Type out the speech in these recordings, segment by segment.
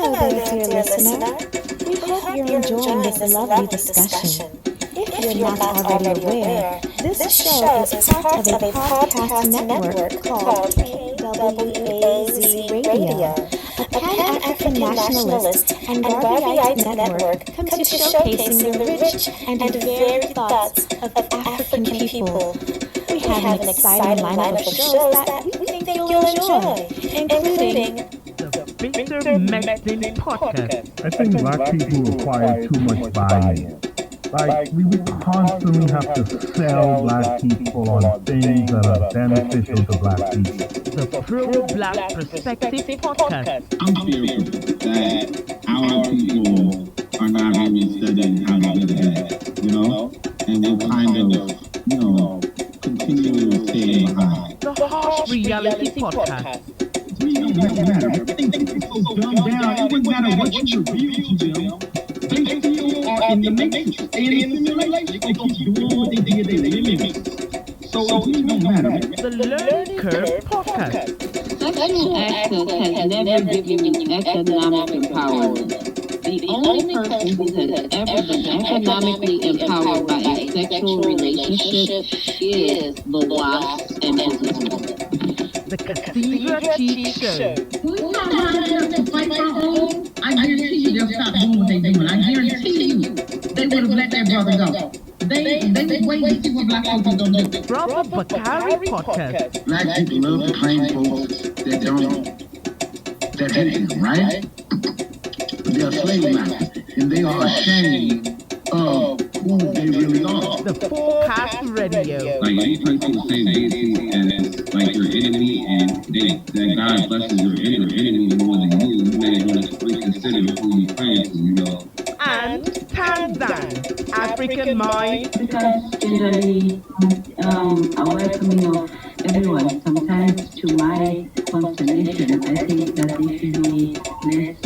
Hello there, dear listener. We hope you're enjoying this lovely discussion. If you're not already aware, this show is part of a podcast network called KWAZ Radio. A Pan-African nationalist and Garveyite network comes to showcasing the rich and varied thoughts of African people. We have an exciting lineup of shows that we think you'll enjoy, including Victor Maxim podcast. I think black people require too much buy-in. Like, we constantly have to sell black people on things that are beneficial to black people. The Pro-Black Perspective podcast. I'm fearful that our people are not really studying how to do that, and we'll kind of, continue to stay behind. The Harsh Reality podcast. It doesn't matter. I think people so dumbed down. It wouldn't matter what you reveal to them. They still are in the matrix. They in the simulation. They gonna keep doing what they did. They living. So it don't matter. The Learning Curve podcast. Sexual access has never given you economic empowerment. The only person who has ever been economically empowered by a sexual relationship is the wasp and businesswoman. The Cathedral Chief Show. We know how to fight for our own. I guarantee you they'll stop doing what they're doing. I guarantee you they would have let their brother go. They would wait to see what black people don't do. Brother Bakari podcast. Black people love to claim folks that hate them, right? They are slave masters, and they are ashamed of who they really are. The Forecast Radio. Like, any person will say deity as like your enemy, and that God blesses your enemy more than you may want to reconsider who you pray to, And Tanzan, African Mind. Because generally, a welcoming of everyone, sometimes to my consternation, I think that they should be less,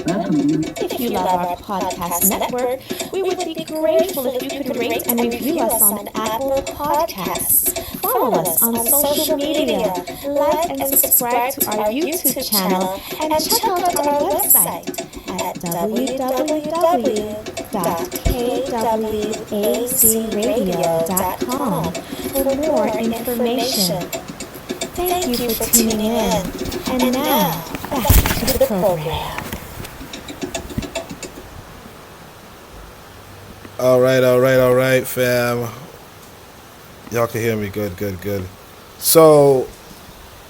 welcoming. If you love our podcast network, we would be grateful if you could rate and review us on Apple Podcasts. Follow us on social media, like and subscribe to our YouTube channel, and check out our website at www.kwazradio.com for more information. Thank you for tuning in. And now, back to the program. All right, fam. Y'all can hear me good. So,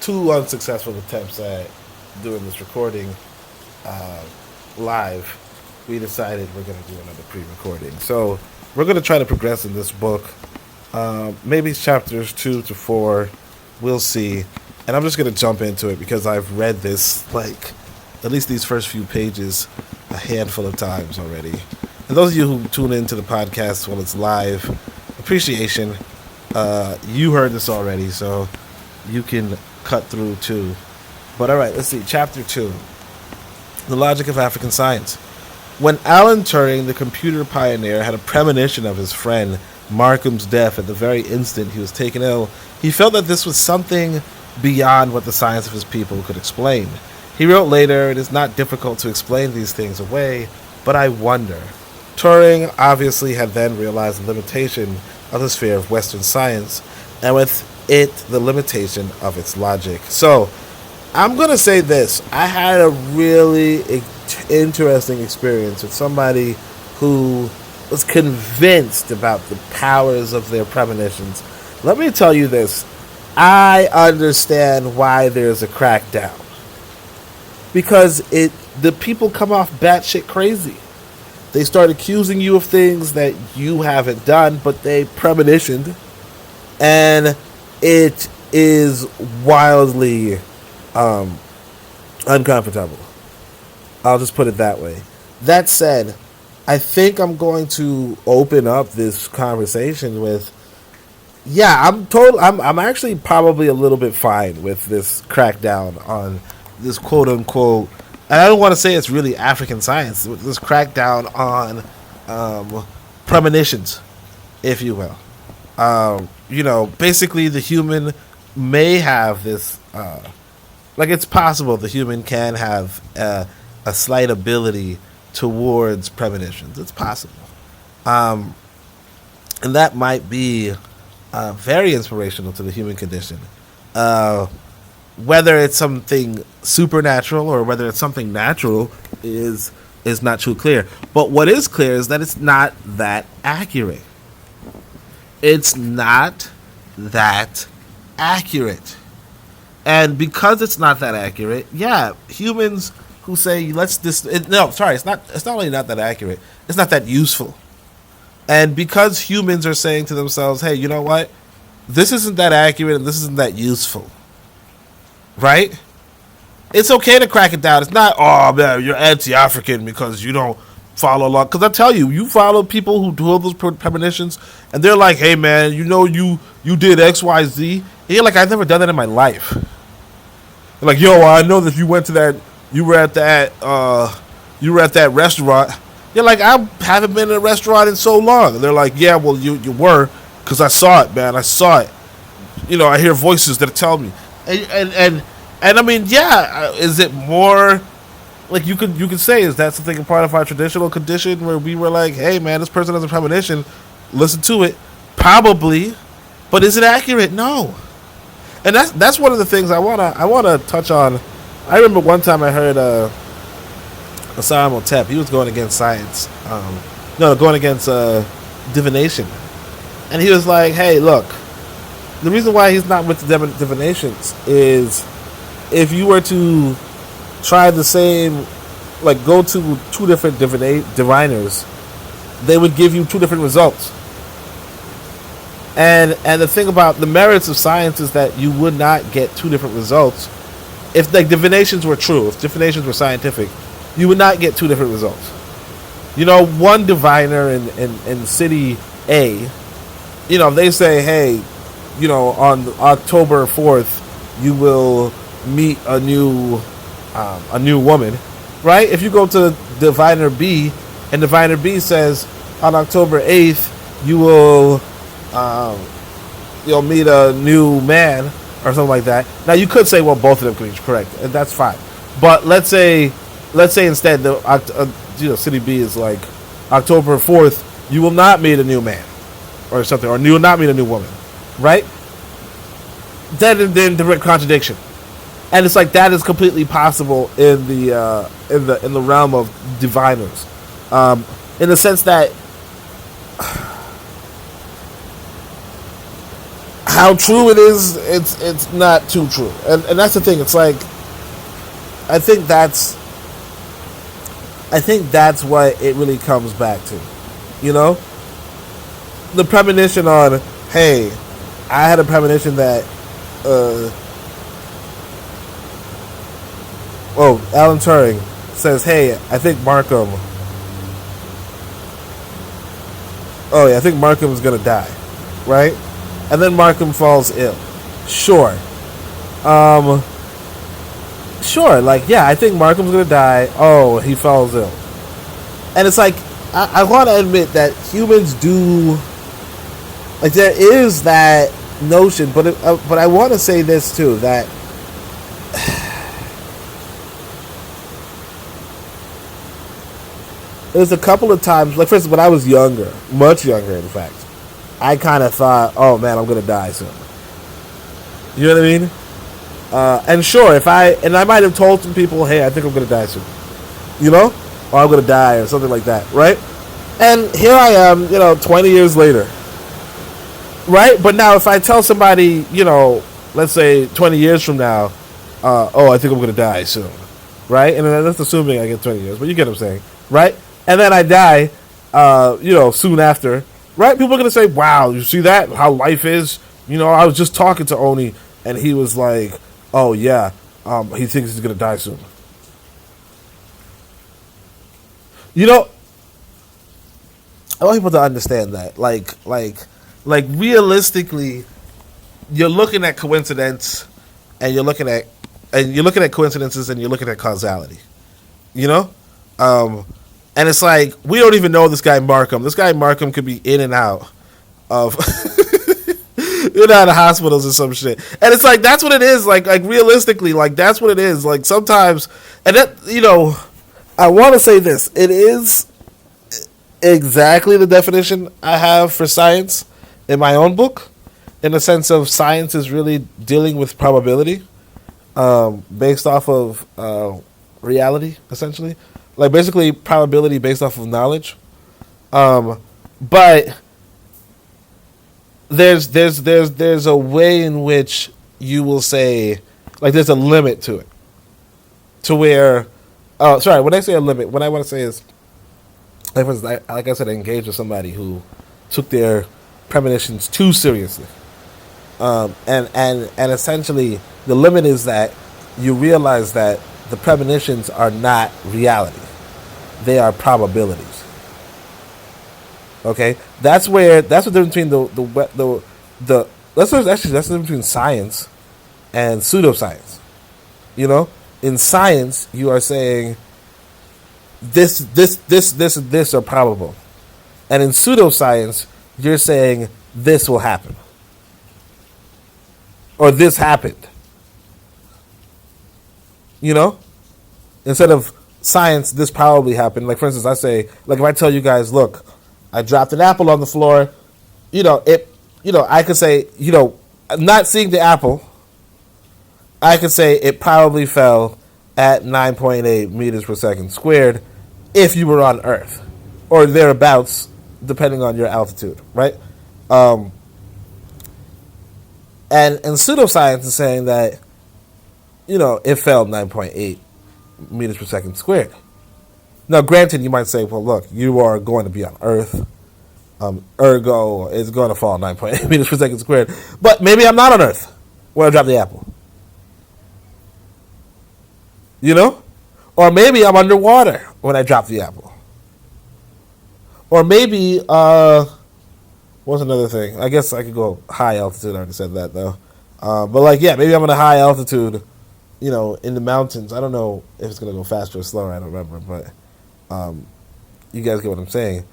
2 unsuccessful attempts at doing this recording live. We decided we're going to do another pre-recording. So, we're going to try to progress in this book. Maybe chapters 2 to 4. We'll see. And I'm just going to jump into it because I've read this, at least these first few pages, a handful of times already. And those of you who tune into the podcast when it's live, appreciation. You heard this already, so you can cut through too. But all right, let's see. Chapter 2. The Logic of African Science. When Alan Turing, the computer pioneer, had a premonition of his friend Markham's death at the very instant he was taken ill, he felt that this was something beyond what the science of his people could explain. He wrote later, "It is not difficult to explain these things away, but I wonder." Turing obviously had then realized the limitation of the sphere of Western science, and with it, the limitation of its logic. So, I'm going to say this. I had a really interesting experience with somebody who was convinced about the powers of their premonitions. Let me tell you this. I understand why there's a crackdown. Because the people come off batshit crazy. They start accusing you of things that you haven't done, but they premonitioned. And it is wildly uncomfortable. I'll just put it that way. That said, I think I'm going to open up this conversation with, I'm actually probably a little bit fine with this crackdown on this quote unquote, and I don't want to say it's really African science, this crackdown on premonitions, if you will. Basically the human may have this Like, it's possible the human can have a slight ability towards premonitions. It's possible. And that might be very inspirational to the human condition. Whether it's something supernatural or whether it's something natural is not too clear. But what is clear is that it's not that accurate. It's not that accurate. And because it's not that accurate, yeah, humans who say it's not only not that accurate, it's not that useful. And because humans are saying to themselves, hey, you know what? This isn't that accurate and this isn't that useful. Right? It's okay to crack it down. It's not, oh man, you're anti-African because you don't follow along. Because I tell you, you follow people who do all those premonitions, and they're like, hey man, you know you did X, Y, Z. And you're like, I've never done that in my life. They're like, yo, I know that you went to that, you were at that restaurant. You're like, I haven't been in a restaurant in so long. And they're like, yeah, well you were, because I saw it, man. I saw it. You know, I hear voices that tell me. And I mean, yeah, is it more like you could say, is that something a part of our traditional condition where we were like, hey man, this person has a premonition, listen to it? Probably, but is it accurate? No. And that's one of the things I wanna touch on. I remember one time I heard Hassan Motep. He was going against science, going against divination, and he was like, hey, look. The reason why he's not with the divinations is if you were to try the same, like go to two different diviners, they would give you two different results. And the thing about the merits of science is that you would not get two different results. If like divinations were true, if divinations were scientific, you would not get two different results. You know, one diviner in city A, you know, they say, hey, you know, on October 4th, you will meet a new woman, right? If you go to diviner B, and diviner B says on October 8th, you'll meet a new man or something like that. Now you could say, well, both of them could be correct, and that's fine. But let's say instead city B is like October 4th, you will not meet a new man or something, or you will not meet a new woman. Right? Then direct contradiction, and it's like that is completely possible in the realm of diviners, in the sense that how true it is, it's not too true, and that's the thing. It's like I think that's what it really comes back to, you know, the premonition on, hey, I had a premonition that, Alan Turing says, hey, I think Markham is going to die, right? And then Markham falls ill. Sure, like, yeah, I think Markham's going to die. Oh, he falls ill. And it's like, I want to admit that humans do, like, there is that notion, but I want to say this too, that there's a couple of times, like for instance, when I was younger, much younger in fact, I kind of thought, oh man, I'm gonna die soon. You know what I mean? And sure, I might have told some people, hey, I think I'm gonna die soon, you know, or I'm gonna die or something like that, right? And here I am, 20 years later. Right? But now if I tell somebody, let's say 20 years from now, I think I'm going to die soon. Right? And that's assuming I get 20 years, but you get what I'm saying. Right? And then I die, soon after. Right? People are going to say, wow, you see that? How life is? I was just talking to Oni, and he was like, oh, yeah, he thinks he's going to die soon. I want people to understand that. Like realistically, you're looking at coincidence, and you're looking at coincidences, and you're looking at causality, and it's like we don't even know this guy Markham. This guy Markham could be in and out of You're not in hospitals or some shit. And it's like, that's what it is. Like realistically, like, that's what it is. Like, sometimes, and that, I want to say this. It is exactly the definition I have for science in my own book, in the sense of science is really dealing with probability, based off of reality, essentially. Like, basically, probability based off of knowledge. But there's a way in which you will say, like, there's a limit to it, to where, when I say a limit, what I want to say is, like, for instance, like I said, I engaged with somebody who took their premonitions too seriously, and essentially the limit is that you realize that the premonitions are not reality; they are probabilities. Okay, that's the difference between that's the difference between science and pseudoscience. In science, you are saying this are probable, and in pseudoscience, you're saying this will happen or this happened. Instead of science, this probably happened. Like, for instance, I say, like, if I tell you guys, look, I dropped an apple on the floor, I could say, not seeing the apple, I could say it probably fell at 9.8 meters per second squared if you were on Earth, or thereabouts, depending on your altitude, right? And pseudoscience is saying that, it fell 9.8 meters per second squared. Now, granted, you might say, well, look, you are going to be on Earth. Ergo, it's going to fall 9.8 meters per second squared. But maybe I'm not on Earth when I drop the apple. Or maybe I'm underwater when I drop the apple. Or maybe, what's another thing? I guess I could go high altitude. I already said that, though. But, like, yeah, maybe I'm on a high altitude, in the mountains. I don't know if it's going to go faster or slower. I don't remember. But you guys get what I'm saying.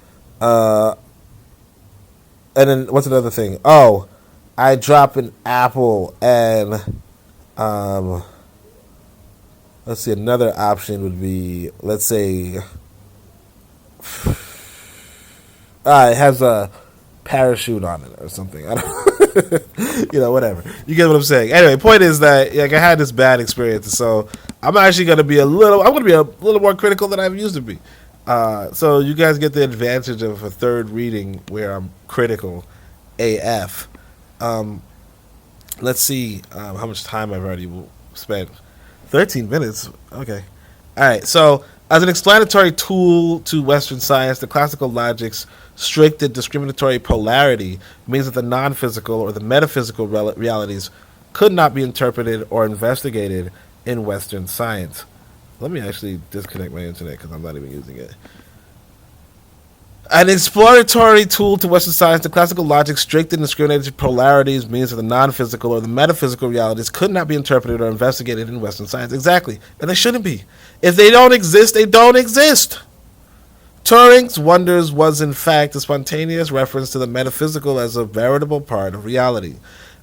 And then what's another thing? Oh, I drop an apple and let's see, another option would be, let's say, it has a parachute on it or something. I don't whatever. You get what I'm saying. Anyway, point is that, like, I had this bad experience, so I'm actually going to be a little more critical than I've used to be. So you guys get the advantage of a third reading where I'm critical AF. Let's see how much time I've already spent. 13 minutes. Okay. All right. So, as an explanatory tool to Western science, the classical logic's strict and discriminatory polarity means that the non-physical or the metaphysical realities could not be interpreted or investigated in Western science. Let me actually disconnect my internet because I'm not even using it. An exploratory tool to Western science, the classical logic's strict and discriminated polarities means that the non-physical or the metaphysical realities could not be interpreted or investigated in Western science. Exactly. And they shouldn't be. If they don't exist, they don't exist. Turing's wonders was in fact a spontaneous reference to the metaphysical as a veritable part of reality.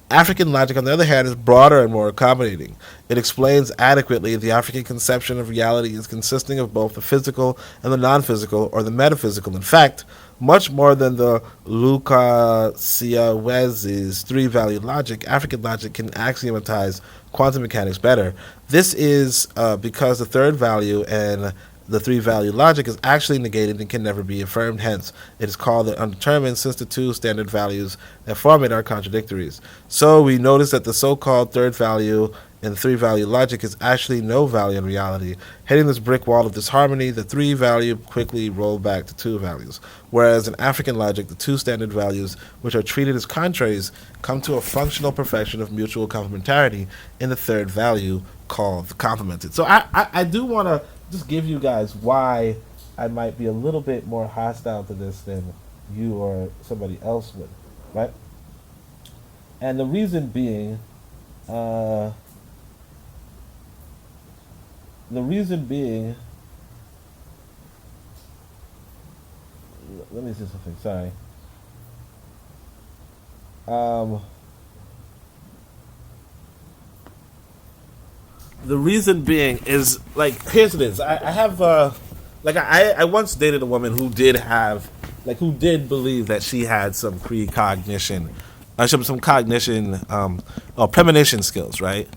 African logic, on the other hand, is broader and more accommodating. It explains adequately the African conception of reality as consisting of both the physical and the non-physical, or the metaphysical. In fact, much more than the Lucasiewez's three-value logic, African logic can axiomatize quantum mechanics better. This is because the third value and the three-value logic is actually negated and can never be affirmed. Hence, it is called the undetermined, since the two standard values that form it are contradictories. So we notice that the so-called third value in three-value logic is actually no value in reality. Hitting this brick wall of disharmony, the three-value quickly roll back to two values. Whereas in African logic, the two standard values, which are treated as contraries, come to a functional perfection of mutual complementarity in the third value called the complemented. So I do want to just give you guys why I might be a little bit more hostile to this than you or somebody else would, right? And the reason being, let me see something, sorry. The reason being is like, here's it is. I have like I once dated a woman who did have who did believe that she had some precognition, some cognition or premonition skills, right?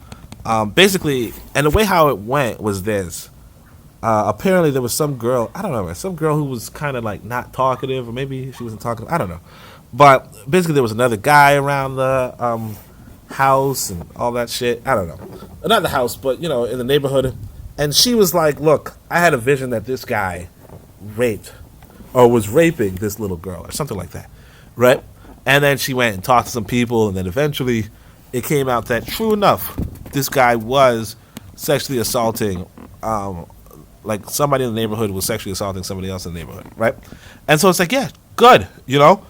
Basically, and the way how it went was this. Apparently there was some girl, I don't know, some girl who was kind of like not talkative, or maybe she wasn't talkative, I don't know. But basically there was another guy around the house and all that shit. I don't know. Not the house, but, you know, in the neighborhood. And she was like, look, I had a vision that this guy raped or was raping this little girl or something like that, right? And then she went and talked to some people, and then eventually it came out that, true enough, this guy was sexually assaulting, like somebody in the neighborhood was sexually assaulting somebody else in the neighborhood, right? And so it's like, yeah, good, you know?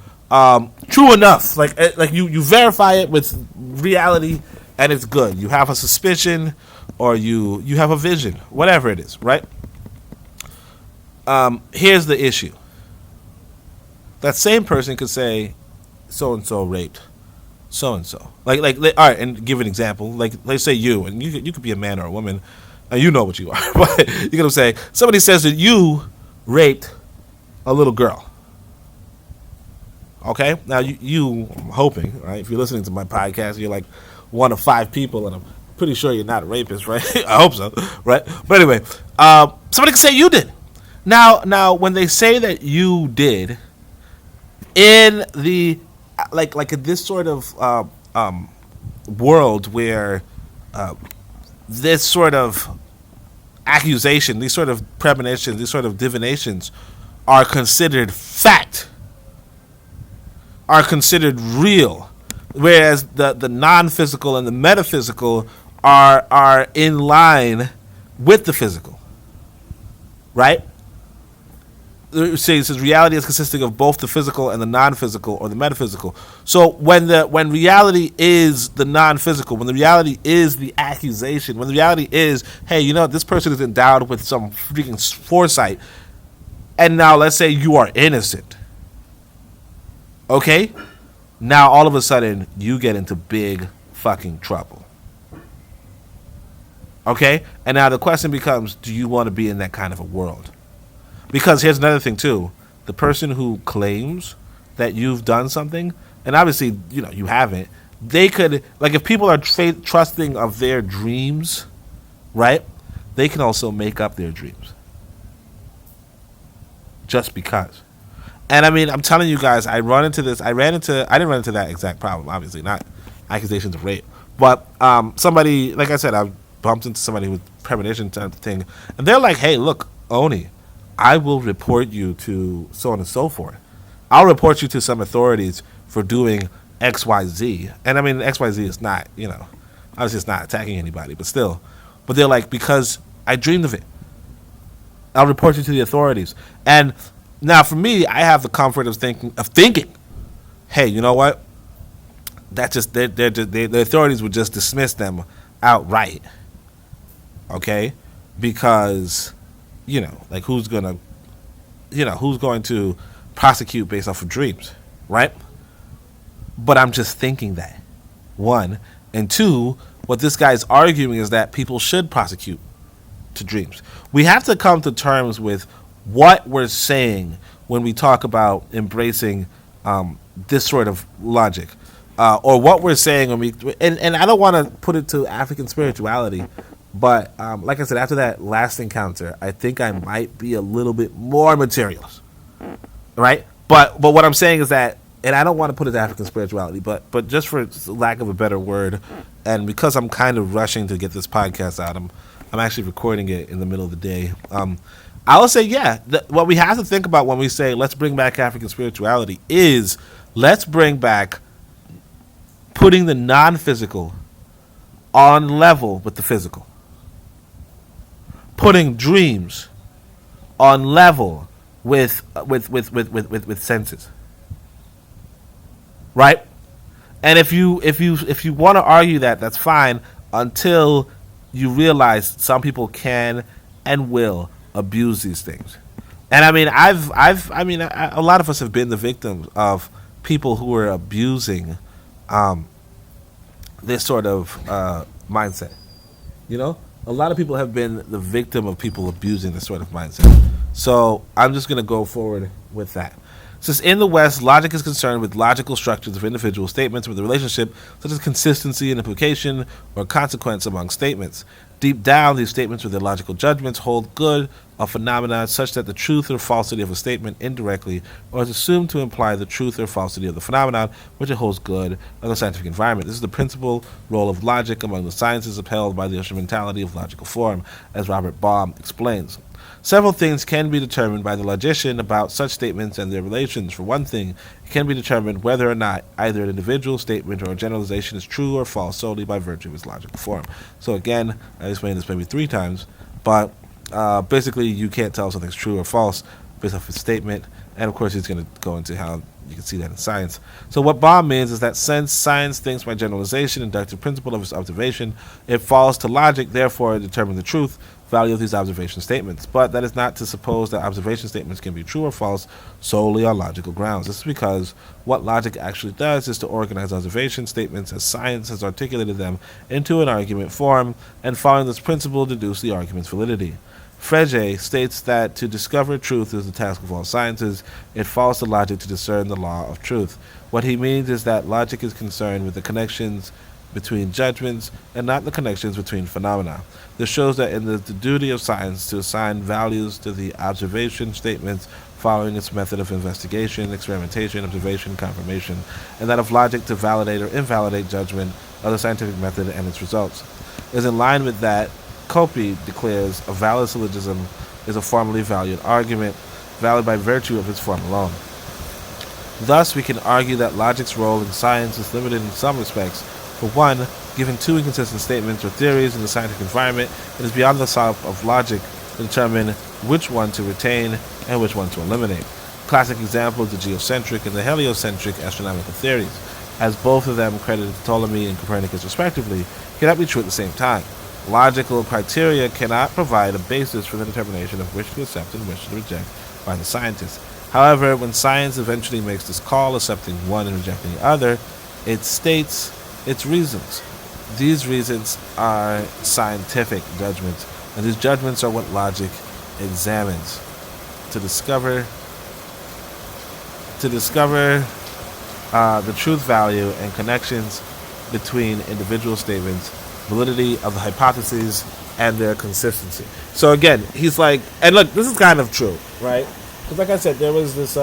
True enough, like you verify it with reality, and it's good. You have a suspicion, or you have a vision, whatever it is, right? Here's the issue. That same person could say, so and so raped so and so. Like, all right, and give an example. Like, let's say you, and you could be a man or a woman, and you know what you are, but you get what I'm saying. Somebody says that you raped a little girl. Okay, now you I'm hoping, right? If you're listening to my podcast, you're like one of 5 people, and I'm pretty sure you're not a rapist, right? I hope so, right? But anyway, somebody can say you did. Now, when they say that you did, in the like in this sort of world where this sort of accusation, these sort of premonitions, these sort of divinations are considered fact, are considered real, whereas the non-physical and the metaphysical are in line with the physical, right? It says reality is consisting of both the physical and the non-physical, or the metaphysical. So when reality is the non-physical, when the reality is the accusation, when the reality is, hey, you know, this person is endowed with some freaking foresight, and now let's say you are innocent. Okay? Now all of a sudden you get into big fucking trouble. Okay? And now the question becomes, do you want to be in that kind of a world? Because here's another thing too. The person who claims that you've done something, and obviously, you know, you haven't, they could, like, if people are trusting of their dreams, right? They can also make up their dreams. Just because. And I mean, I'm telling you guys, I didn't run into that exact problem, obviously, not accusations of rape. But somebody, like I said, I bumped into somebody with premonition type of thing, and they're like, hey, look, Oni, I will report you to so on and so forth. I'll report you to some authorities for doing XYZ. And I mean, XYZ is not, you know, obviously it's not attacking anybody, but still. But they're like, because I dreamed of it, I'll report you to the authorities. And now for me, I have the comfort of thinking, hey, you know what? That's just, the authorities would just dismiss them outright. Okay? Because, you know, like, who's going to prosecute based off of dreams, right? But I'm just thinking that, one. And two, what this guy's arguing is that people should prosecute to dreams. We have to come to terms with what we're saying when we talk about embracing this sort of logic, or what we're saying when we, and I don't want to put it to African spirituality, but like I said, after that last encounter, I think I might be a little bit more materialist, right? But what I'm saying is that, and I don't want to put it to African spirituality, but just for lack of a better word, and because I'm kind of rushing to get this podcast out, I'm actually recording it in the middle of the day. I will say, yeah, what we have to think about when we say let's bring back African spirituality is let's bring back putting the non-physical on level with the physical. Putting dreams on level with senses, right? And if you want to argue that, that's fine, until you realize some people can and will abuse these things. And I mean, a lot of us have been the victims of people who are abusing this sort of mindset. You know, a lot of people have been the victim of people abusing this sort of mindset. So I'm just going to go forward with that. Since in the West, logic is concerned with logical structures of individual statements with a relationship such as consistency and implication or consequence among statements. Deep down, these statements with their logical judgments hold good of phenomena such that the truth or falsity of a statement indirectly or is assumed to imply the truth or falsity of the phenomenon which it holds good of the scientific environment. This is the principal role of logic among the sciences upheld by the instrumentality of logical form, as Robert Baum explains. Several things can be determined by the logician about such statements and their relations. For one thing, it can be determined whether or not either an individual statement or a generalization is true or false solely by virtue of its logical form. So again, I explained this maybe 3 times, but basically you can't tell if something's true or false based off its statement, and of course he's going to go into how you can see that in science. So what Baum means is that since science thinks by generalization, inductive principle of its observation, it falls to logic, therefore determine the truth value of these observation statements. But that is not to suppose that observation statements can be true or false solely on logical grounds. This is because what logic actually does is to organize observation statements as science has articulated them into an argument form, and following this principle deduce the argument's validity. Frege states that to discover truth is the task of all sciences. It falls to logic to discern the law of truth. What he means is that logic is concerned with the connections between judgments and not the connections between phenomena. This shows that in the duty of science to assign values to the observation statements following its method of investigation, experimentation, observation, confirmation, and that of logic to validate or invalidate judgment of the scientific method and its results. It is in line with that, Copy declares a valid syllogism is a formally valued argument, valid by virtue of its form alone. Thus, we can argue that logic's role in science is limited in some respects. For one, given 2 inconsistent statements or theories in the scientific environment, it is beyond the scope of logic to determine which one to retain and which one to eliminate. Classic examples, the geocentric and the heliocentric astronomical theories, as both of them credited Ptolemy and Copernicus respectively, cannot be true at the same time. Logical criteria cannot provide a basis for the determination of which to accept and which to reject by the scientist. However, when science eventually makes this call, accepting one and rejecting the other, it states its reasons. These reasons are scientific judgments, and these judgments are what logic examines to discover the truth value and connections between individual statements, validity of the hypotheses, and their consistency. So again, he's like, and look, this is kind of true, right? Because like I said, there was this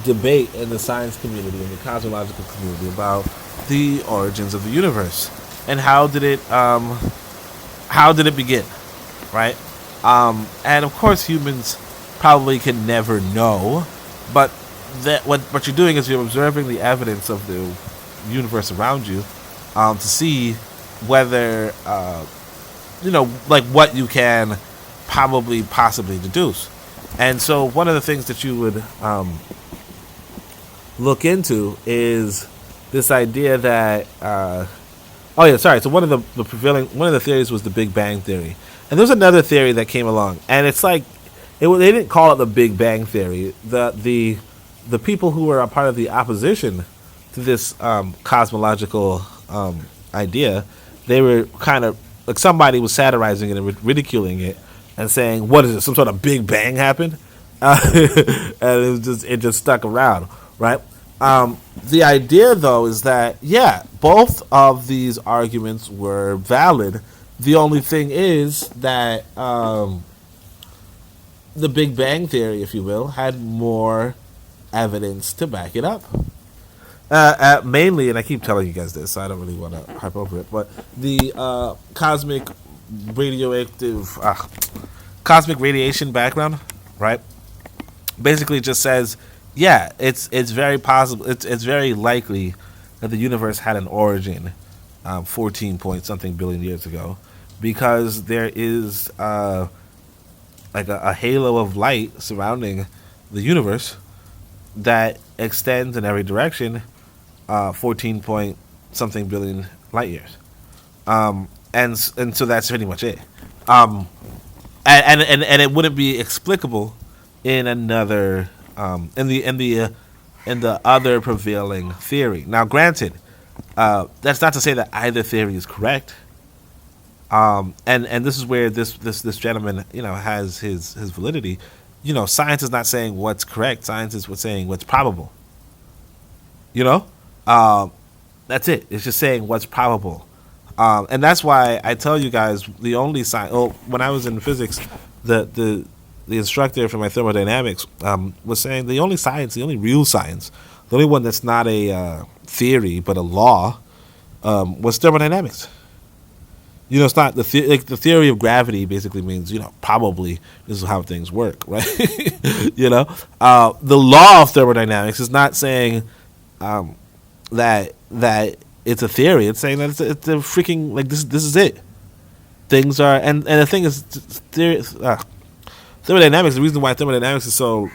debate in the science community, in the cosmological community, about the origins of the universe and how did it begin, right? And of course, humans probably can never know, but that what you're doing is you're observing the evidence of the universe around you, to see whether like what you can possibly deduce. And so one of the things that you would look into is this idea that so one of the theories was the Big Bang theory, and there's another theory that came along, and it's like they didn't call it the Big Bang theory. The people who were a part of the opposition to this cosmological idea, they were kind of like, somebody was satirizing it and ridiculing it and saying, what is it, some sort of Big Bang happened? And it just stuck around, right? The idea, though, is that, yeah, both of these arguments were valid. The only thing is that the Big Bang theory, if you will, had more evidence to back it up. Mainly, and I keep telling you guys this, so I don't really want to hype over it, but the cosmic radiation background, right? Basically just says, yeah, it's very possible, it's very likely that the universe had an origin 14 point something billion years ago, because there is like a halo of light surrounding the universe that extends in every direction 14 point something billion light years, and so that's pretty much it. And it wouldn't be explicable in another in the other prevailing theory. Now, granted, that's not to say that either theory is correct. And this is where this gentleman, has his validity. Science is not saying what's correct. Science is what's saying what's probable. You know, that's it. It's just saying what's probable. And that's why I tell you guys the only science. Oh, when I was in physics, the instructor for my thermodynamics was saying the only science, the only real science, the only one that's not a theory but a law, was thermodynamics. It's not the the theory of gravity basically means probably this is how things work, right? The law of thermodynamics is not saying that it's a theory. It's saying that it's a freaking this is it. Things are and the thing is thermodynamics. The reason why thermodynamics is so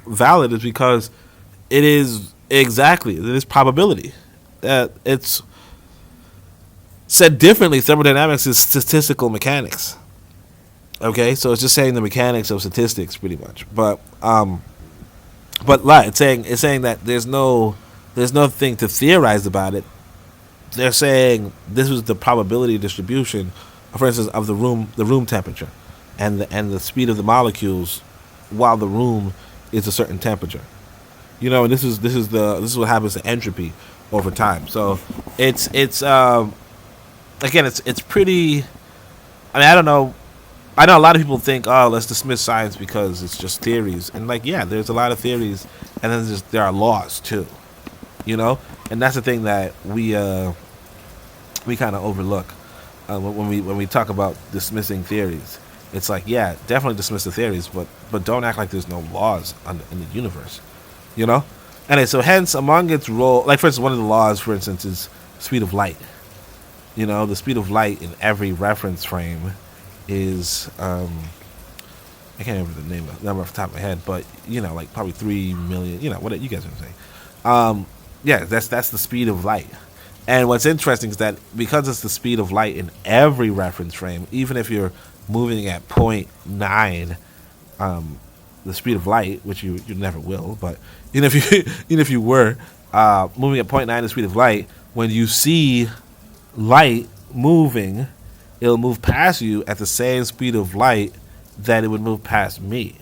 valid is because it is probability. It's said differently. Thermodynamics is statistical mechanics. Okay, so it's just saying the mechanics of statistics, pretty much. But it's saying that there's nothing to theorize about it. They're saying this was the probability distribution, for instance, of the room temperature, and the speed of the molecules while the room is a certain temperature. And this is what happens to entropy over time. So it's again it's pretty. I mean, I don't know. I know a lot of people think, oh, let's dismiss science because it's just theories, and there's a lot of theories, and then there are laws too. And that's the thing that we kind of overlook when we talk about dismissing theories. It's definitely dismiss the theories, but don't act like there's no laws in the universe. And so hence among its role, for instance, one of the laws, for instance, is speed of light. The speed of light in every reference frame is I can't remember the number off the top of my head, but probably 3 million. What you guys are saying. That's the speed of light. And what's interesting is that because it's the speed of light in every reference frame, even if you're moving at 0.9, the speed of light, which you never will, but even if you were moving at 0.9 the speed of light, when you see light moving, it'll move past you at the same speed of light that it would move past me,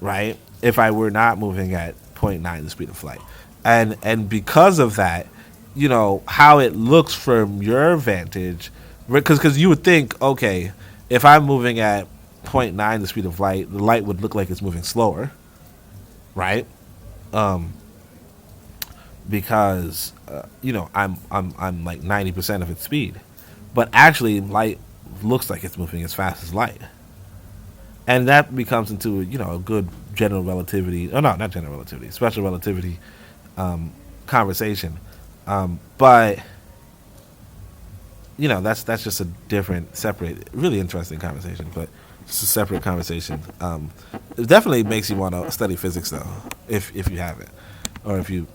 right? If I were not moving at 0.9 the speed of light. And because of that, how it looks from your vantage, because you would think, okay, if I'm moving at 0.9 the speed of light, the light would look like it's moving slower, right? Because I'm like 90% of its speed, but actually light looks like it's moving as fast as light, and that becomes into a good general relativity. Oh no, not general relativity, special relativity conversation. But that's just a different, separate, really interesting conversation, but just a separate conversation. It definitely makes you want to study physics though, if you haven't, or if you're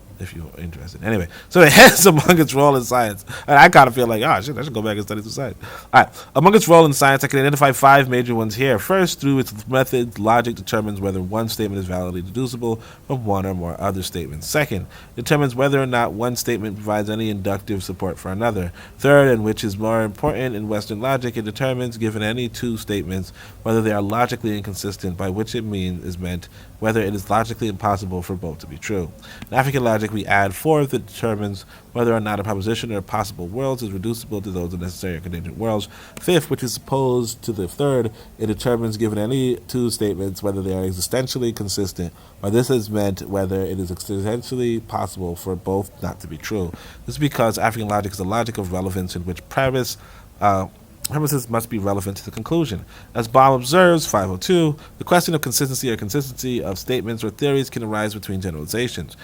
interested. Anyway, so it has among its role in science. And I kind of feel like, I should go back and study some science. All right. Among its role in science, I can identify 5 major ones here. First, through its method, logic determines whether one statement is validly deducible from one or more other statements. Second, determines whether or not one statement provides any inductive support for another. Third, and which is more important in Western logic, it determines, given any 2 statements, whether they are logically inconsistent, by which it is meant whether it is logically impossible for both to be true. In African logic, we add 4th, that determines whether or not a proposition or possible worlds is reducible to those of necessary or contingent worlds. 5th, which is opposed to the 3rd, it determines, given any 2 statements, whether they are existentially consistent. By this is meant whether it is existentially possible for both not to be true. This is because African logic is a logic of relevance in which premises must be relevant to the conclusion. As Baum observes, 502, the question of consistency of statements or theories can arise between generalizations,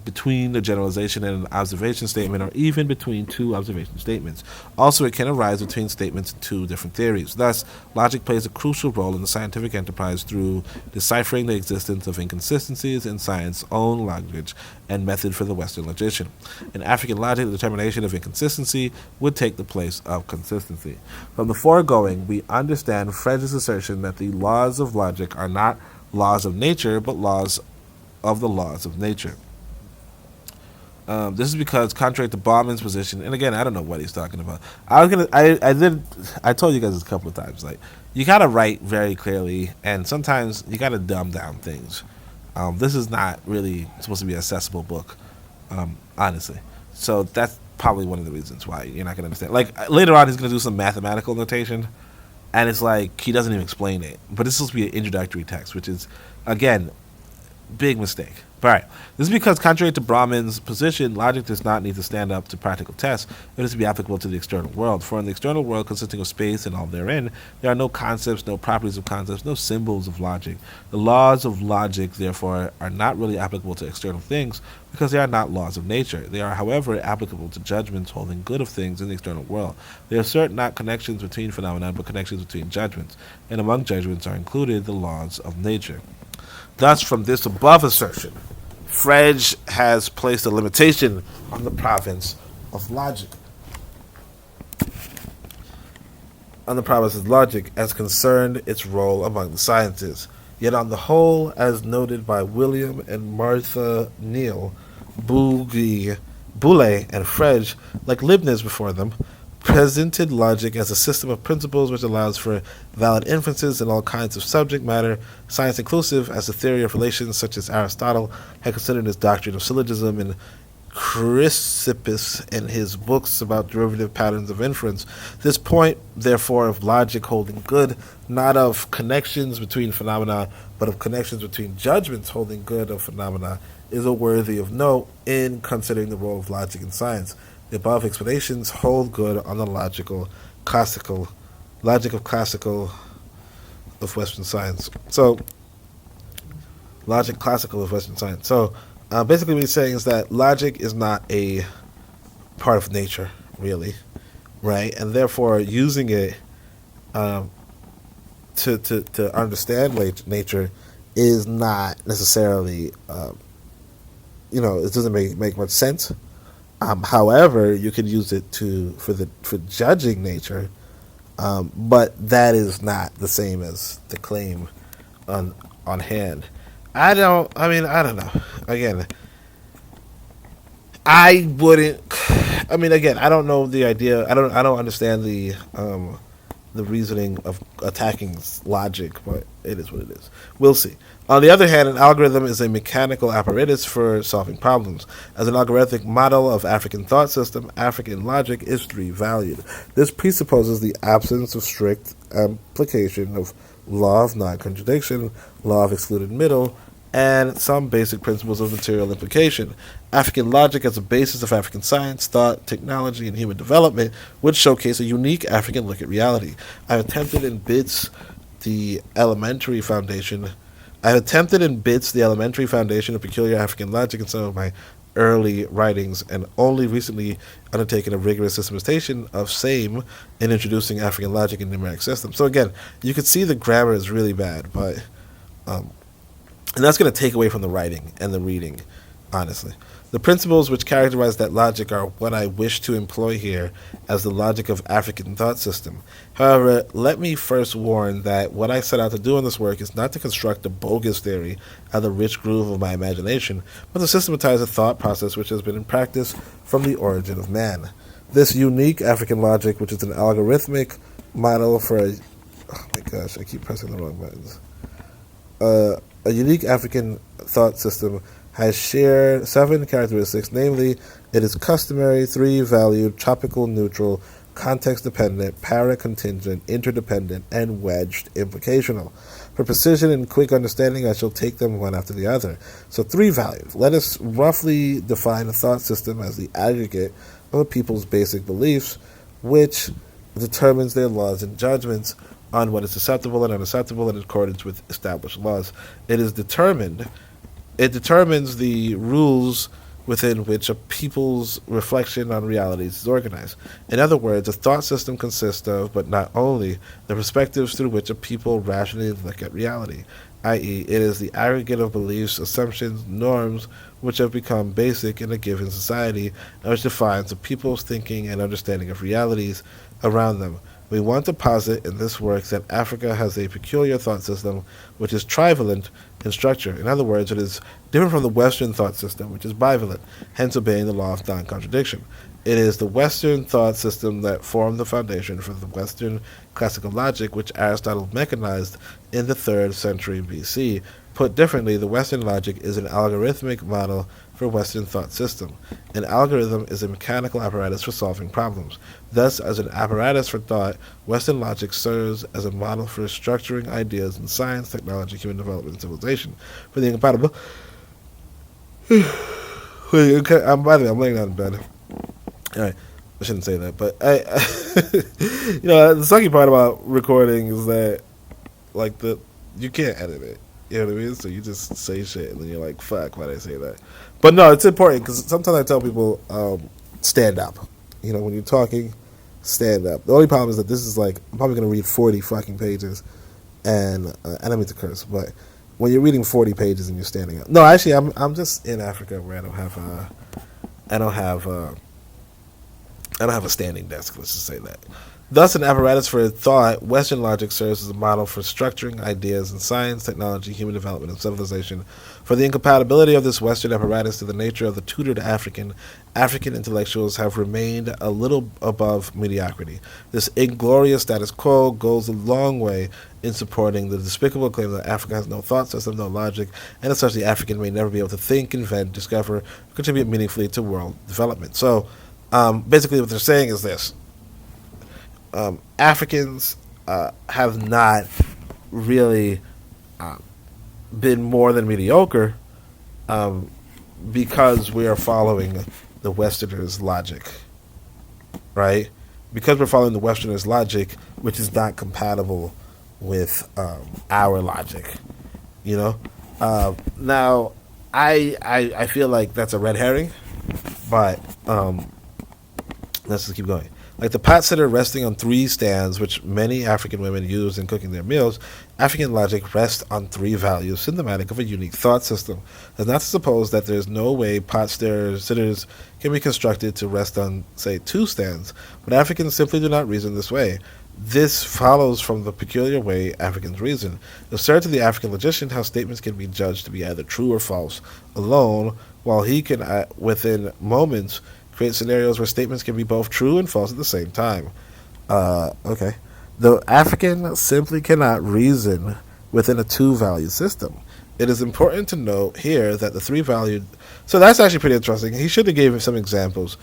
between a generalization and an observation statement, or even between 2 observation statements. Also, it can arise between statements in 2 different theories. Thus, logic plays a crucial role in the scientific enterprise through deciphering the existence of inconsistencies in science's own language and method for the Western logician. In African logic, the determination of inconsistency would take the place of consistency. From the foregoing, we understand French's assertion that the laws of logic are not laws of nature, but laws of the laws of nature. This is because, contrary to Bauman's position, and again, I don't know what he's talking about. I told you guys this a couple of times. Like, you gotta write very clearly, and sometimes you gotta dumb down things. This is not really supposed to be an accessible book, honestly. So that's probably one of the reasons why you're not gonna understand. Like, later on, he's gonna do some mathematical notation, and it's like he doesn't even explain it. But it's supposed to be an introductory text, which is, again, big mistake. All right. This is because, contrary to Brahman's position, logic does not need to stand up to practical tests. It is to be applicable to the external world. For in the external world, consisting of space and all therein, there are no concepts, no properties of concepts, no symbols of logic. The laws of logic, therefore, are not really applicable to external things because they are not laws of nature. They are, however, applicable to judgments holding good of things in the external world. They assert not connections between phenomena, but connections between judgments. And among judgments are included the laws of nature. Thus, from this above assertion, Frege has placed a limitation on the province of logic. On the province of logic as concerned its role among the sciences. Yet on the whole, as noted by William and Martha Neal, Boole and Frege, like Leibniz before them, presented logic as a system of principles which allows for valid inferences in all kinds of subject matter, science inclusive, as a theory of relations such as Aristotle had considered his doctrine of syllogism and Chrysippus in his books about derivative patterns of inference. This point, therefore, of logic holding good, not of connections between phenomena, but of connections between judgments holding good of phenomena, is a worthy of note in considering the role of logic in science. The above explanations hold good on the logic of classical of Western science. So, logic classical of Western science. So, basically what he's saying is that logic is not a part of nature, really, right? And therefore, using it to understand nature is not necessarily, it doesn't make much sense. However, you can use it for judging nature, but that is not the same as the claim on hand. I don't know. Again, I wouldn't. I mean, again, I don't know the idea. I don't understand the reasoning of attacking logic, but it is what it is. We'll see. On the other hand, an algorithm is a mechanical apparatus for solving problems. As an algorithmic model of African thought system, African logic is three-valued. This presupposes the absence of strict application of law of non-contradiction, law of excluded middle, and some basic principles of material implication. African logic as a basis of African science, thought, technology, and human development would showcase a unique African look at reality. I've attempted in bits the elementary foundation of peculiar African logic in some of my early writings, and only recently undertaken a rigorous systematization of same in introducing African logic in numeric systems. So again, you can see the grammar is really bad, but and that's going to take away from the writing and the reading, honestly. The principles which characterize that logic are what I wish to employ here as the logic of African thought system. However, let me first warn that what I set out to do in this work is not to construct a bogus theory out of the rich groove of my imagination, but to systematize a thought process which has been in practice from the origin of man. This unique African logic, which is an algorithmic model for oh my gosh, I keep pressing the wrong buttons. A unique African thought system has shared 7 characteristics, namely, it is customary, 3-valued, tropical neutral, context-dependent, para-contingent, interdependent, and wedged implicational. For precision and quick understanding, I shall take them one after the other. So 3-valued. Let us roughly define a thought system as the aggregate of a people's basic beliefs, which determines their laws and judgments on what is acceptable and unacceptable in accordance with established laws. It determines the rules within which a people's reflection on realities is organized. In other words, a thought system consists of, but not only, the perspectives through which a people rationally look at reality, i.e., it is the aggregate of beliefs, assumptions, norms, which have become basic in a given society, and which defines a people's thinking and understanding of realities around them. We want to posit in this work that Africa has a peculiar thought system which is trivalent in structure. In other words, it is different from the Western thought system, which is bivalent, hence obeying the law of non-contradiction. It is the Western thought system that formed the foundation for the Western classical logic, which Aristotle mechanized in the 3rd century BC. Put differently, the Western logic is an algorithmic model for Western thought system. An algorithm is a mechanical apparatus for solving problems. Thus, as an apparatus for thought, Western logic serves as a model for structuring ideas in science, technology, human development, and civilization. For the incompatible... By the way, I'm laying down in bed. Alright, I shouldn't say that, but the sucky part about recording is that, you can't edit it. You know what I mean? So you just say shit, and then you're like, fuck, why did I say that? But no, it's important, because sometimes I tell people, stand up. When you're talking, stand up. The only problem is that this is I'm probably going to read 40 fucking pages, and I don't mean to curse, but when you're reading 40 pages and you're standing up. No, actually, I'm just in Africa where I don't have a standing desk, let's just say that. Thus, an apparatus for thought, Western logic serves as a model for structuring ideas in science, technology, human development, and civilization. For the incompatibility of this Western apparatus to the nature of the tutored African intellectuals have remained a little above mediocrity. This inglorious status quo goes a long way in supporting the despicable claim that Africa has no thought system, no logic, and as such the African may never be able to think, invent, discover, or contribute meaningfully to world development. So, basically what they're saying is this. Africans have not really been more than mediocre because we are following the Westerners' logic, right? Because we're following the Westerners' logic, which is not compatible with our logic, Now, I feel like that's a red herring, but let's just keep going. Like the pot sitter resting on 3 stands, which many African women use in cooking their meals, African logic rests on 3 values, symptomatic of a unique thought system. That's not to suppose that there's no way pot sitters can be constructed to rest on, say, 2 stands, but Africans simply do not reason this way. This follows from the peculiar way Africans reason. Absurd to the African logician how statements can be judged to be either true or false alone, while he can, within moments, create scenarios where statements can be both true and false at the same time. Okay. The African simply cannot reason within a 2-value system. It is important to note here that the 3-valued... So that's actually pretty interesting. He should have given some examples.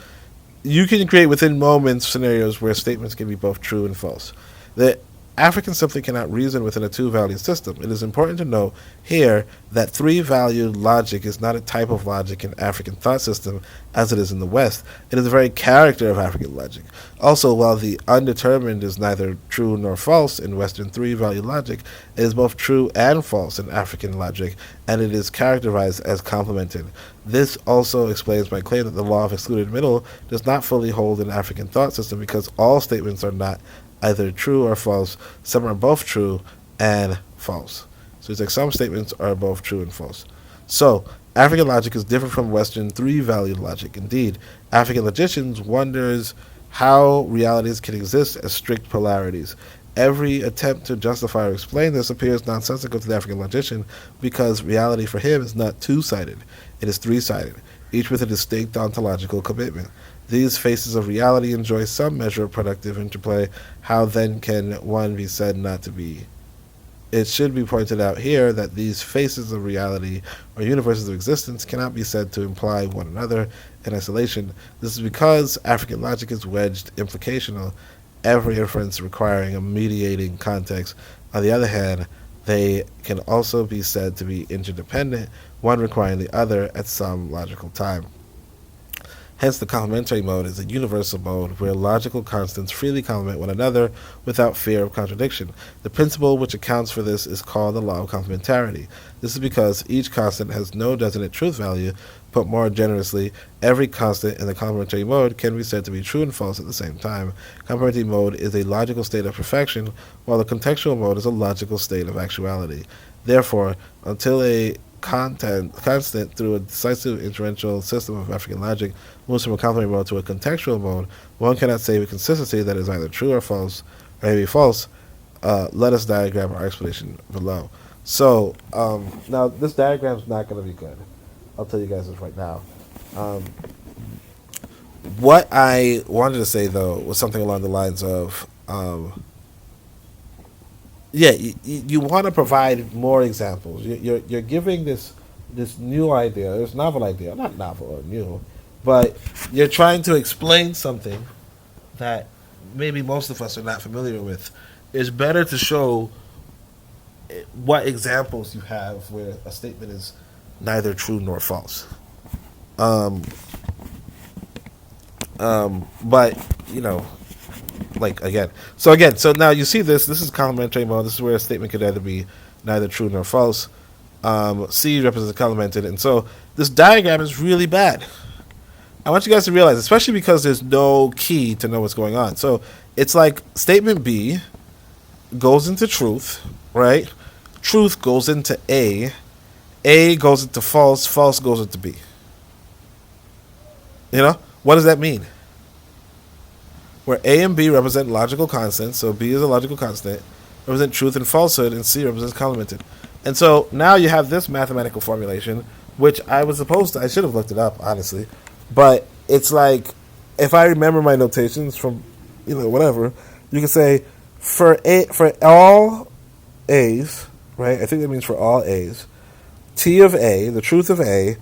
You can create within moments scenarios where statements can be both true and false. The African simply cannot reason within a 2-value system. It is important to note here that 3-valued logic is not a type of logic in African thought system as it is in the West. It is the very character of African logic. Also, while the undetermined is neither true nor false in Western 3-value logic, it is both true and false in African logic, and it is characterized as complemented. This also explains my claim that the law of excluded middle does not fully hold in African thought system because all statements are not either true or false. Some are both true and false. So it's like some statements are both true and false. So African logic is different from Western 3-value logic. Indeed, African logicians wonders how realities can exist as strict polarities. Every attempt to justify or explain this appears nonsensical to the African logician because reality for him is not 2-sided. It is 3-sided, each with a distinct ontological commitment. These faces of reality enjoy some measure of productive interplay. How then can one be said not to be? It should be pointed out here that these faces of reality or universes of existence cannot be said to imply one another in isolation. This is because African logic is wedged implicational, every inference requiring a mediating context. On the other hand, they can also be said to be interdependent, one requiring the other at some logical time. Hence, the complementary mode is a universal mode where logical constants freely complement one another without fear of contradiction. The principle which accounts for this is called the law of complementarity. This is because each constant has no definite truth value. Put more generously, every constant in the complementary mode can be said to be true and false at the same time. Complementary mode is a logical state of perfection, while the contextual mode is a logical state of actuality. Therefore, until a constant through a decisive inferential system of African logic moves from a complementary mode to a contextual mode, one cannot say with consistency that it is either true or false or A be false, let us diagram our explanation below. So now this diagram is not going to be good. I'll tell you guys this right now. What I wanted to say though was something along the lines of, you want to provide more examples. You're giving this new idea, this novel idea, not novel or new, but you're trying to explain something that maybe most of us are not familiar with. It's better to show what examples you have where a statement is neither true nor false. But like so now you see this is complementary mode. This is where a statement could either be neither true nor false. C represents complemented, and so this diagram is really bad. I want you guys to realize, especially because there's no key to know what's going on. So it's like statement B goes into truth, right? Truth goes into A goes into false, false goes into B. What does that mean? Where A and B represent logical constants, so B is a logical constant, represent truth and falsehood, and C represents complemented. And so now you have this mathematical formulation, which I should have looked it up, honestly. But it's like, if I remember my notations from, whatever, you can say, for all A's, right? I think that means for all A's, T of A, the truth of A,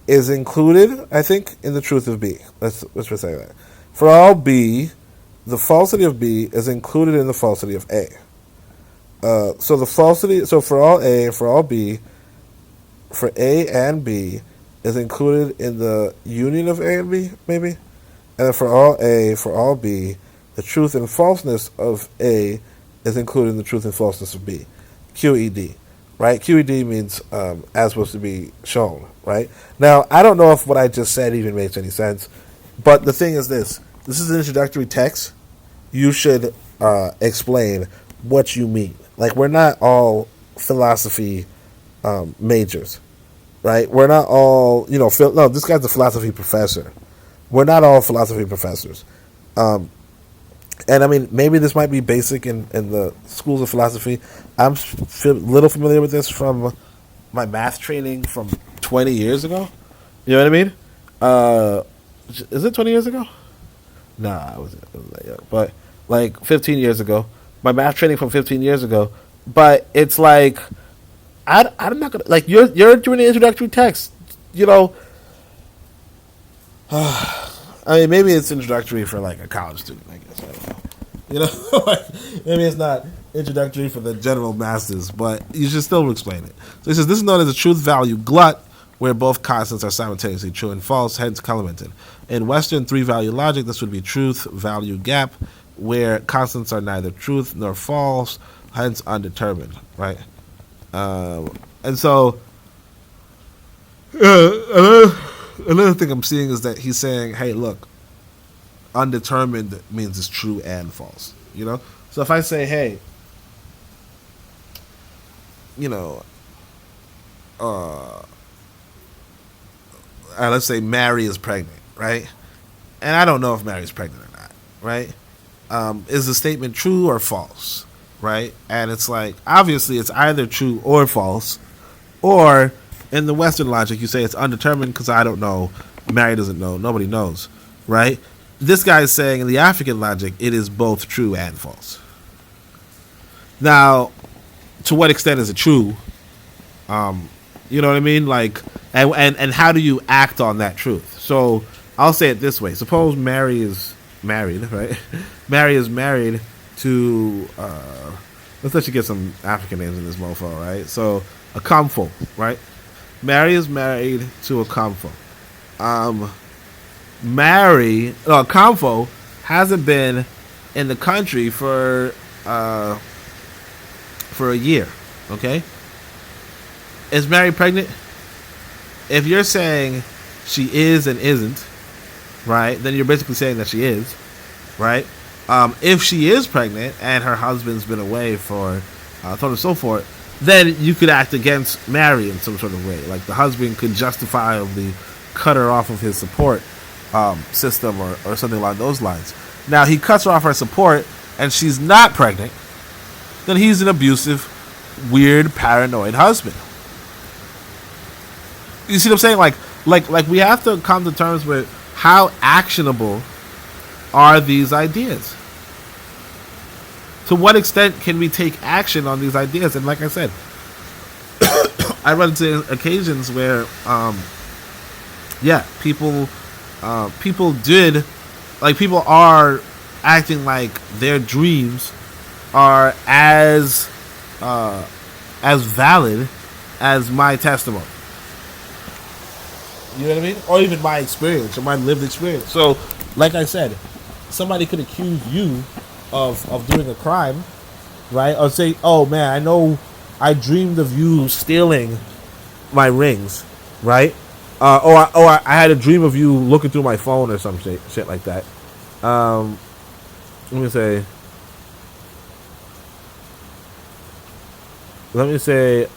is included, I think, in the truth of B. Let's just say that. For all B, the falsity of B is included in the falsity of A. So for all A and for all B, for A and B is included in the union of A and B, maybe? And then for all A, for all B, the truth and falseness of A is included in the truth and falseness of B. QED, right? QED means as supposed to be shown, right? Now, I don't know if what I just said even makes any sense, but the thing is this is an introductory text. You should explain what you mean. Like, we're not all philosophy majors, right? We're not all, no, this guy's a philosophy professor. We're not all philosophy professors. And I mean, maybe this might be basic in the schools of philosophy. I'm a little familiar with this from my math training from 20 years ago. You know what I mean? Is it 20 years ago? Nah, I wasn't that young. But like 15 years ago. My math training from 15 years ago. But it's like, I'm not gonna, like, you're doing an introductory text, I mean, maybe it's introductory for like a college student, I guess. I don't know. Maybe it's not introductory for the general masses, but you should still explain it. So he says, this is known as a truth value glut, where both constants are simultaneously true and false, hence complemented. In Western three-value logic, this would be truth value gap, where constants are neither truth nor false, hence undetermined, right? And so, another thing I'm seeing is that he's saying, hey, look, undetermined means it's true and false, So if I say, hey, let's say Mary is pregnant, right? And I don't know if Mary's pregnant or not, right? Is the statement true or false, right? And it's like, obviously it's either true or false, or in the Western logic, you say it's undetermined because I don't know, Mary doesn't know, nobody knows, right? This guy is saying in the African logic, it is both true and false. Now, to what extent is it true? You know what I mean? Like, and how do you act on that truth? So I'll say it this way. Suppose Mary is married, right? Mary is married to, let's let you get some African names in this mofo, right? So a Kamfo, right? Mary is married to a Kamfo. Kamfo hasn't been in the country for a year, okay? Is Mary pregnant? If you're saying she is and isn't, right, then you're basically saying that she is, right? If she is pregnant and her husband's been away for so on and so forth, then you could act against Mary in some sort of way. Like the husband could justifiably cut her off of his support system or something along those lines. Now, he cuts her off her support, and she's not pregnant, then he's an abusive, weird, paranoid husband. You see what I'm saying? Like we have to come to terms with how actionable are these ideas. To what extent can we take action on these ideas? And like I said, I run into occasions where, people are acting like their dreams are as valid as my testimony. You know what I mean? Or even my experience or my lived experience. So, like I said, somebody could accuse you of doing a crime, right? Or say, oh man, I know I dreamed of you stealing my rings, right? Or I had a dream of you looking through my phone or some shit like that. Let me say,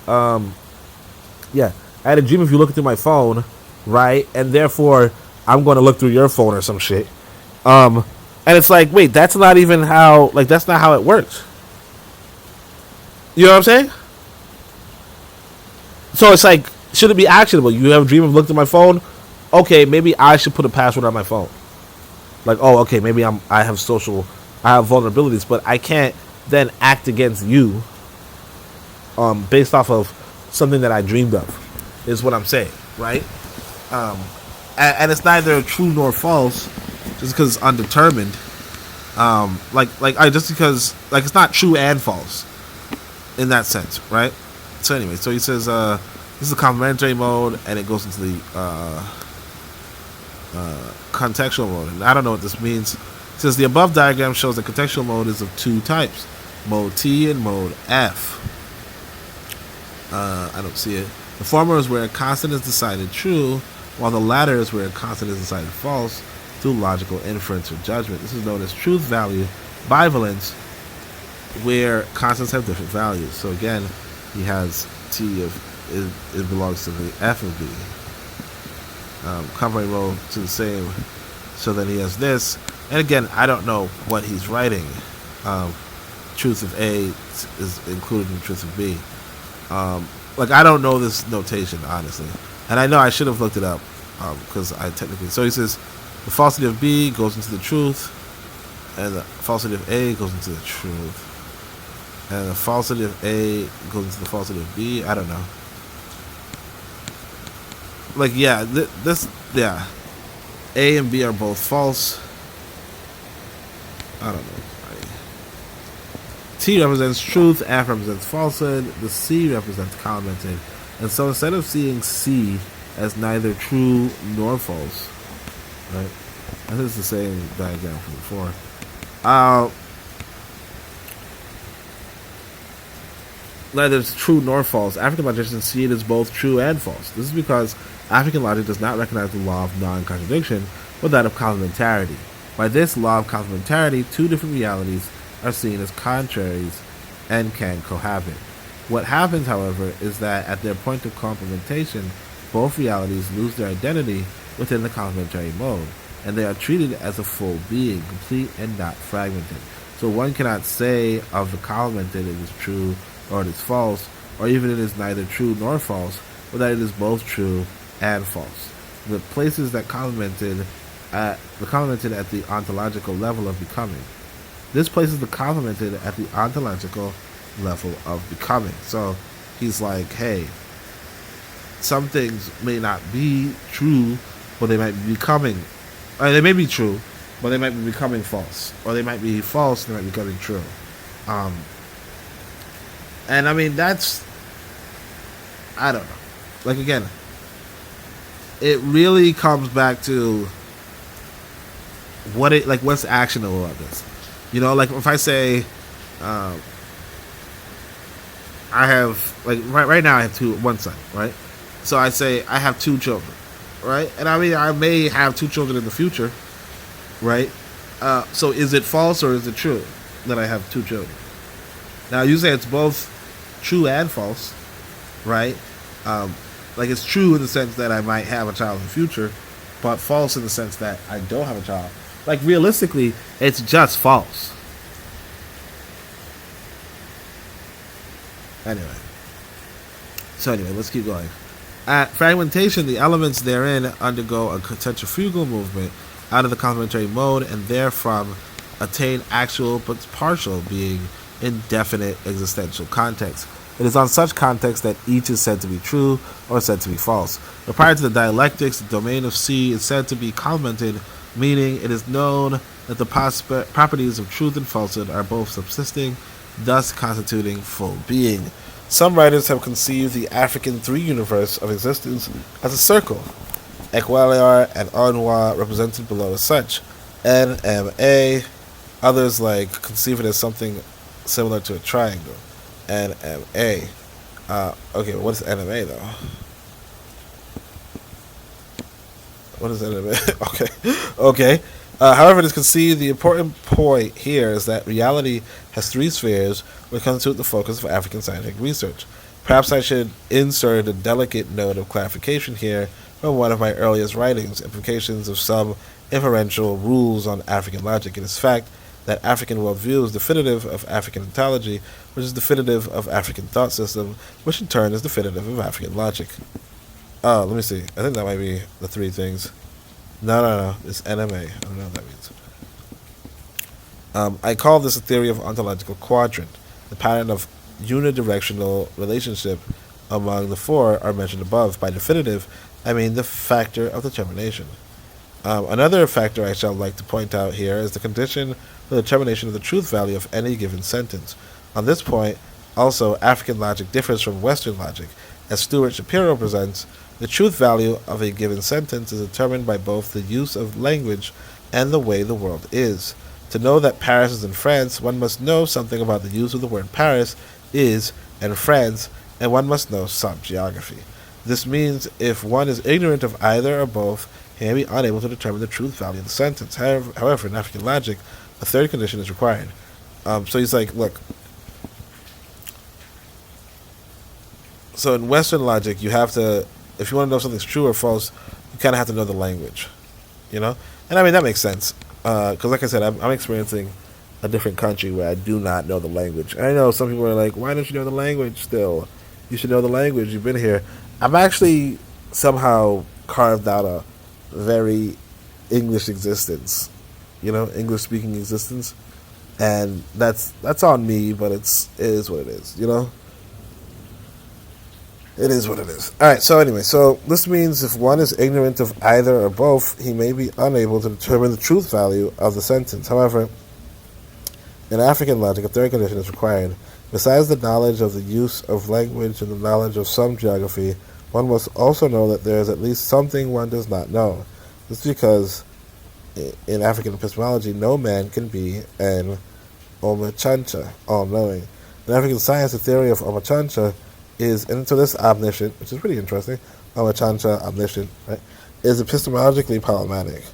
yeah, I had a dream of you looking through my phone, right? And therefore, I'm going to look through your phone or some shit. And it's like, wait, that's not even how, like, that's not how it works. You know what I'm saying? So it's like, should it be actionable? You have a dream of looking at my phone? Okay, maybe I should put a password on my phone. Like, oh, okay, maybe I have vulnerabilities, but I can't then act against you based off of something that I dreamed of, is what I'm saying, right? And it's neither true nor false, just because it's undetermined. Just because, like, it's not true and false in that sense, right? So anyway, so he says, this is a complementary mode, and it goes into the contextual mode. And I don't know what this means. It says the above diagram shows that contextual mode is of two types, mode T and mode F. I don't see it. The former is where a constant is decided true, while the latter is where a constant is decided false through logical inference or judgment. This is known as truth value bivalence, where constants have different values. So again, he has T of it belongs to the F of B. Complementary mode to the same. So then he has this, and again, I don't know what he's writing. Truth of A is included in truth of B. I don't know this notation, honestly. And I know I should have looked it up, because I technically... So he says, the falsity of B goes into the truth, and the falsity of A goes into the truth. And the falsity of A goes into the falsity of B. I don't know. Like, yeah, A and B are both false. I don't know. T represents truth, F represents falsehood, the C represents commented. And so instead of seeing C as neither true nor false, right? And this is the same diagram from before. Neither true nor false. African logicians see it as both true and false. This is because African logic does not recognize the law of non-contradiction, but that of complementarity. By this law of complementarity, two different realities are seen as contraries and can cohabit. What happens, however, is that at their point of complementation, both realities lose their identity within the complementary mode, and they are treated as a full being, complete and not fragmented. So one cannot say of the complemented it is true or it is false, or even it is neither true nor false, but that it is both true and false. The places that complemented at the ontological level of becoming. This places the complemented at the ontological level of becoming. So he's like, hey, some things may not be true, but they might be becoming. They may be true, but they might be becoming false, or they might be false and they might be becoming true. And I mean, that's, I don't know. Like, again, it really comes back to what's actionable about this. You know, like if I say, I have, like, right now I have one son, right? So I say I have two children, right? And I mean, I may have two children in the future, right? So is it false or is it true that I have two children? Now, you say it's both true and false, right? Like, it's true in the sense that I might have a child in the future, but false in the sense that I don't have a child. Like, realistically, it's just false. Anyway. So anyway, let's keep going. At fragmentation, the elements therein undergo a centrifugal movement out of the complementary mode and therefrom attain actual but partial being in definite existential context. It is on such context that each is said to be true or said to be false. But prior to the dialectics, the domain of C is said to be complemented, meaning it is known that the properties of truth and falsehood are both subsisting, thus constituting full being. Some writers have conceived the African three-universe of existence as a circle, Equaliar and Anwa represented below as such, NMA. Others conceive it as something similar to a triangle, NMA. Okay, what is NMA though? What is NMA? Okay. However, it is conceived the important point here is that reality has three spheres which constitute the focus of African scientific research. Perhaps I should insert a delicate note of clarification here from one of my earliest writings, implications of some inferential rules on African logic. It is fact that African worldview is definitive of African ontology, which is definitive of African thought system, which in turn is definitive of African logic. Let me see. I think that might be the three things. No. It's NMA. I don't know what that means. I call this a theory of ontological quadrant. The pattern of unidirectional relationship among the four are mentioned above. By definitive, I mean the factor of determination. Another factor I shall like to point out here is the condition for the determination of the truth value of any given sentence. On this point, also, African logic differs from Western logic. As Stuart Shapiro presents, the truth value of a given sentence is determined by both the use of language and the way the world is. To know that Paris is in France, one must know something about the use of the word Paris is and France, and one must know some geography. This means if one is ignorant of either or both, he may be unable to determine the truth value of the sentence. However, in African logic, a third condition is required. So he's like, look. So in Western logic, you have to, if you want to know something's true or false, you kind of have to know the language, you know? And I mean, that makes sense. Because like I said, I'm experiencing a different country where I do not know the language. And I know some people are like, why don't you know the language still? You should know the language. You've been here. I've actually somehow carved out a very English existence, you know, English-speaking existence. And that's on me, but it is what it is, you know? It is what it is. Alright, so anyway, so this means if one is ignorant of either or both, he may be unable to determine the truth value of the sentence. However, in African logic, a third condition is required. Besides the knowledge of the use of language and the knowledge of some geography, one must also know that there is at least something one does not know. This is because in African epistemology, no man can be an omachancha, all-knowing. In African science, the theory of omachancha is, and so this omniscient, which is pretty interesting, omachancha, omniscient, right, is epistemologically problematic.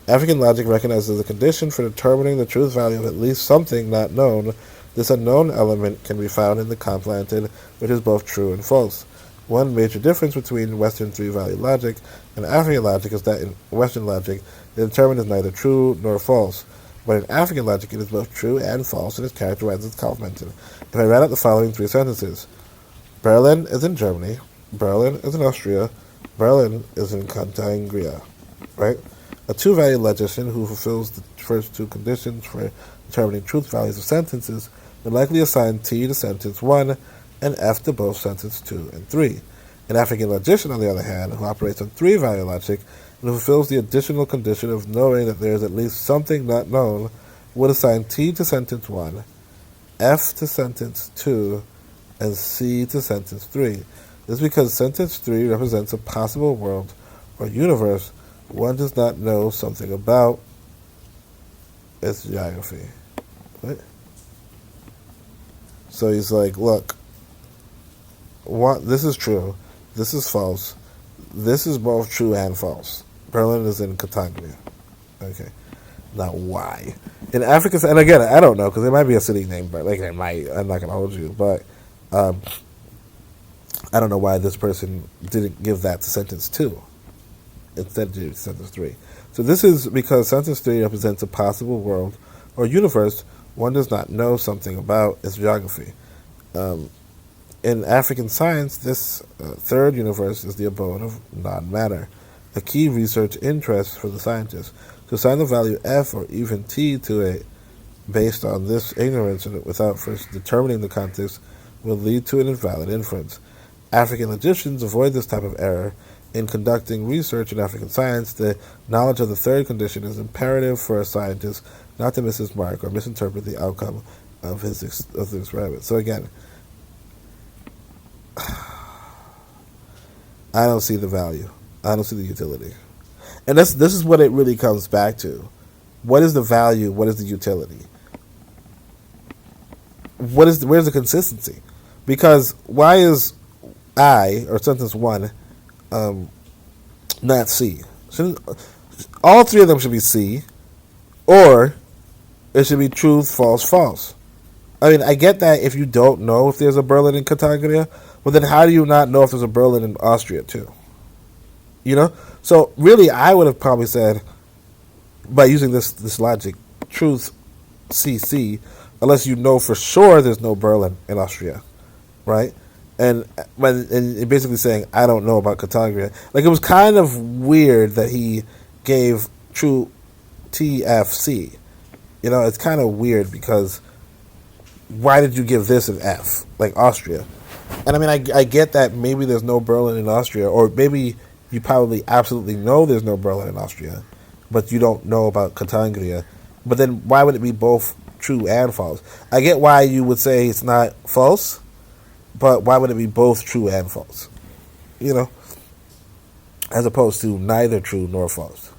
African logic recognizes the condition for determining the truth value of at least something not known. This unknown element can be found in the complemented, which is both true and false. One major difference between Western three-value logic and African logic is that in Western logic, the determinant is neither true nor false. But in African logic, it is both true and false and is characterized as complemented. If I read out the following three sentences: Berlin is in Germany, Berlin is in Austria, Berlin is in Contangria, right? A two-value logician who fulfills the first two conditions for determining truth values of sentences would likely assign T to sentence 1 and F to both sentence 2 and 3. An African logician, on the other hand, who operates on three-value logic and who fulfills the additional condition of knowing that there is at least something not known, would assign T to sentence 1, F to sentence 2, and C to sentence 3. This is because sentence 3 represents a possible world or universe one does not know something about its geography. Right? So he's like, look, this is true, this is false, this is both true and false. Berlin is in Katangria. Okay. Now why? In Africa, and again, I don't know, because there might be a city named Berlin. Like, it might, I'm not going to hold you, but I don't know why this person didn't give that to sentence 2 instead of sentence 3. So this is because sentence 3 represents a possible world or universe one does not know something about its geography. In African science, this third universe is the abode of non-matter, a key research interest for the scientists. To assign the value f or even t to it based on this ignorance and without first determining the context will lead to an invalid inference. African logicians avoid this type of error. In conducting research in African science, the knowledge of the third condition is imperative for a scientist not to miss his mark or misinterpret the outcome of the experiment. So again, I don't see the value. I don't see the utility. And this is what it really comes back to. What is the value? What is the utility? Where's the consistency? Because why is I, or sentence 1, not C? All three of them should be C, or it should be truth, false, false. I mean, I get that if you don't know if there's a Berlin in Catalonia, but then how do you not know if there's a Berlin in Austria too? You know? So really, I would have probably said, by using this logic, truth, CC, unless you know for sure there's no Berlin in Austria, right? And basically saying, I don't know about Catalonia. Like, it was kind of weird that he gave true TFC. You know, it's kind of weird because why did you give this an F, like Austria? And I mean, I get that maybe there's no Berlin in Austria, or maybe you probably absolutely know there's no Berlin in Austria, but you don't know about Catalonia. But then why would it be both true and false? I get why you would say it's not false, but why would it be both true and false? You know? As opposed to neither true nor false.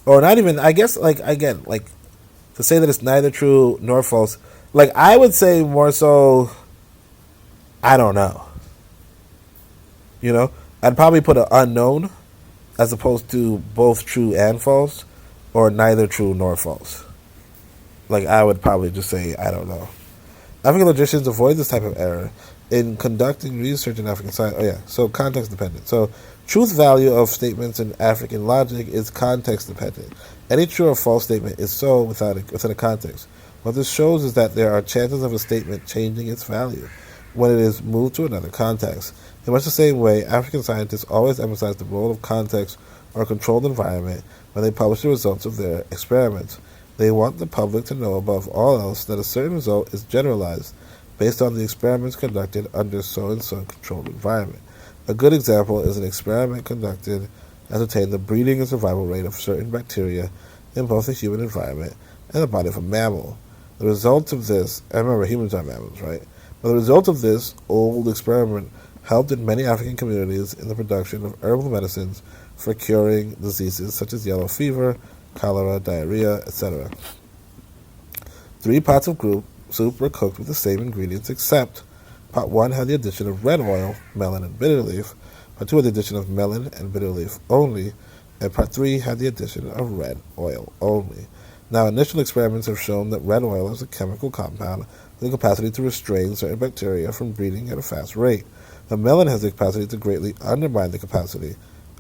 Or not even, I guess, like, again, like, to say that it's neither true nor false, like, I would say more so, I don't know. You know? I'd probably put an unknown as opposed to both true and false, or neither true nor false. Like, I would probably just say, I don't know. African logicians avoid this type of error in conducting research in African science. Oh yeah, so context dependent. So truth value of statements in African logic is context dependent. Any true or false statement is so within a context. What this shows is that there are chances of a statement changing its value when it is moved to another context. In much the same way, African scientists always emphasize the role of context or controlled environment when they publish the results of their experiments. They want the public to know above all else that a certain result is generalized based on the experiments conducted under so-and-so controlled environment. A good example is an experiment conducted to ascertain the breeding and survival rate of certain bacteria in both the human environment and the body of a mammal. The result of this, and remember, humans are mammals, right? But the result of this old experiment helped in many African communities in the production of herbal medicines for curing diseases such as yellow fever, cholera, diarrhea, etc. 3 pots of soup were cooked with the same ingredients, except pot 1 had the addition of red oil, melon, and bitter leaf, pot 2 had the addition of melon and bitter leaf only, and pot 3 had the addition of red oil only. Now, initial experiments have shown that red oil is a chemical compound with the capacity to restrain certain bacteria from breeding at a fast rate. The melon has the capacity to greatly undermine the capacity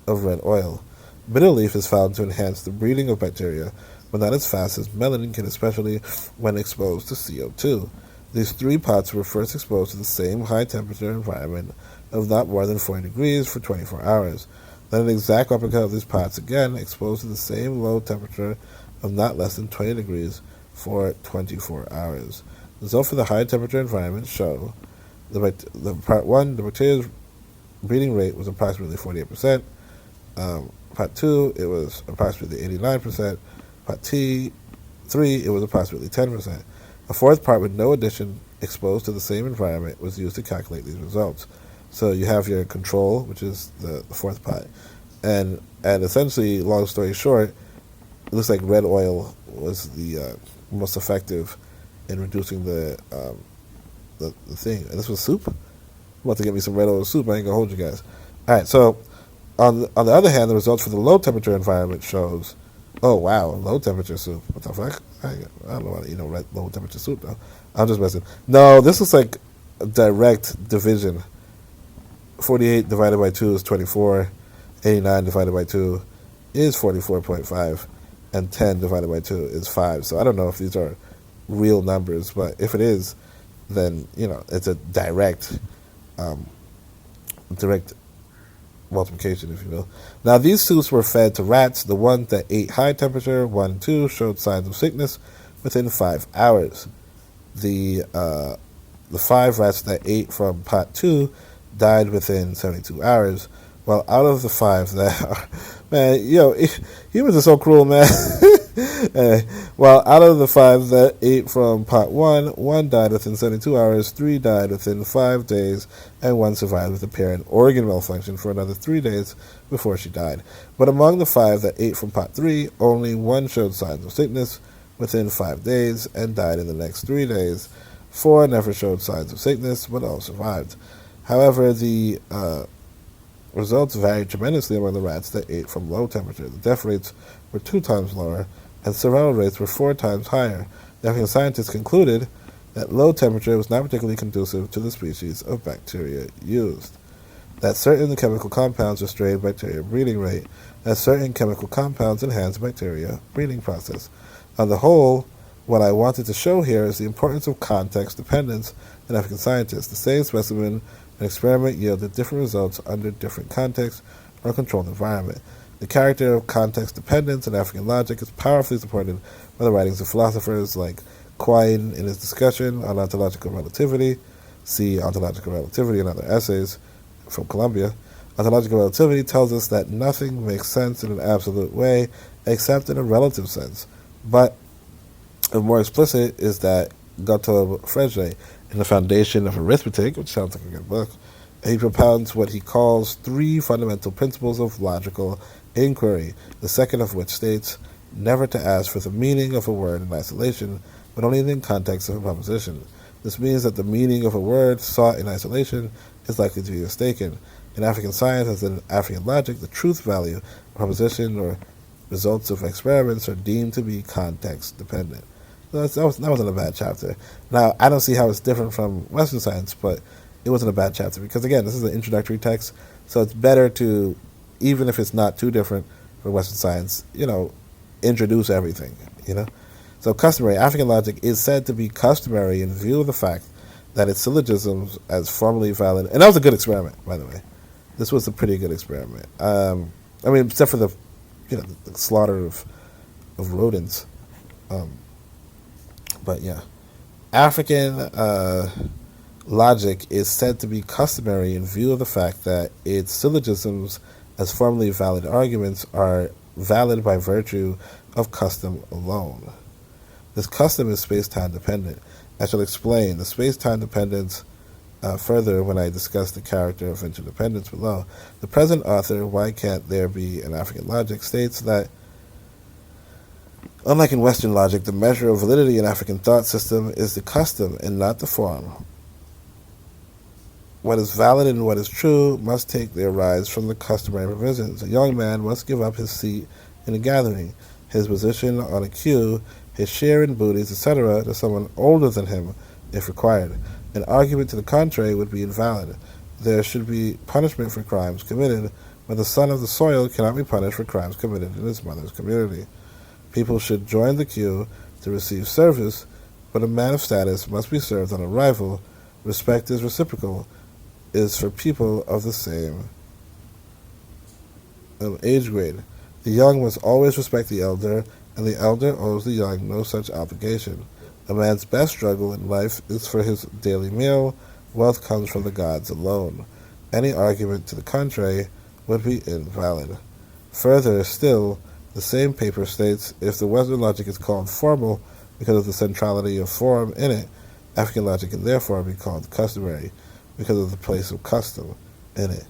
of red oil. Bitter leaf is found to enhance the breeding of bacteria, but not as fast as melanin can, especially when exposed to CO2. These 3 pots were first exposed to the same high-temperature environment of not more than 40 degrees for 24 hours. Then an exact replica of these pots, again exposed to the same low temperature of not less than 20 degrees for 24 hours. The result for the high-temperature environment show the part 1, the bacteria's breeding rate was approximately 48%. Part 2, it was approximately 89%. Part 3, it was approximately 10%. A 4th part with no addition exposed to the same environment was used to calculate these results. So you have your control, which is the 4th pot. And essentially, long story short, it looks like red oil was the most effective in reducing the thing. And this was soup? I'm about to get me some red oil soup. I ain't going to hold you guys. All right, so on the other hand, the results for the low temperature environment shows, oh wow, low temperature soup. What the fuck? I don't know how to eat low temperature soup though. I'm just messing. No, this looks like a direct division. 48 divided by 2 is 24. 89 divided by 2 is 44.5. And 10 divided by 2 is 5. So I don't know if these are real numbers, but if it is, then it's a direct multiplication, if you will. Now, these soups were fed to rats. The ones that ate high temperature, 1 and 2, showed signs of sickness within 5 hours. The 5 rats that ate from pot 2 died within 72 hours. While out of the 5 that man, humans are so cruel, man. While out of the 5 that ate from pot 1, 1 died within 72 hours, 3 died within 5 days, and 1 survived with apparent organ malfunction for another 3 days before she died. But among the 5 that ate from pot 3, only 1 showed signs of sickness within 5 days and died in the next 3 days. 4 never showed signs of sickness, but all survived. However, the results varied tremendously among the rats that ate from low temperature. The death rates were 2 times lower, and survival rates were 4 times higher. The African scientists concluded that low temperature was not particularly conducive to the species of bacteria used, that certain chemical compounds restrained bacteria breeding rate, that certain chemical compounds enhance bacteria breeding process. On the whole, what I wanted to show here is the importance of context dependence in African scientists. The same specimen and experiment yielded different results under different contexts or controlled environment. The character of context dependence in African logic is powerfully supported by the writings of philosophers like Quine in his discussion on ontological relativity. See Ontological Relativity and other essays from Columbia. Ontological relativity tells us that nothing makes sense in an absolute way except in a relative sense. But more explicit is that Gottlob Frege, in The Foundation of Arithmetic, which sounds like a good book, he propounds what he calls 3 fundamental principles of logical inquiry, the second of which states never to ask for the meaning of a word in isolation, but only in the context of a proposition. This means that the meaning of a word sought in isolation is likely to be mistaken. In African science, as in African logic, the truth value of a proposition or results of experiments are deemed to be context dependent. So that wasn't a bad chapter. Now, I don't see how it's different from Western science, but it wasn't a bad chapter because, again, this is an introductory text, so it's better to, even if it's not too different from Western science, introduce everything, So customary, African logic is said to be customary in view of the fact that its syllogisms as formally valid, and that was a good experiment, by the way. This was a pretty good experiment. Except for the slaughter of rodents. But yeah, African logic is said to be customary in view of the fact that its syllogisms as formally valid arguments are valid by virtue of custom alone. This custom is space-time dependent. I shall explain the space-time dependence further when I discuss the character of interdependence below. The present author, Why Can't There Be an African Logic, states that unlike in Western logic, the measure of validity in African thought system is the custom and not the form. What is valid and what is true must take their rise from the customary provisions. A young man must give up his seat in a gathering, his position on a queue, his share in booties, etc., to someone older than him, if required. An argument to the contrary would be invalid. There should be punishment for crimes committed, but the son of the soil cannot be punished for crimes committed in his mother's community. People should join the queue to receive service, but a man of status must be served on arrival. Respect is reciprocal, is for people of the same age grade. The young must always respect the elder, and the elder owes the young no such obligation. A man's best struggle in life is for his daily meal. Wealth comes from the gods alone. Any argument to the contrary would be invalid. Further still, the same paper states, if the Western logic is called formal because of the centrality of form in it, African logic can therefore be called customary because of the place of custom in it.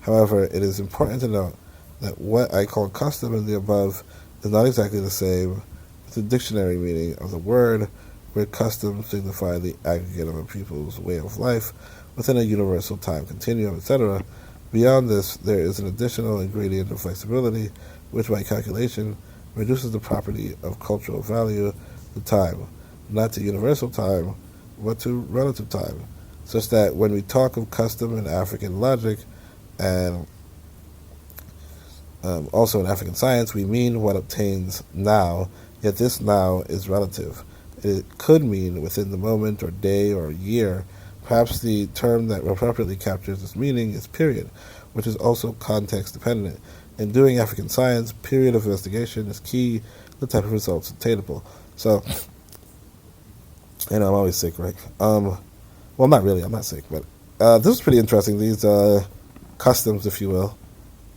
However, it is important to note that what I call custom in the above is not exactly the same with the dictionary meaning of the word, where custom signify the aggregate of a people's way of life within a universal time continuum, etc. Beyond this, there is an additional ingredient of flexibility, which by calculation reduces the property of cultural value to time, not to universal time, but to relative time, such that when we talk of custom in African logic and also in African science, we mean what obtains now, yet this now is relative. it could mean within the moment or day or year. Perhaps the term that appropriately captures this meaning is period, which is also context dependent. In doing African science, period of investigation is key to the type of results attainable. So, I'm always sick, right? Well, not really, I'm not sick, but this is pretty interesting, these customs, if you will.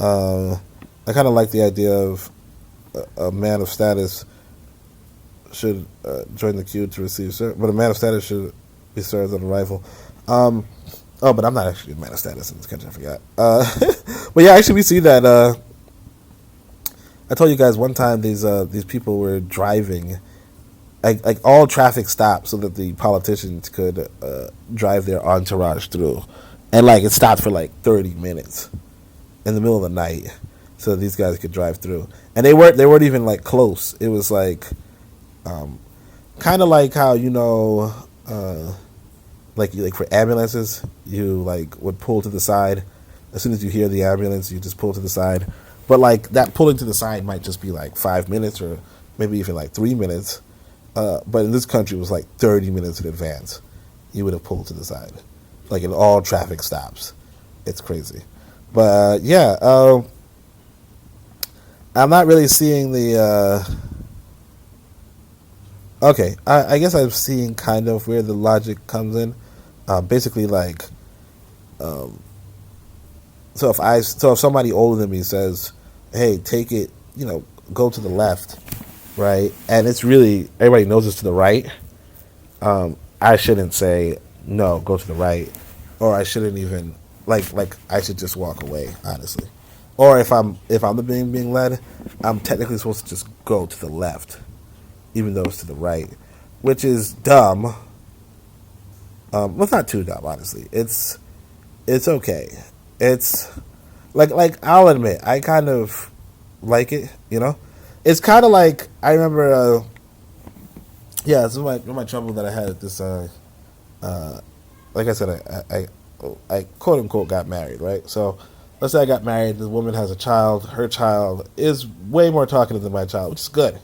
I kind of like the idea of a man of status should join the queue to receive service, but a man of status should be served on arrival. But I'm not actually a man of status in this country, I forgot. But yeah, actually we see that, I told you guys one time these people were driving, like all traffic stopped so that the politicians could drive their entourage through, and like it stopped for like 30 minutes in the middle of the night so that these guys could drive through, and they weren't even like close. It was like kind of like how like for ambulances you like would pull to the side as soon as you hear the ambulance, you just pull to the side. But like that pulling to the side might just be like 5 minutes or maybe even like 3 minutes. But in this country it was like 30 minutes in advance. You would have pulled to the side. Like in all traffic stops. It's crazy. But I'm not really seeing the okay, I guess I'm seeing kind of where the logic comes in. Basically like so if somebody older than me says, hey, take it, go to the left, right? And it's really, everybody knows it's to the right. I shouldn't say, no, go to the right. Or I shouldn't even, like I should just walk away, honestly. Or if I'm the being led, I'm technically supposed to just go to the left, even though it's to the right, which is dumb. Well, it's not too dumb, honestly. It's okay. It's like I'll admit I kind of like it, It's kind of like I remember, this is my trouble that I had at this. Like I said, I quote unquote got married, right? So let's say I got married. The woman has a child. Her child is way more talkative than my child, which is good.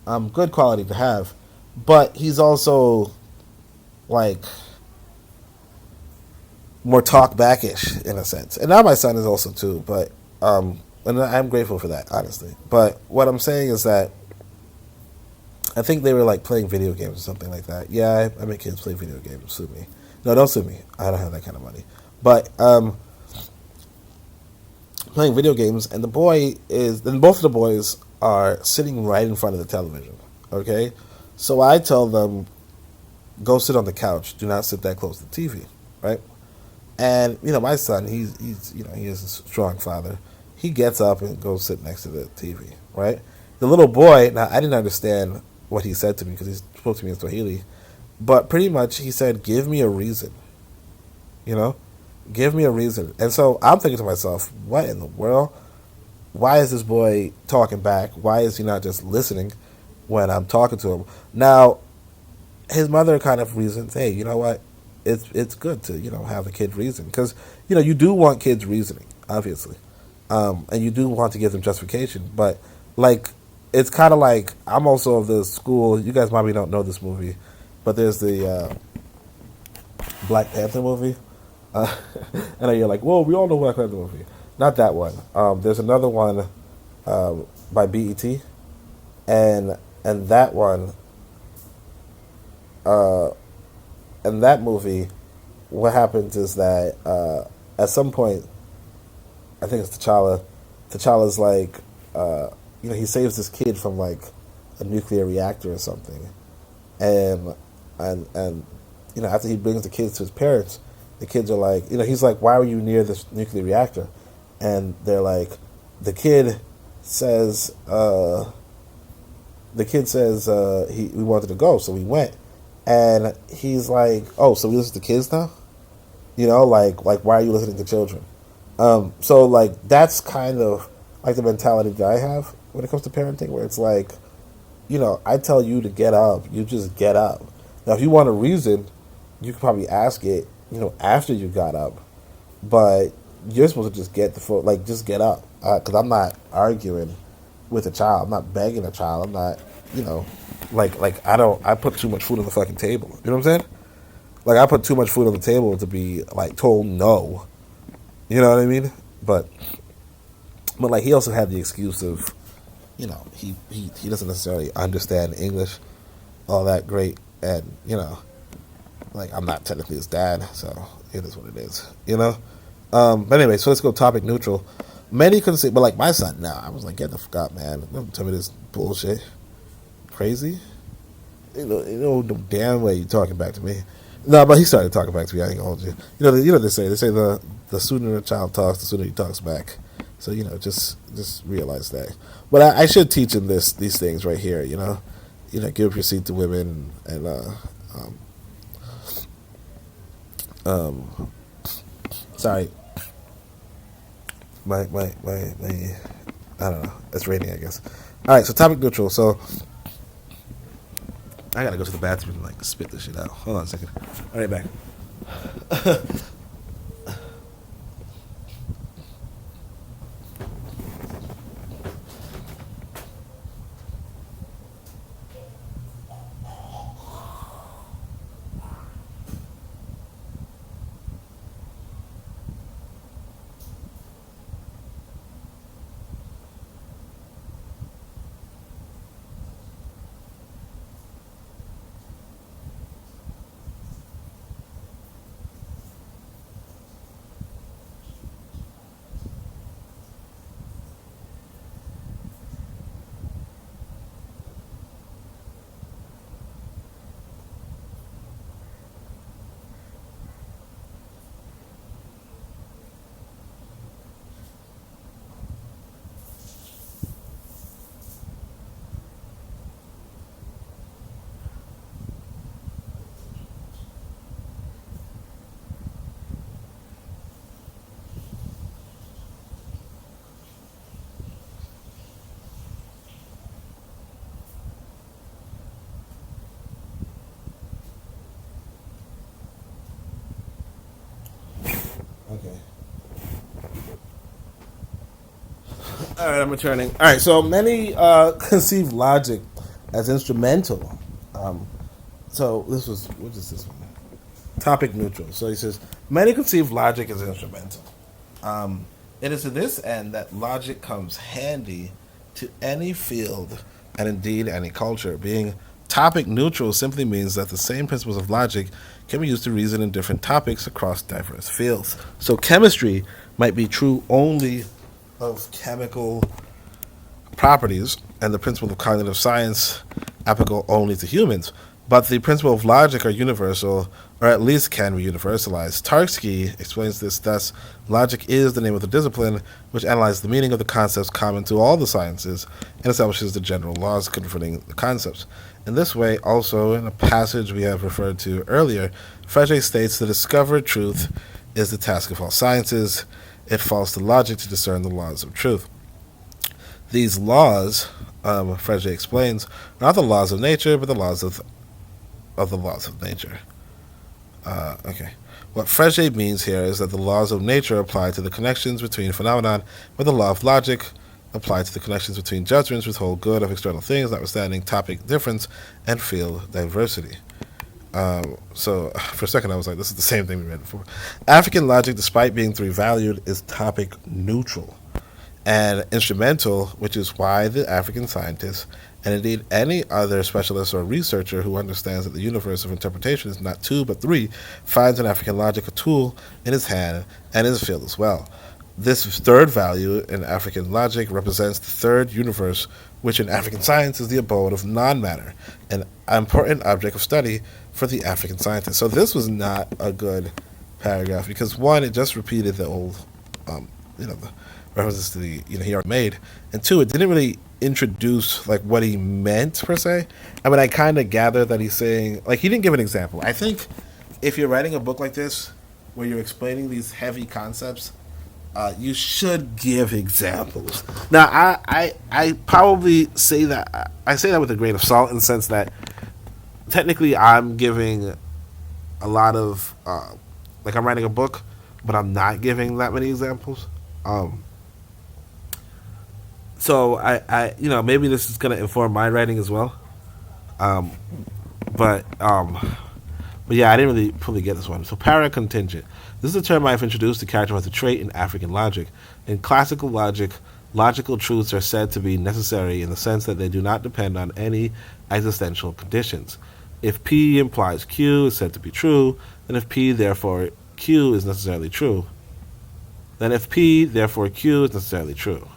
Good quality to have, but he's also like more talk backish in a sense. And now my son is also too, but and I'm grateful for that, honestly. But what I'm saying is that I think they were like playing video games or something like that. Yeah, I make kids play video games. Sue me. No, don't sue me. I don't have that kind of money. But playing video games, and both of the boys are sitting right in front of the television. Okay, so I tell them, go sit on the couch. Do not sit that close to the TV, right? And my son, he is a strong father. He gets up and goes sit next to the TV, right? The little boy, now I didn't understand what he said to me because he spoke to me in Swahili, but pretty much he said, "Give me a reason," give me a reason. And so I'm thinking to myself, what in the world? Why is this boy talking back? Why is he not just listening when I'm talking to him? Now, his mother kind of reasons, hey, you know what? It's good to, have a kid reason. Because, you do want kids reasoning, obviously. And you do want to give them justification. But, like, it's kind of like, I'm also of the school, you guys probably don't know this movie, but there's the Black Panther movie. I know you're like, whoa, we all know Black Panther movie. Not that one. There's another one by BET. And that one... in that movie, what happens is that at some point, I think it's T'Challa's like, he saves this kid from like a nuclear reactor or something, and after he brings the kids to his parents, the kids are like, he's like, why were you near this nuclear reactor? And they're like, the kid says we wanted to go, so we went. And he's like, oh, so we listen to kids now? Like why are you listening to children? So, like, that's kind of, like, the mentality that I have when it comes to parenting, where it's like, I tell you to get up, you just get up. Now, if you want a reason, you could probably ask it, after you got up. But you're supposed to just just get up. Because I'm not arguing with a child. I'm not begging a child. I'm not, like I put too much food on the fucking table. You know what I'm saying? Like I put too much food on the table to be like told no. You know what I mean? But like he also had the excuse of, he doesn't necessarily understand English all that great, and like I'm not technically his dad, so it is what it is. But anyway, so let's go topic neutral. Many couldn't say, but like my son, I was like, get the fuck out, man. Don't tell me this bullshit. Crazy. You know the damn way you talking back to me. No, but he started talking back to me. I ain't gonna hold you. You know they say the sooner a child talks, the sooner he talks back. So just realize that. But I should teach him these things right here. Give up your seat to women and sorry. My I don't know. It's raining, I guess. All right, so topic neutral. So I gotta go to the bathroom and like spit this shit out. Hold on a second. All right, back. Okay. All right, I'm returning. All right, so many conceive logic as instrumental. So what is this one? Topic neutral. So he says, many conceive logic as instrumental. It is to this end that logic comes handy to any field and indeed any culture. Being topic neutral simply means that the same principles of logic can be used to reason in different topics across diverse fields. So chemistry might be true only of chemical properties, and the principle of cognitive science applicable only to humans. But the principle of logic are universal, or at least can be universalized. Tarski explains this thus: logic is the name of the discipline which analyzes the meaning of the concepts common to all the sciences and establishes the general laws governing the concepts. In this way, also, in a passage we have referred to earlier, Frege states the discovered truth is the task of all sciences. It falls to logic to discern the laws of truth. These laws, Frege explains, are not the laws of nature, but the laws of the laws of nature. Okay. What Frege means here is that the laws of nature apply to the connections between phenomenon, but the law of logic applies to the connections between judgments which hold good of external things, notwithstanding topic difference and field diversity. So for a second I was like, this is the same thing we read before. African logic, despite being three valued, is topic neutral and instrumental, which is why the African scientist, and indeed any other specialist or researcher who understands that the universe of interpretation is not two but three, finds in African logic a tool in his hand and in his field as well. This third value in African logic represents the third universe, which in African science is the abode of non-matter, an important object of study for the African scientist. So this was not a good paragraph because, one, it just repeated the old, the references to the he already made, and two, it didn't really introduce like what he meant per se. I mean, I kind of gather that he's saying, like, he didn't give an example. I think if you're writing a book like this where you're explaining these heavy concepts, you should give examples. Now, I probably say that I say that with a grain of salt in the sense that technically I'm giving a lot of like I'm writing a book, but I'm not giving that many examples. So I maybe this is gonna inform my writing as well. But yeah, I didn't really fully get this one. So para-contingent. This is a term I've introduced to characterize a trait in African logic. In classical logic, logical truths are said to be necessary in the sense that they do not depend on any existential conditions. If P implies Q is said to be true, then if P therefore Q is necessarily true. Then if P therefore Q is necessarily true.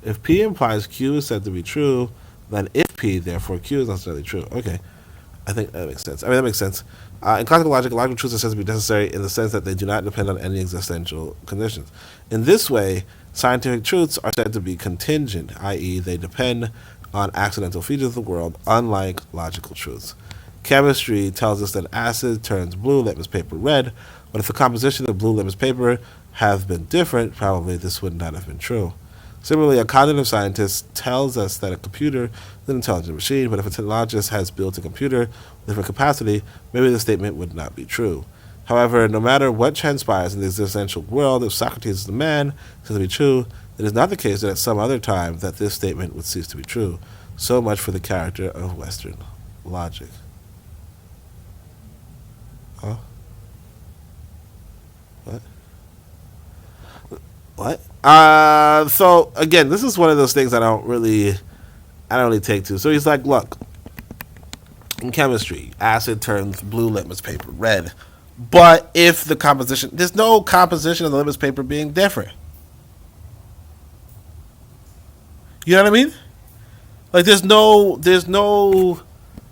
If P implies Q is said to be true, then if P therefore Q is necessarily true. Okay. I think that makes sense. That makes sense. In classical logic, logical truths are said to be necessary in the sense that they do not depend on any existential conditions. In this way, scientific truths are said to be contingent, i.e., they depend on accidental features of the world, unlike logical truths. Chemistry tells us that acid turns blue litmus paper red, but if the composition of blue litmus paper had been different, probably this would not have been true. Similarly, a cognitive scientist tells us that a computer is an intelligent machine, but if a technologist has built a computer with different capacity, maybe the statement would not be true. However, no matter what transpires in the existential world, if Socrates is a man, says to be true, it is not the case that at some other time that this statement would cease to be true. So much for the character of Western logic. Huh? What? What? So again, this is one of those things I don't really take to. So he's like, look, in chemistry, acid turns blue litmus paper red, but if the composition, there's no composition of the litmus paper being different. You know what I mean? Like there's no,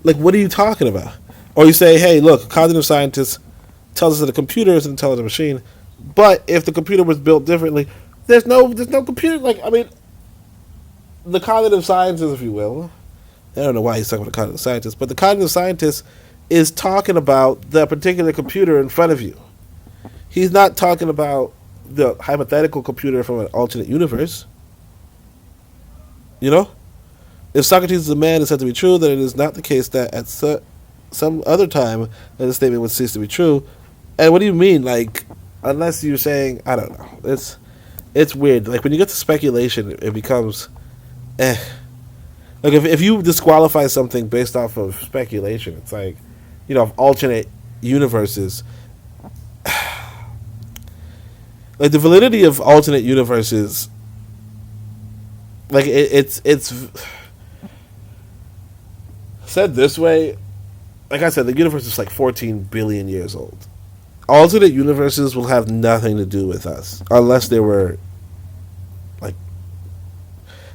like what are you talking about? Or you say, hey, look, a cognitive scientist tells us that a computer is an intelligent machine, but if the computer was built differently, there's no computer. Like, I mean, the cognitive scientist, if you will, I don't know why he's talking about a cognitive scientist, but the cognitive scientist is talking about the particular computer in front of you. He's not talking about the hypothetical computer from an alternate universe. You know? If Socrates is a man is said to be true, then it is not the case that at some other time that the statement would cease to be true. And what do you mean? Like, unless you're saying, I don't know. It's weird. Like, when you get to speculation, it becomes, Like, if you disqualify something based off of speculation, it's like, you know, alternate universes. Like, the validity of alternate universes, like, it's said this way. Like I said, the universe is like 14 billion years old. Alternate universes will have nothing to do with us unless they were like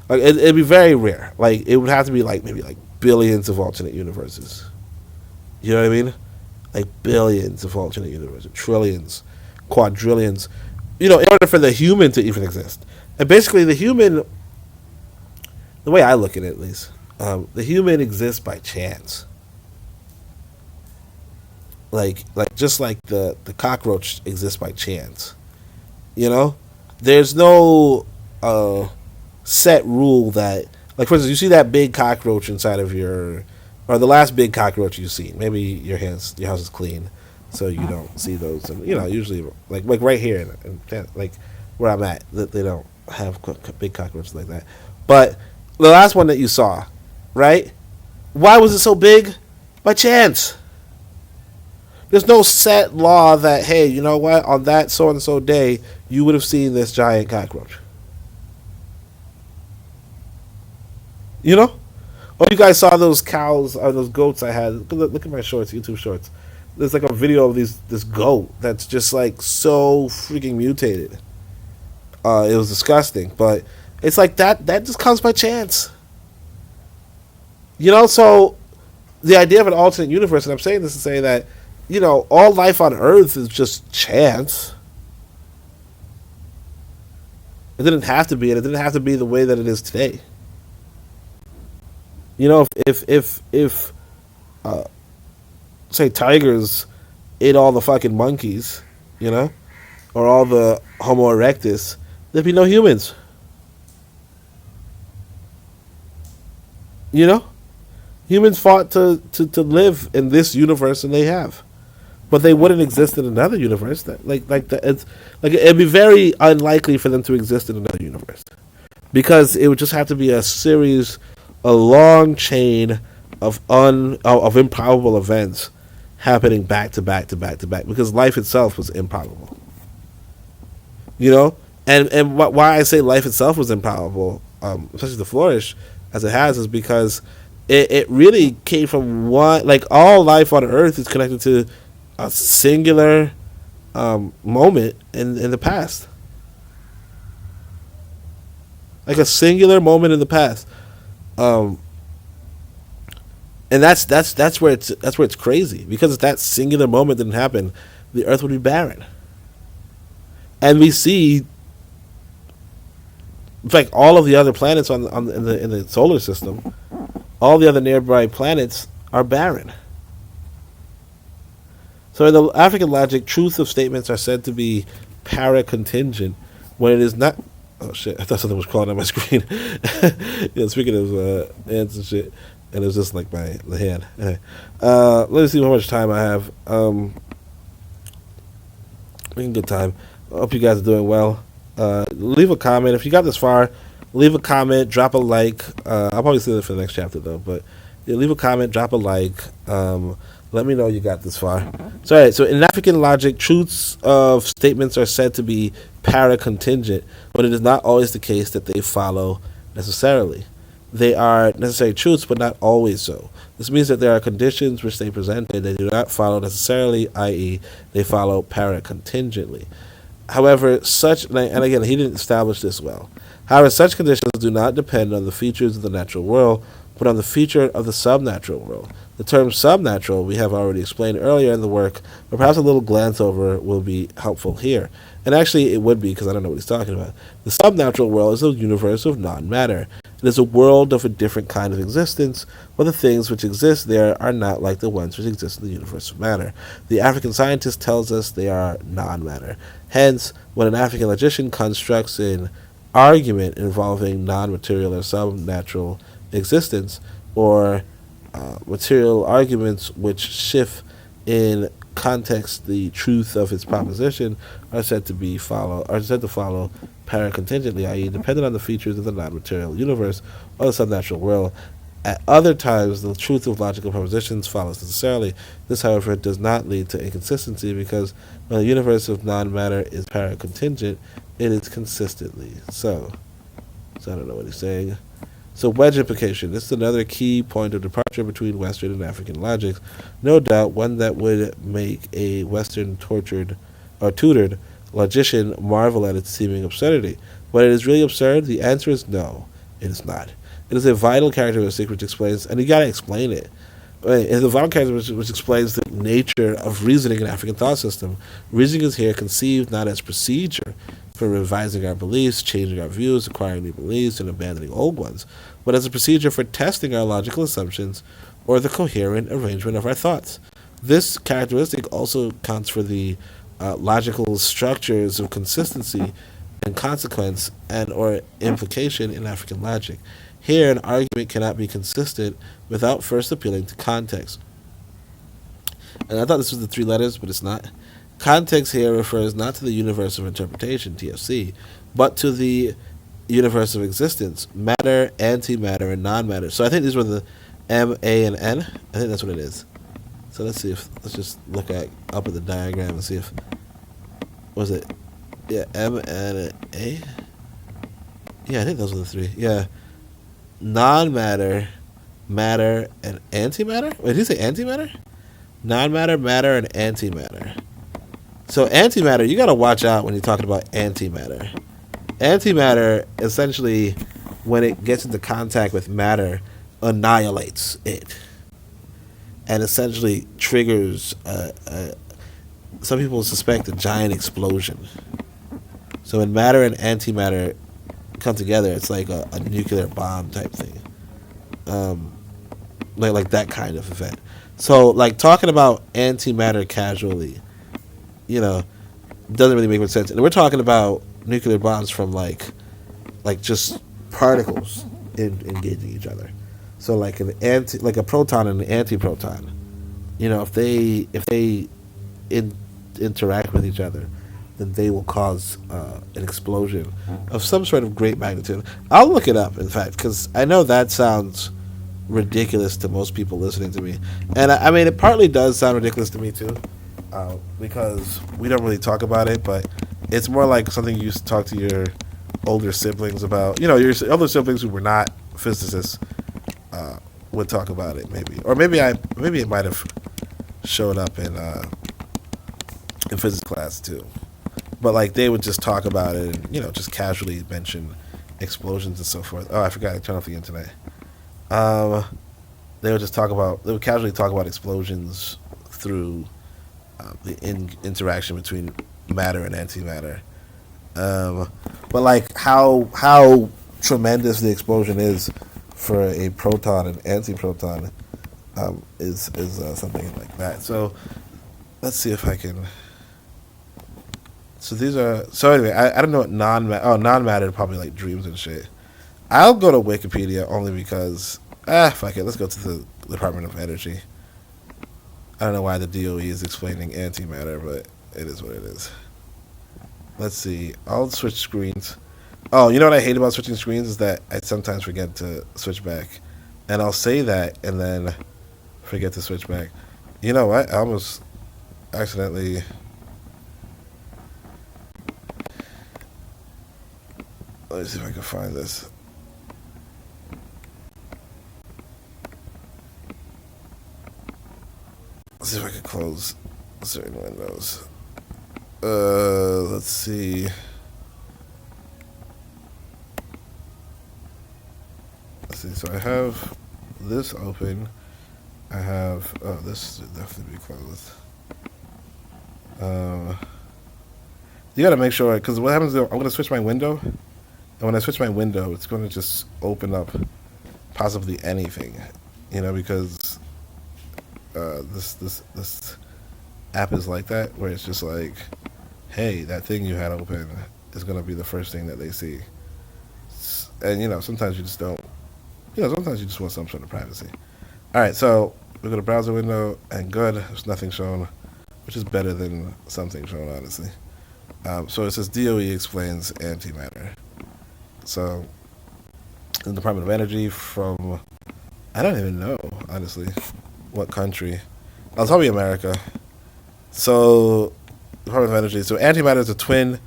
it'd be very rare. Like it would have to be like maybe like billions of alternate universes. You know what I mean? Like billions of alternate universes, trillions, quadrillions. You know, in order for the human to even exist. And basically, the human, the way I look at it, at least, the human exists by chance. Like just like the cockroach exists by chance. You know? There's no set rule that, like, for instance, you see that big cockroach inside of your, or the last big cockroach you've seen. Maybe your house is clean, so you don't see those. And, you know, usually, like right here, and like where I'm at, that they don't have big cockroaches like that. But the last one that you saw, right? Why was it so big? By chance. There's no set law that, hey, you know what, on that so-and-so day, you would have seen this giant cockroach. You know? Oh, you guys saw those cows or those goats I had. Look at my shorts, YouTube shorts. There's like a video of this goat that's just like so freaking mutated. It was disgusting, but it's like that just comes by chance. You know, so the idea of an alternate universe, and I'm saying this to say that, you know, all life on Earth is just chance. It didn't have to be, and it didn't have to be the way that it is today. You know, if say tigers ate all the fucking monkeys, you know, or all the Homo erectus, there'd be no humans. You know, humans fought to live in this universe, and they have, but they wouldn't exist in another universe. That it's like it'd be very unlikely for them to exist in another universe, because it would just have to be a long chain of improbable events happening back to back to back to back, because life itself was improbable. You know, and why I say life itself was improbable, especially to flourish as it has, is because it really came from one, like all life on Earth is connected to a singular moment in the past, like a singular moment in the past, and that's where it's crazy, because if that singular moment didn't happen, the Earth would be barren. And we see, in fact, all of the other planets in the solar system, all the other nearby planets are barren. So in the African logic, truth of statements are said to be para-contingent when it is not. Oh shit! I thought something was crawling on my screen. Speaking of ants and shit, and it was just like the hand. Let me see how much time I have. Making good time. I hope you guys are doing well. Leave a comment if you got this far. Leave a comment, drop a like. I'll probably say that for the next chapter though, but yeah, leave a comment, drop a like. Let me know you got this far. So, all right, so in African logic, truths of statements are said to be para-contingent, but it is not always the case that they follow necessarily. They are necessary truths, but not always so. This means that there are conditions which they present and they do not follow necessarily, i.e., they follow para-contingently. However, and again, he didn't establish this well. However, such conditions do not depend on the features of the natural world, but on the feature of the subnatural world. The term subnatural we have already explained earlier in the work, but perhaps a little glance over will be helpful here. And actually, it would be, because I don't know what he's talking about. The subnatural world is a universe of non-matter. It is a world of a different kind of existence, but the things which exist there are not like the ones which exist in the universe of matter. The African scientist tells us they are non-matter. Hence, when an African logician constructs an argument involving non-material or subnatural existence, or material arguments which shift in context the truth of its proposition, are said to follow para-contingently, i.e., dependent on the features of the non-material universe or the subnatural world. At other times, the truth of logical propositions follows necessarily. This, however, does not lead to inconsistency, because when the universe of non-matter is para-contingent, it is consistently so. So I don't know what he's saying. So wedge implication. This is another key point of departure between Western and African logics. No doubt one that would make a Western tutored logician marvel at its seeming absurdity. But it is really absurd? The answer is no, it is not. It is a vital characteristic which explains, and you gotta explain it. It is a vital characteristic which explains the nature of reasoning in African thought system. Reasoning is here conceived not as procedure for revising our beliefs, changing our views, acquiring new beliefs, and abandoning old ones, but as a procedure for testing our logical assumptions or the coherent arrangement of our thoughts. This characteristic also accounts for the logical structures of consistency and consequence and or implication in African logic. Here, an argument cannot be consistent without first appealing to context. And I thought this was the three letters, but it's not. Context here refers not to the universe of interpretation, TFC, but to the universe of existence, matter, antimatter, and non-matter. So I think these were the M, A, and N. I think that's what it is. So let's just look up at the diagram and see if, was it, yeah, M, N, A? Yeah, I think those are the three. Yeah. Non-matter, matter, and antimatter? Wait, did he say antimatter? Non-matter, matter, and antimatter. So antimatter, you gotta watch out when you're talking about antimatter. Antimatter, essentially, when it gets into contact with matter, annihilates it. And essentially triggers, some people suspect, a giant explosion. So when matter and antimatter come together, it's like a nuclear bomb type thing. Like that kind of event. So, like, talking about antimatter casually, doesn't really make much sense. And we're talking about nuclear bombs from like just particles engaging each other. So like a proton and an antiproton, if they interact with each other, then they will cause an explosion of some sort of great magnitude. I'll look it up, in fact, because I know that sounds ridiculous to most people listening to me. And I mean, it partly does sound ridiculous to me too, because we don't really talk about it, but it's more like something you used to talk to your older siblings about. You know, your older siblings who were not physicists would talk about it, maybe. Or maybe it might have showed up in physics class too. But like they would just talk about it and, you know, just casually mention explosions and so forth. Oh, I forgot to turn off the internet. They would casually talk about explosions through the interaction between matter and antimatter. But like how tremendous the explosion is for a proton and antiproton is something like that. So let's see if I can. So anyway, I don't know what non-matter probably like dreams and shit. I'll go to Wikipedia only because fuck it, let's go to the Department of Energy. I don't know why the DOE is explaining antimatter, but it is what it is. Let's see. I'll switch screens. Oh, you know what I hate about switching screens is that I sometimes forget to switch back. And I'll say that and then forget to switch back. You know what? I almost accidentally... Let me see if I can find this. Let's see if I can close certain windows. Let's see. Let's see. So I have this open. I have this should definitely be closed. You gotta make sure, because what happens is I'm gonna switch my window, and when I switch my window, it's gonna just open up possibly anything, you know, because this app is like that, where it's just like, hey, that thing you had open is gonna be the first thing that they see, and you know, sometimes you just don't, you know, sometimes you just want some sort of privacy. All right, so we go to browser window, and good, there's nothing shown, which is better than something shown, honestly. So it says DOE explains antimatter. So, the Department of Energy from, I don't even know, honestly, what country. Oh, it's probably America. So, Department of Energy. So, antimatter is a twin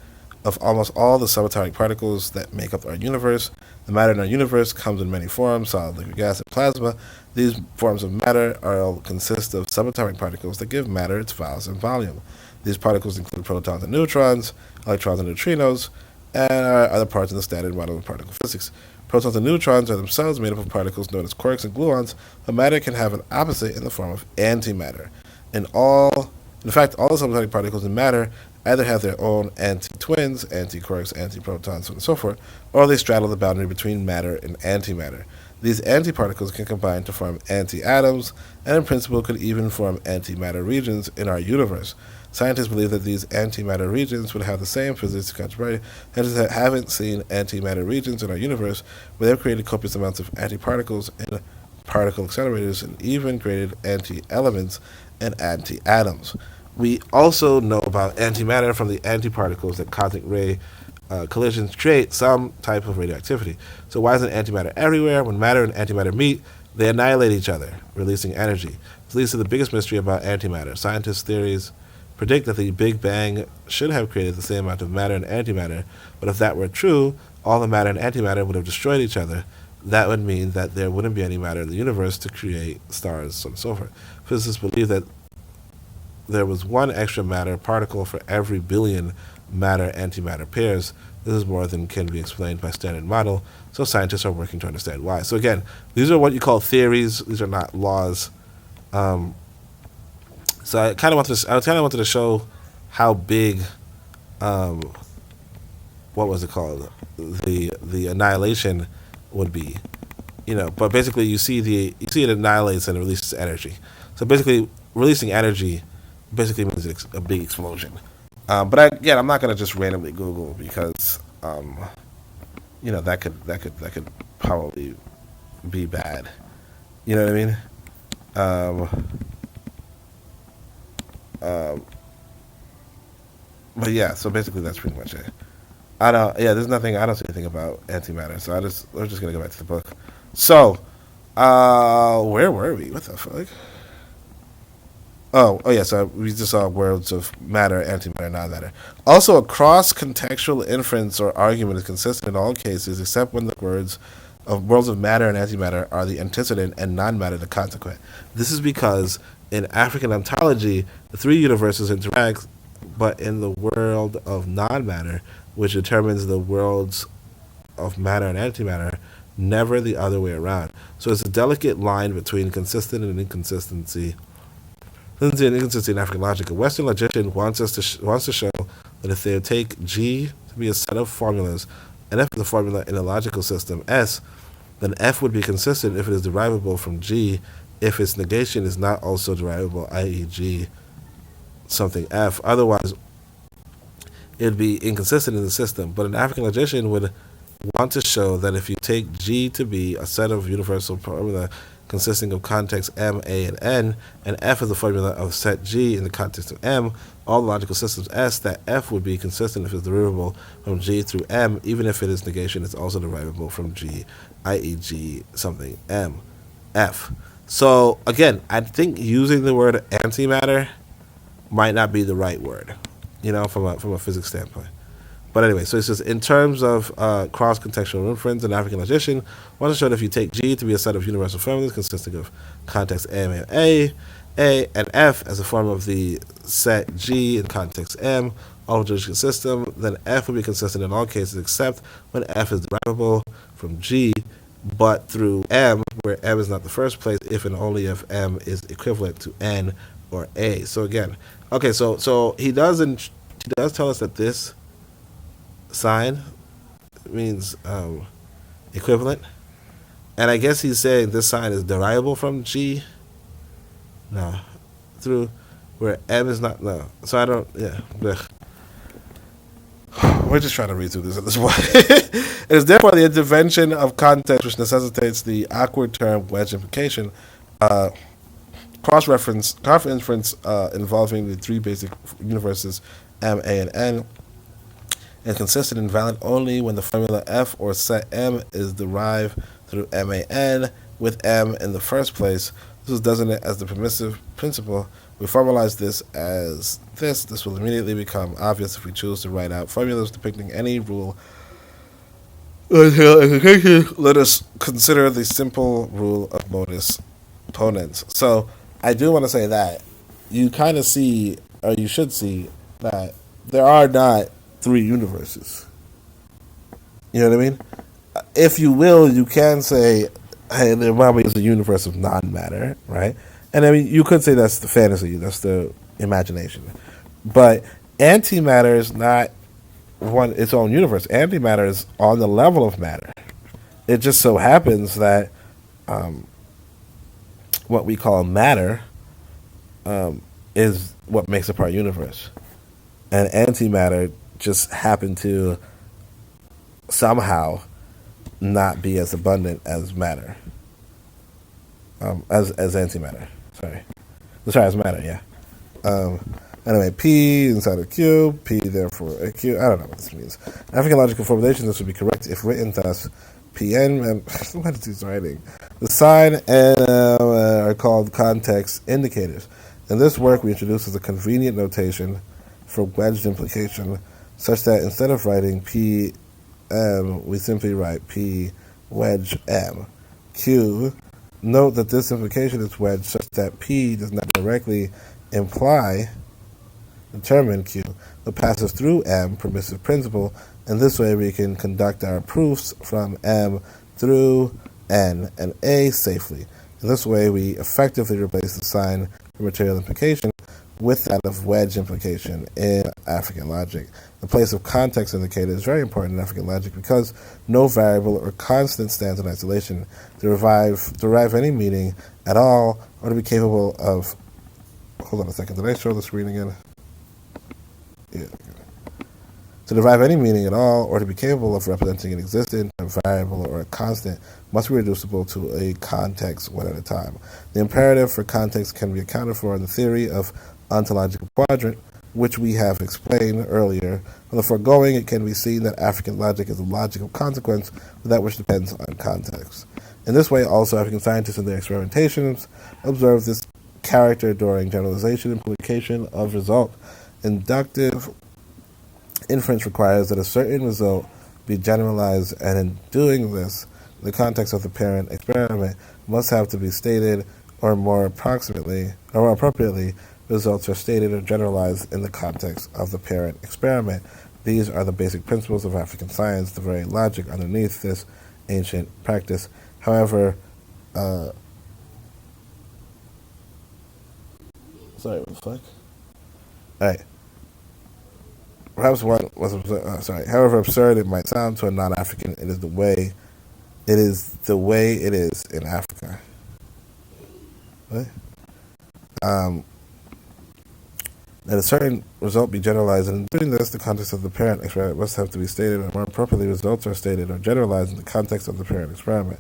of almost all the subatomic particles that make up our universe. The matter in our universe comes in many forms: solid, liquid, gas, and plasma. These forms of matter all consist of subatomic particles that give matter its mass and volume. These particles include protons and neutrons, electrons and neutrinos, and are other parts of the standard model of particle physics. Protons and neutrons are themselves made up of particles known as quarks and gluons, but matter can have an opposite in the form of antimatter. In fact, all the subatomic particles in matter either have their own anti-twins, anti-quarks, anti-protons, so on and so forth, or they straddle the boundary between matter and antimatter. These antiparticles can combine to form anti-atoms, and in principle could even form antimatter regions in our universe. Scientists believe that these antimatter regions would have the same physics controversy. Scientists haven't seen antimatter regions in our universe, but they've created copious amounts of antiparticles and particle accelerators, and even created anti-elements and anti-atoms. We also know about antimatter from the antiparticles that cosmic ray collisions create some type of radioactivity. So why isn't antimatter everywhere? When matter and antimatter meet, they annihilate each other, releasing energy. This leads to the biggest mystery about antimatter. Scientists' theories predict that the Big Bang should have created the same amount of matter and antimatter, but if that were true, all the matter and antimatter would have destroyed each other. That would mean that there wouldn't be any matter in the universe to create stars, so on and so forth. Physicists believe that there was one extra matter particle for every billion matter-antimatter pairs. This is more than can be explained by standard model, so scientists are working to understand why. So again, these are what you call theories. These are not laws. So I kind of wanted to show how big, what was it called, the annihilation would be, you know. But basically, you see it annihilates and it releases energy. So basically, releasing energy basically means a big explosion. But again, I'm not gonna just randomly Google because, you know, that could probably be bad. You know what I mean? But yeah, so basically that's pretty much it. I don't see anything about antimatter, so we're just gonna go back to the book. So, Where were we? What the fuck? Oh, yeah, so we just saw worlds of matter, antimatter, non-matter. Also, a cross-contextual inference or argument is consistent in all cases, except when the words of worlds of matter and antimatter are the antecedent and non-matter the consequent. This is because in African ontology, the three universes interact, but in the world of non-matter, which determines the worlds of matter and antimatter, never the other way around. So it's a delicate line between consistent and inconsistency. Consistency and inconsistency in African logic. A Western logician wants to show that if they take G to be a set of formulas, and F is a formula in a logical system S, then F would be consistent if it is derivable from G, if its negation is not also derivable, i.e. G something F. Otherwise, it would be inconsistent in the system. But an African logician would want to show that if you take G to be a set of universal formula consisting of context M, A, and N, and F is the formula of set G in the context of M, all logical systems S, that F would be consistent if it's derivable from G through M, even if its negation is also derivable from G, i.e. G something M, F. So, again, I think using the word antimatter might not be the right word, from a physics standpoint. But anyway, so it says, in terms of cross-contextual inference, an African logician wants to show that if you take G to be a set of universal formulas consisting of context M and A, and F as a form of the set G in context M, all of the logical system, then F will be consistent in all cases except when F is derivable from G, but through M, where M is not the first place, if and only if M is equivalent to N or A. So again, okay, so he does tell us that this sign means equivalent, and I guess he's saying this sign is derivable from G. No, through where M is not. No, so I don't. Yeah, blech. We're just trying to read through this at this point. It is therefore the intervention of context which necessitates the awkward term wedge implication, cross-inference involving the three basic universes M, A, and N, and consistent and valid only when the formula F or set M is derived through MAN with M in the first place. This is designated as the permissive principle. We formalize this as this. This will immediately become obvious if we choose to write out formulas depicting any rule. Let us consider the simple rule of modus ponens. So I do want to say that you kind of see, or you should see, that there are not three universes. You know what I mean? If you will, you can say, hey, there probably is a universe of non-matter, right? And I mean, you could say that's the fantasy, that's the imagination. But antimatter is not its own universe. Antimatter is on the level of matter. It just so happens that what we call matter is what makes up our universe. And antimatter just happen to somehow not be as abundant as matter, as antimatter. As matter, yeah. Anyway, P inside of Q, P therefore a Q. I don't know what this means. African logical formulation, this would be correct if written thus: Pn. And what is he writing? The sign and are called context indicators. In this work, we introduce as a convenient notation for wedged implication, such that instead of writing P M, we simply write P wedge M. Q. Note that this implication is wedged such that P does not directly determine Q, but passes through M, permissive principle. In this way, we can conduct our proofs from M through N and A safely. In this way, we effectively replace the sign for material implication with that of wedge implication in African logic. The place of context indicator is very important in African logic because no variable or constant stands in isolation. To derive any meaning at all, or to be capable of... Hold on a second, did I show the screen again? Yeah. To derive any meaning at all, or to be capable of representing an existent, a variable, or a constant, must be reducible to a context one at a time. The imperative for context can be accounted for in the theory of ontological quadrant, which we have explained earlier. From the foregoing, it can be seen that African logic is a logical consequence of that which depends on context. In this way, also, African scientists in their experimentations observe this character during generalization and publication of result. Inductive inference requires that a certain result be generalized, and in doing this, the context of the parent experiment must have to be stated, or more appropriately, results are stated or generalized in the context of the parent experiment. These are the basic principles of African science, the very logic underneath this ancient practice. However, sorry, what the fuck? Alright. Perhaps one was however absurd it might sound to a non-African, it is the way it is in Africa. What? That a certain result be generalized, and in doing this, the context of the parent experiment must have to be stated, or more appropriately, results are stated or generalized in the context of the parent experiment.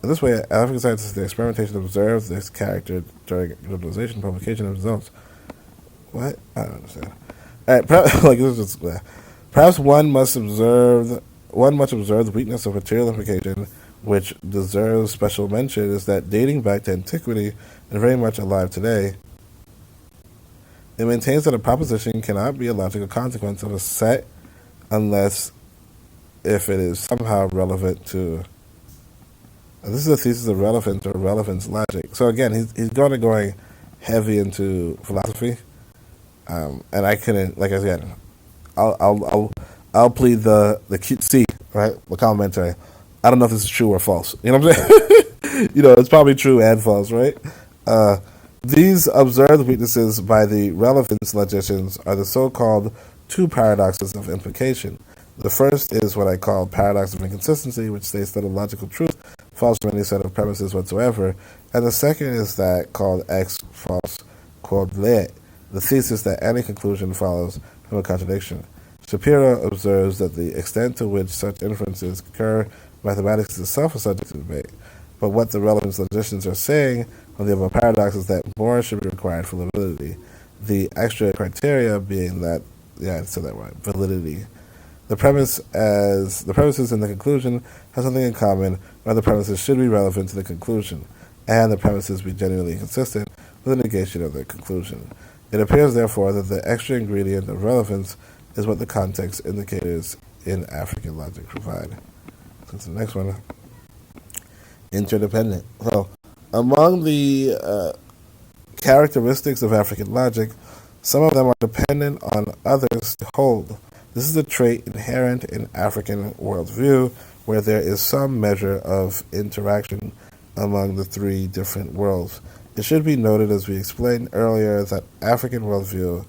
In this way, African scientists, the experimentation observes this character during utilization, publication of results. What? I don't understand. All right, perhaps one must observe the weakness of material implication, which deserves special mention, is that dating back to antiquity and very much alive today, it maintains that a proposition cannot be a logical consequence of a set unless if it is somehow relevant to. This is a thesis of relevance or relevance logic. So again, he's going heavy into philosophy, and I couldn't, like I said, I'll plead the C, right? The commentary. I don't know if this is true or false. You know what I'm saying? It's probably true and false, right? These observed weaknesses by the relevance logicians are the so-called two paradoxes of implication. The first is what I call paradox of inconsistency, which states that a logical truth falls from any set of premises whatsoever, and the second is that called X false quod lit, the thesis that any conclusion follows from a contradiction. Shapiro observes that the extent to which such inferences occur, mathematics is itself a subject of debate. But what the relevance logicians are saying on the above paradox is that more should be required for validity. The extra criteria being that, I said that right, validity. The premises in the conclusion have something in common, where the premises should be relevant to the conclusion, and the premises be genuinely consistent with the negation of the conclusion. It appears, therefore, that the extra ingredient of relevance is what the context indicators in African logic provide. That's the next one. Interdependent. So, among the characteristics of African logic, some of them are dependent on others to hold. This is a trait inherent in African worldview, where there is some measure of interaction among the three different worlds. It should be noted, as we explained earlier, that African worldview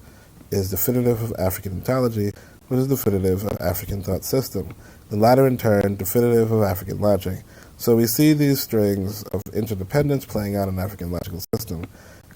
is definitive of African ontology, which is definitive of African thought system. The latter, in turn, definitive of African logic. So we see these strings of interdependence playing out in African logical system.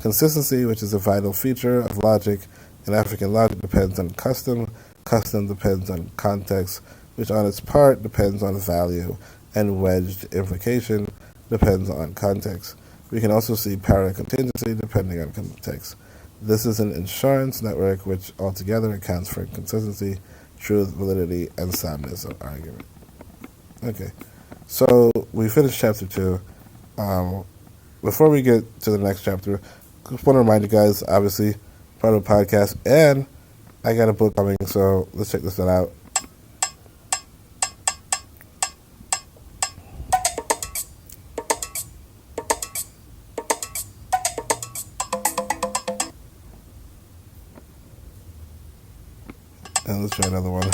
Consistency, which is a vital feature of logic in African logic, depends on custom. Custom depends on context, which on its part depends on value, and wedged implication depends on context. We can also see parallel contingency depending on context. This is an insurance network which altogether accounts for consistency, truth, validity, and soundness of argument. Okay, so we finished chapter 2. Before we get to the next chapter, I just want to remind you guys, obviously, part of the podcast, and I got a book coming, so let's check this one out. And let's try another one.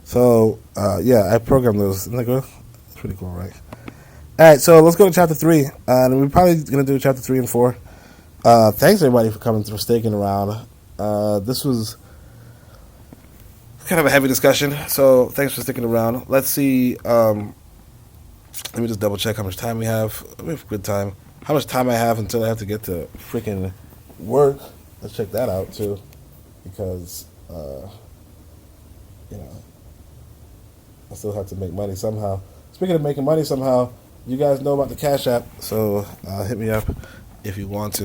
So, I programmed those. Isn't that good? That's pretty cool, right? Alright, so let's go to chapter 3. And we're probably going to do chapter 3 and 4. Thanks, everybody, for coming, for sticking around. This was kind of a heavy discussion, so thanks for sticking around. Let's see. Let me just double check how much time we have. We have good time. How much time I have until I have to get to freaking work. Let's check that out, too. Because, you know, I still have to make money somehow. Speaking of making money somehow, you guys know about the Cash App, so hit me up if you want to.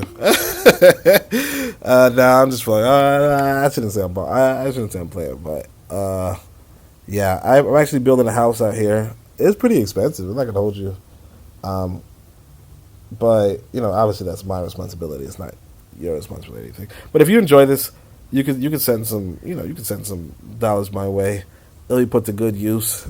Nah, I'm just playing. I shouldn't say I shouldn't say I'm playing, but yeah, I'm actually building a house out here. It's pretty expensive. I'm not gonna hold you, but you know, obviously that's my responsibility. It's not your responsibility or anything. But if you enjoy this, you can send some, you know, you can send some dollars my way. It'll be put to good use.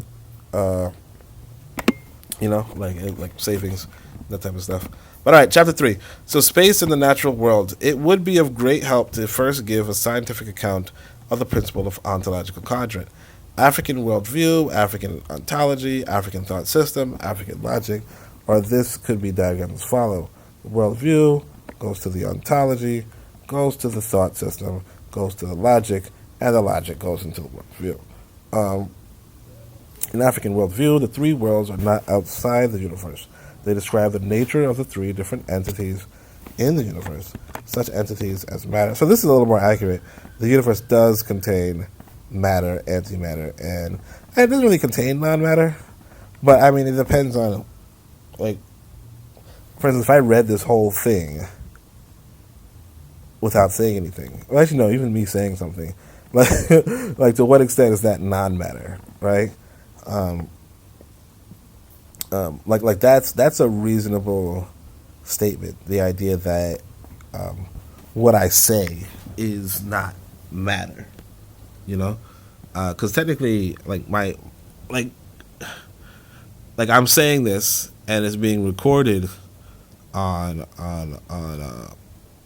You know, like savings, that type of stuff. But all right, chapter 3. So space in the natural world. It would be of great help to first give a scientific account of the principle of ontological quadrant. African worldview, African ontology, African thought system, African logic, or this could be diagrammed as follow. The worldview goes to the ontology, goes to the thought system, goes to the logic, and the logic goes into the worldview. In African worldview, the three worlds are not outside the universe. They describe the nature of the three different entities in the universe, such entities as matter. So this is a little more accurate. The universe does contain matter, antimatter, and it doesn't really contain non-matter. But, I mean, it depends on, like, for instance, if I read this whole thing without saying anything, well, actually, no, even me saying something, like to what extent is that non-matter, right? Like that's a reasonable statement. The idea that what I say is not matter, you know, because technically, like I'm saying this and it's being recorded on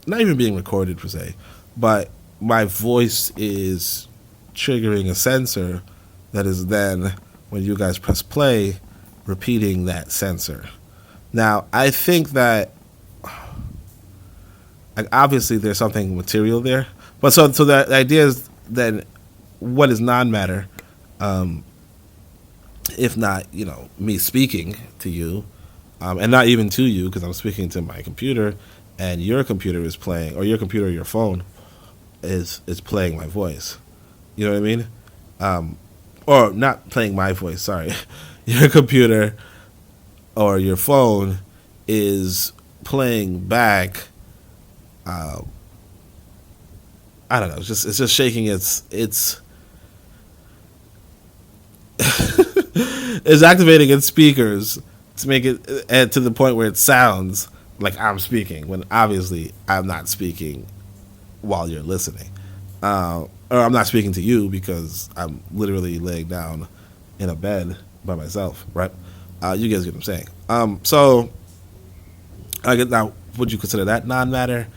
not even being recorded per se, but my voice is triggering a sensor that is then, when you guys press play, repeating that sensor. Now, I think that, like, obviously there's something material there, but so the idea is then what is non-matter, if not, you know, me speaking to you, and not even to you because I'm speaking to my computer, and your computer is playing, or your computer or your phone is playing my voice. You know what I mean? Or not playing my voice, sorry. Your computer or your phone is playing back. I don't know. It's just shaking its it's activating its speakers to make it to the point where it sounds like I'm speaking when obviously I'm not speaking while you're listening. Or I'm not speaking to you because I'm literally laying down in a bed by myself, right? You guys get what I'm saying. So, I get now. Would you consider that non-matter?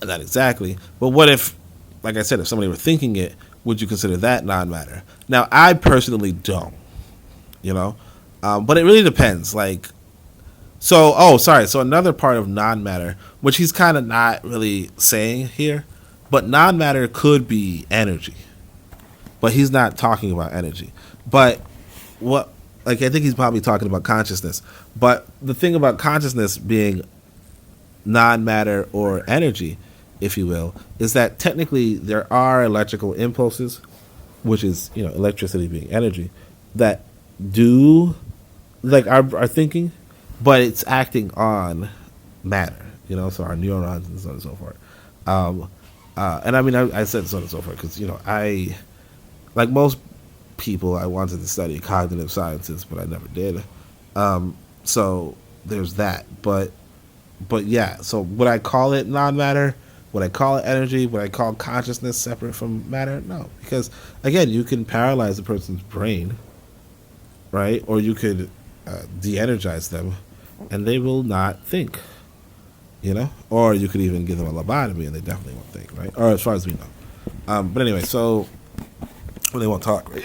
Not exactly. But what if, like I said, if somebody were thinking it, would you consider that non-matter? Now, I personally don't. You know, but it really depends. Like, so So another part of non-matter, which he's kind of not really saying here. But non-matter could be energy. But he's not talking about energy. But I think he's probably talking about consciousness. But the thing about consciousness being non-matter or energy, if you will, is that technically there are electrical impulses, which is, you know, electricity being energy, that do, like, are thinking, but it's acting on matter, you know, so our neurons and so on and so forth. And I mean, I said so on and so forth because, you know, I, like most people, I wanted to study cognitive sciences, but I never did. So there's that. But yeah, so would I call it non-matter? Would I call it energy? Would I call consciousness separate from matter? No, because, again, you can paralyze a person's brain, right? Or you could de-energize them, and they will not think. You know, or you could even give them a lobotomy and they definitely won't think, right? Or as far as we know. But anyway, so they won't talk, right?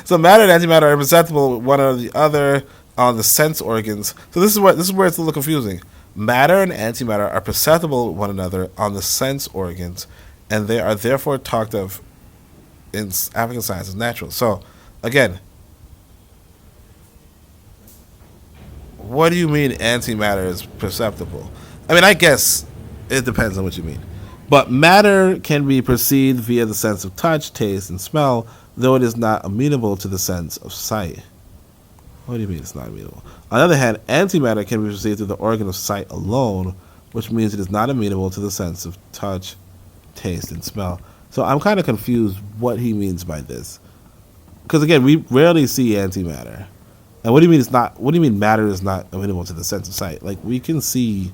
So matter and antimatter are perceptible one or the other on the sense organs. So this is where it's a little confusing. Matter and antimatter are perceptible one another on the sense organs, and they are therefore talked of in African science as natural. So again, what do you mean antimatter is perceptible? I mean, I guess it depends on what you mean. But matter can be perceived via the sense of touch, taste, and smell, though it is not amenable to the sense of sight. What do you mean it's not amenable? On the other hand, antimatter can be perceived through the organ of sight alone, which means it is not amenable to the sense of touch, taste, and smell. So I'm kind of confused what he means by this. Because again, we rarely see antimatter. And what do you mean it's not? What do you mean matter is not amenable to the sense of sight? Like, we can see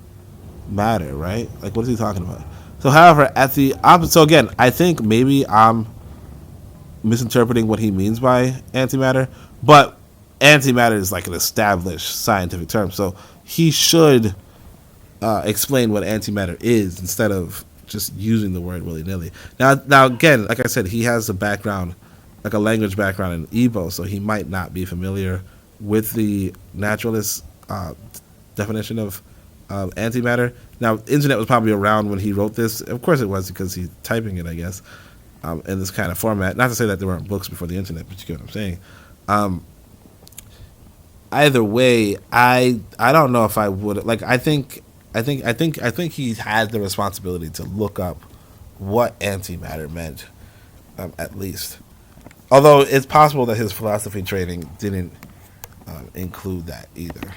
matter, right? Like, what is he talking about? So, however, at the opposite, so again, I think maybe I'm misinterpreting what he means by antimatter, but antimatter is like an established scientific term, so he should explain what antimatter is instead of just using the word willy-nilly. Now again, like I said, he has a background, like a language background in Igbo, so he might not be familiar with the naturalist definition of antimatter. Now, internet was probably around when he wrote this. Of course it was, because he's typing it, I guess, in this kind of format. Not to say that there weren't books before the internet, but you get what I'm saying. Either way, I don't know if I would, like, I think he had the responsibility to look up what antimatter meant, at least. Although it's possible that his philosophy training didn't include that either,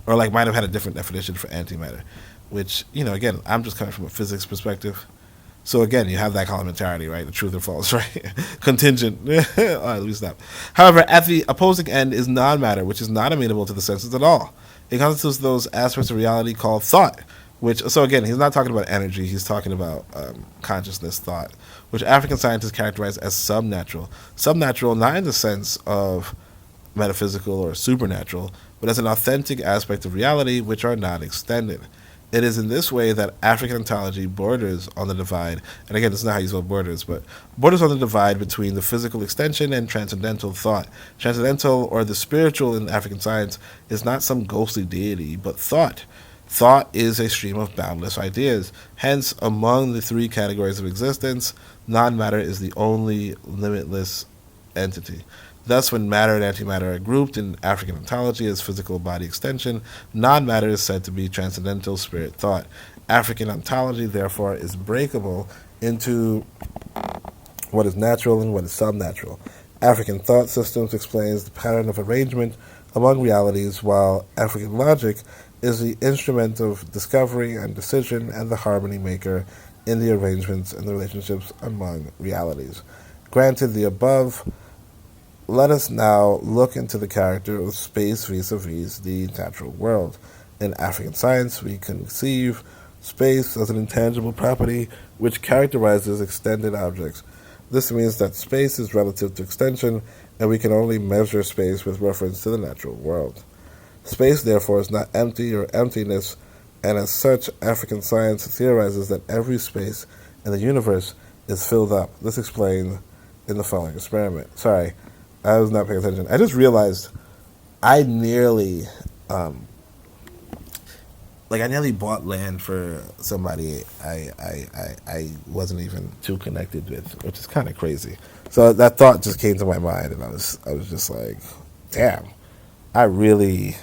or like might have had a different definition for antimatter, which, you know, again, I'm just coming from a physics perspective. So again, you have that complementarity, right? The truth or false, right? Contingent. All right, let me stop. However, at the opposing end is non-matter, which is not amenable to the senses at all. It constitutes those aspects of reality called thought, which, so again, he's not talking about energy, he's talking about consciousness, thought, which African scientists characterize as subnatural. Subnatural, not in the sense of metaphysical or supernatural, but as an authentic aspect of reality which are not extended. It is in this way that African ontology borders on the divide, and again, this is not how you spell borders, but borders on the divide between the physical extension and transcendental thought. Transcendental, or the spiritual in African science, is not some ghostly deity, but thought. Thought is a stream of boundless ideas. Hence, among the three categories of existence, non-matter is the only limitless entity. Thus, when matter and antimatter are grouped in African ontology as physical body extension, non-matter is said to be transcendental spirit thought. African ontology, therefore, is breakable into what is natural and what is subnatural. African thought systems explains the pattern of arrangement among realities, while African logic is the instrument of discovery and decision and the harmony maker in the arrangements and the relationships among realities. Granted the above, let us now look into the character of space vis-a-vis the natural world. In African science, we conceive space as an intangible property which characterizes extended objects. This means that space is relative to extension, and we can only measure space with reference to the natural world. Space, therefore, is not empty or emptiness, and as such, African science theorizes that every space in the universe is filled up. This explained in the following experiment. Sorry, I was not paying attention. I just realized I nearly bought land for somebody I wasn't even too connected with, which is kind of crazy. So that thought just came to my mind, and I was just like, damn, I really,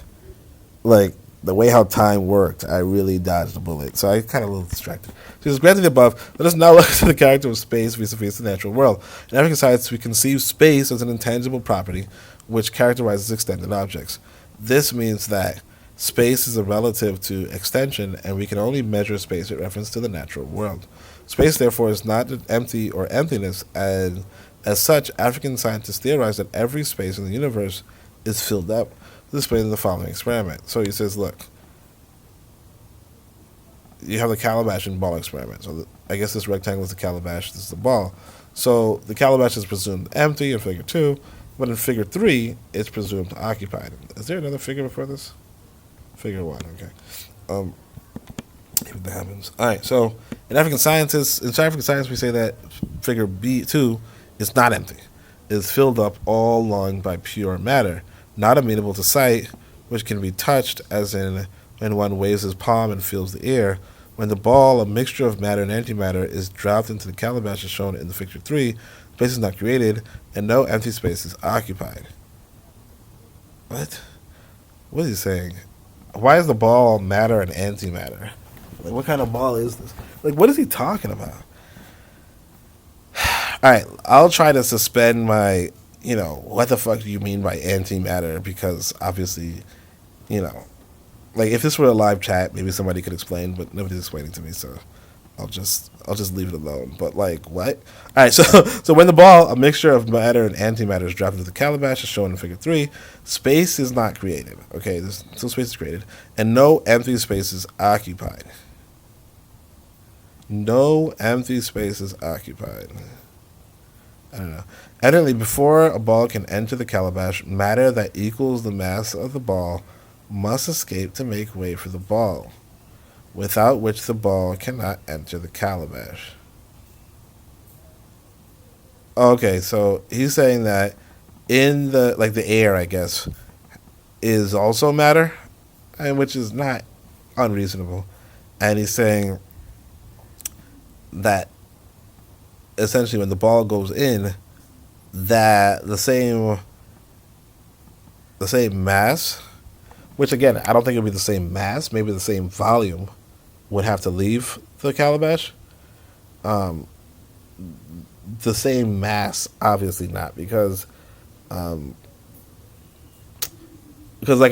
like, the way how time worked, I really dodged a bullet. So I kind of a little distracted. So as granted above, let us now look at the character of space vis-a-vis the natural world. In African science, we conceive space as an intangible property which characterizes extended objects. This means that space is a relative to extension, and we can only measure space with reference to the natural world. Space, therefore, is not empty or emptiness, and as such, African scientists theorize that every space in the universe is filled up. This is explained in the following experiment. So he says, look, you have the calabash and ball experiment. So I guess this rectangle is the calabash, this is the ball. So the calabash is presumed empty in figure 2, but in figure 3, it's presumed occupied. Is there another figure before this? Figure 1, okay. If that happens. All right, so in African science, we say that figure B2 is not empty. It is filled up all along by pure matter, not amenable to sight, which can be touched, as in when one waves his palm and feels the air. When the ball, a mixture of matter and antimatter, is dropped into the calabash as shown in the figure 3, space is not created, and no empty space is occupied. What? What is he saying? Why is the ball matter and antimatter? Like, what kind of ball is this? Like, what is he talking about? All right, I'll try to suspend my, what the fuck do you mean by antimatter? Because obviously, you know, like if this were a live chat, maybe somebody could explain, but nobody's explaining to me, so I'll just leave it alone. But like, what? All right, so when the ball, a mixture of matter and antimatter, is dropped into the calabash, as shown in Figure 3, space is not created. Okay, there's no space is created, and no empty space is occupied. No empty space is occupied. I don't know. Evidently, before a ball can enter the calabash, matter that equals the mass of the ball must escape to make way for the ball, without which the ball cannot enter the calabash. Okay, so he's saying that in the air, I guess, is also matter, and which is not unreasonable. And he's saying that essentially when the ball goes in, that the same mass, which again, I don't think it would be the same mass, maybe the same volume, would have to leave the calabash. The same mass, obviously not, because like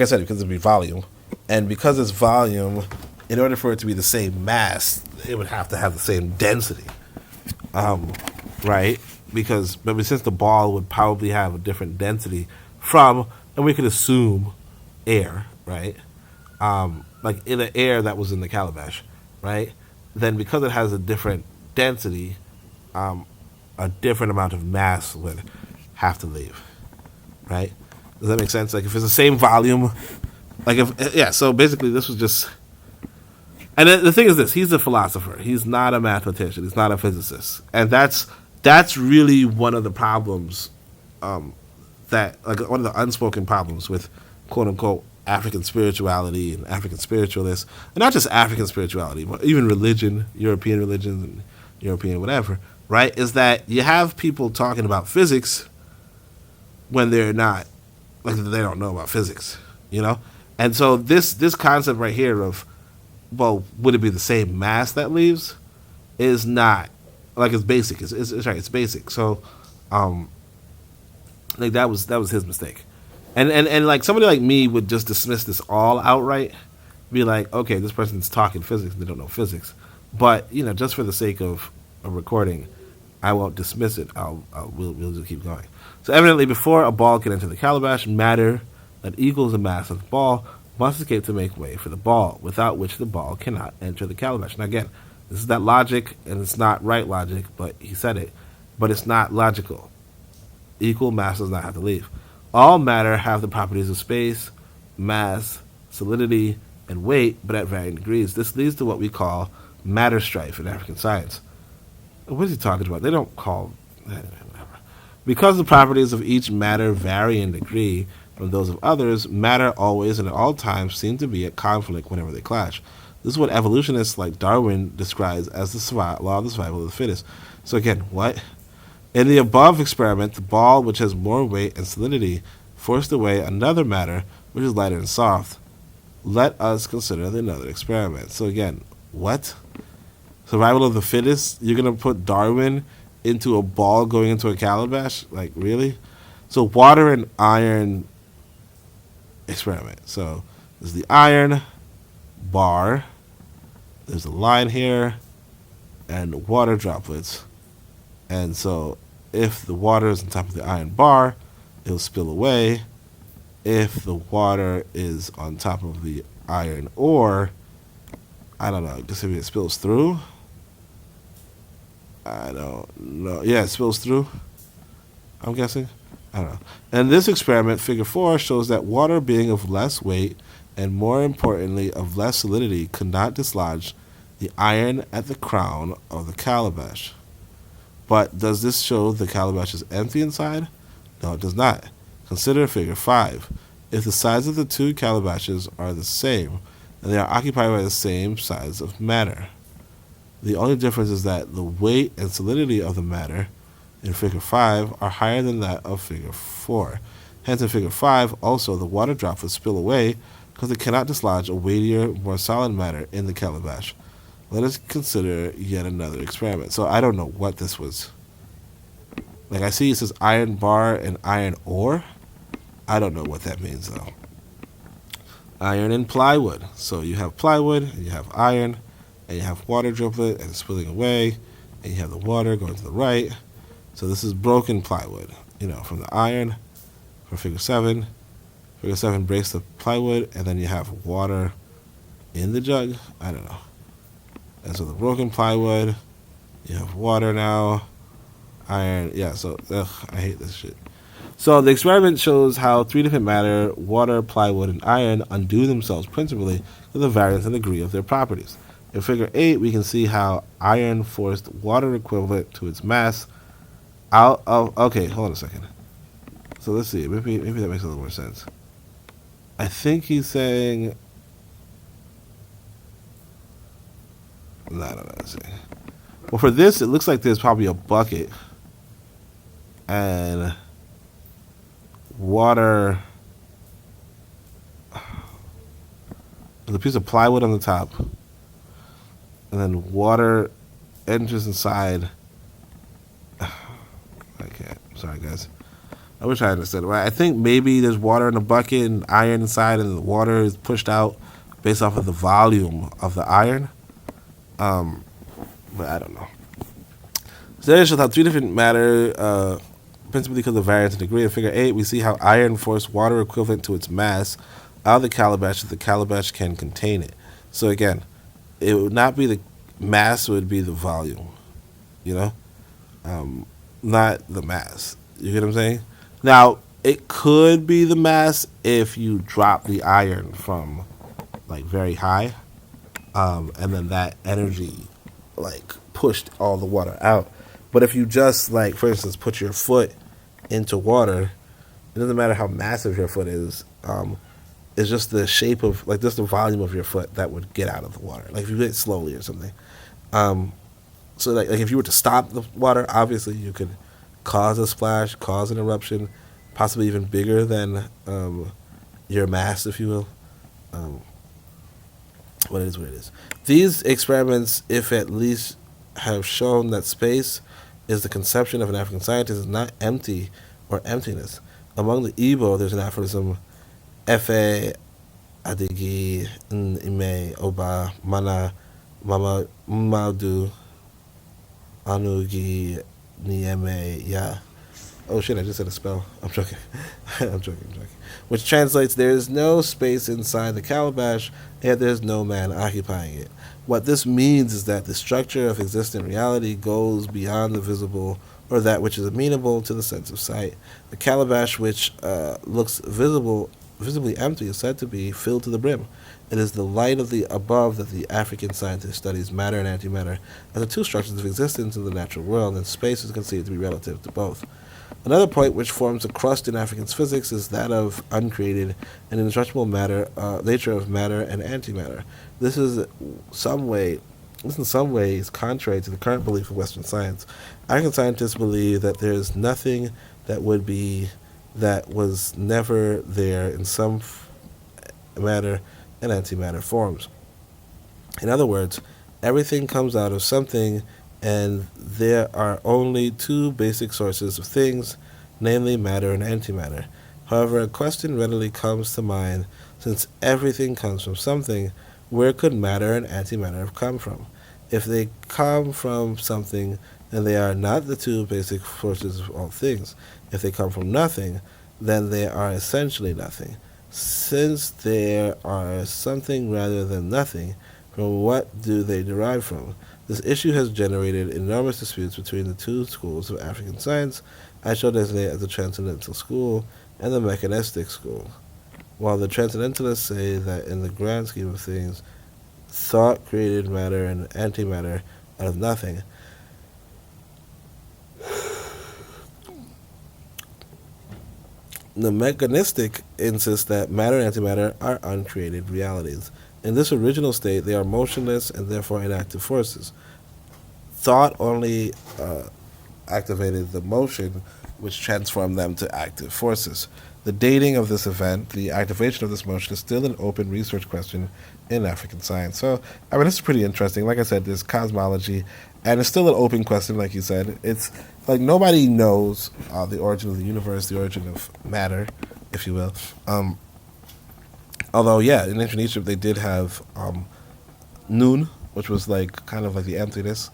I said, because it'd be volume, and because it's volume, in order for it to be the same mass, it would have to have the same density, right? Because since the ball would probably have a different density from, and we could assume, air, right? Like in the air that was in the calabash, right? Then because it has a different density, a different amount of mass would have to leave, right? Does that make sense? Like if it's the same volume, so basically this was just, and the thing is this, he's a philosopher. He's not a mathematician. He's not a physicist. And that's really one of the problems, one of the unspoken problems with quote unquote African spirituality and African spiritualists, and not just African spirituality, but even religion, European religions and European whatever, right? Is that you have people talking about physics when they're not, like they don't know about physics, you know? And so this concept right here of, well, would it be the same mass that leaves, is not, like it's basic. It's right, it's basic. So, like that was his mistake. And like somebody like me would just dismiss this all outright, be like, okay, this person's talking physics, they don't know physics. But, just for the sake of a recording, I won't dismiss it. We'll just keep going. So evidently, before a ball can enter the calabash, matter that equals the mass of the ball must escape to make way for the ball, without which the ball cannot enter the calabash. Now again, this is that logic, and it's not right logic, but he said it. But it's not logical. Equal mass does not have to leave. All matter have the properties of space, mass, solidity, and weight, but at varying degrees. This leads to what we call matter strife in African science. What is he talking about? They don't call... Because the properties of each matter vary in degree from those of others, matter always and at all times seem to be at conflict whenever they clash. This is what evolutionists like Darwin describes as the law of the survival of the fittest. So again, what? In the above experiment, the ball, which has more weight and solidity, forced away another matter, which is lighter and soft. Let us consider another experiment. So again, what? Survival of the fittest? You're going to put Darwin into a ball going into a calabash? Like, really? So water and iron experiment. So there's the iron bar. There's a line here and water droplets. And so if the water is on top of the iron bar, it'll spill away. If the water is on top of the iron ore, I don't know, just maybe it spills through? I don't know. Yeah, it spills through, I'm guessing. I don't know. And this experiment, figure 4, shows that water being of less weight and more importantly of less solidity could not dislodge the iron at the crown of the calabash. But does this show the calabash is empty inside? No, it does not. Consider figure 5. If the sides of the two calabashes are the same, and they are occupied by the same size of matter, the only difference is that the weight and solidity of the matter in figure 5 are higher than that of figure 4. Hence in figure 5, also the water droplets spill away because it cannot dislodge a weightier, more solid matter in the calabash. Let us consider yet another experiment. So I don't know what this was. Like I see it says iron bar and iron ore. I don't know what that means though. Iron and plywood. So you have plywood and you have iron and you have water droplet and spilling away and you have the water going to the right. So this is broken plywood, from the iron for figure 7. Figure 7 breaks the plywood and then you have water in the jug. I don't know. And so the broken plywood, you have water now, iron. Yeah, so I hate this shit. So the experiment shows how 3 different matter, water, plywood, and iron, undo themselves principally with the variance and degree of their properties. In figure 8, we can see how iron forced water equivalent to its mass out of... Okay, hold on a second. So let's see. Maybe that makes a little more sense. I think he's saying... No, let's see. Well, for this, it looks like there's probably a bucket and water. There's a piece of plywood on the top, and then water enters inside. I can't. Sorry, guys. I wish I understood it. I think maybe there's water in the bucket and iron inside, and the water is pushed out based off of the volume of the iron. But I don't know. So there shows how 3 different matter, principally because of variance and degree. In figure 8, we see how iron forced water equivalent to its mass out of the calabash if the calabash can contain it. So again, it would not be the mass, it would be the volume, not the mass. You get what I'm saying? Now, it could be the mass if you drop the iron from, very high, and then that energy, pushed all the water out. But if you just, for instance, put your foot into water, it doesn't matter how massive your foot is. It's just the shape of, just the volume of your foot that would get out of the water. If you do it slowly or something. So, if you were to stop the water, obviously you could cause a splash, cause an eruption, possibly even bigger than your mass, if you will. What it is. These experiments, if at least, have shown that space is the conception of an African scientist, is not empty or emptiness. Among the Igbo, there's an aphorism, Efe adigi ime oba mana mama madu anugi nieme ya. Oh shit, I just said a spell. I'm joking. I'm joking. Which translates, there is no space inside the calabash, and there is no man occupying it. What this means is that the structure of existent reality goes beyond the visible, or that which is amenable to the sense of sight. The calabash, which looks visibly empty, is said to be filled to the brim. It is the light of the above that the African scientist studies matter and antimatter as the 2 structures of existence in the natural world, and space is conceived to be relative to both. Another point which forms a crust in African physics is that of uncreated and indestructible nature of matter and antimatter. This in some ways contrary to the current belief of Western science. African scientists believe that there is nothing that was never there in some matter and antimatter forms. In other words, everything comes out of something, and there are only 2 basic sources of things, namely matter and antimatter. However, a question readily comes to mind: since everything comes from something, where could matter and antimatter have come from? If they come from something, then they are not the 2 basic sources of all things. If they come from nothing, then they are essentially nothing. Since they are something rather than nothing, from what do they derive from? This issue has generated enormous disputes between the 2 schools of African science I shall designate as the Transcendental School and the Mechanistic School. While the Transcendentalists say that in the grand scheme of things, thought created matter and antimatter out of nothing, the Mechanistic insists that matter and antimatter are uncreated realities. In this original state, they are motionless and therefore inactive forces. Thought only activated the motion, which transformed them to active forces. The dating of this event, the activation of this motion, is still an open research question in African science. So, I mean, this is pretty interesting. Like I said, there's cosmology, and it's still an open question, like you said. It's like nobody knows the origin of the universe, the origin of matter, if you will. Although, yeah, in ancient Egypt, they did have Nun, which was like kind of like the emptiness,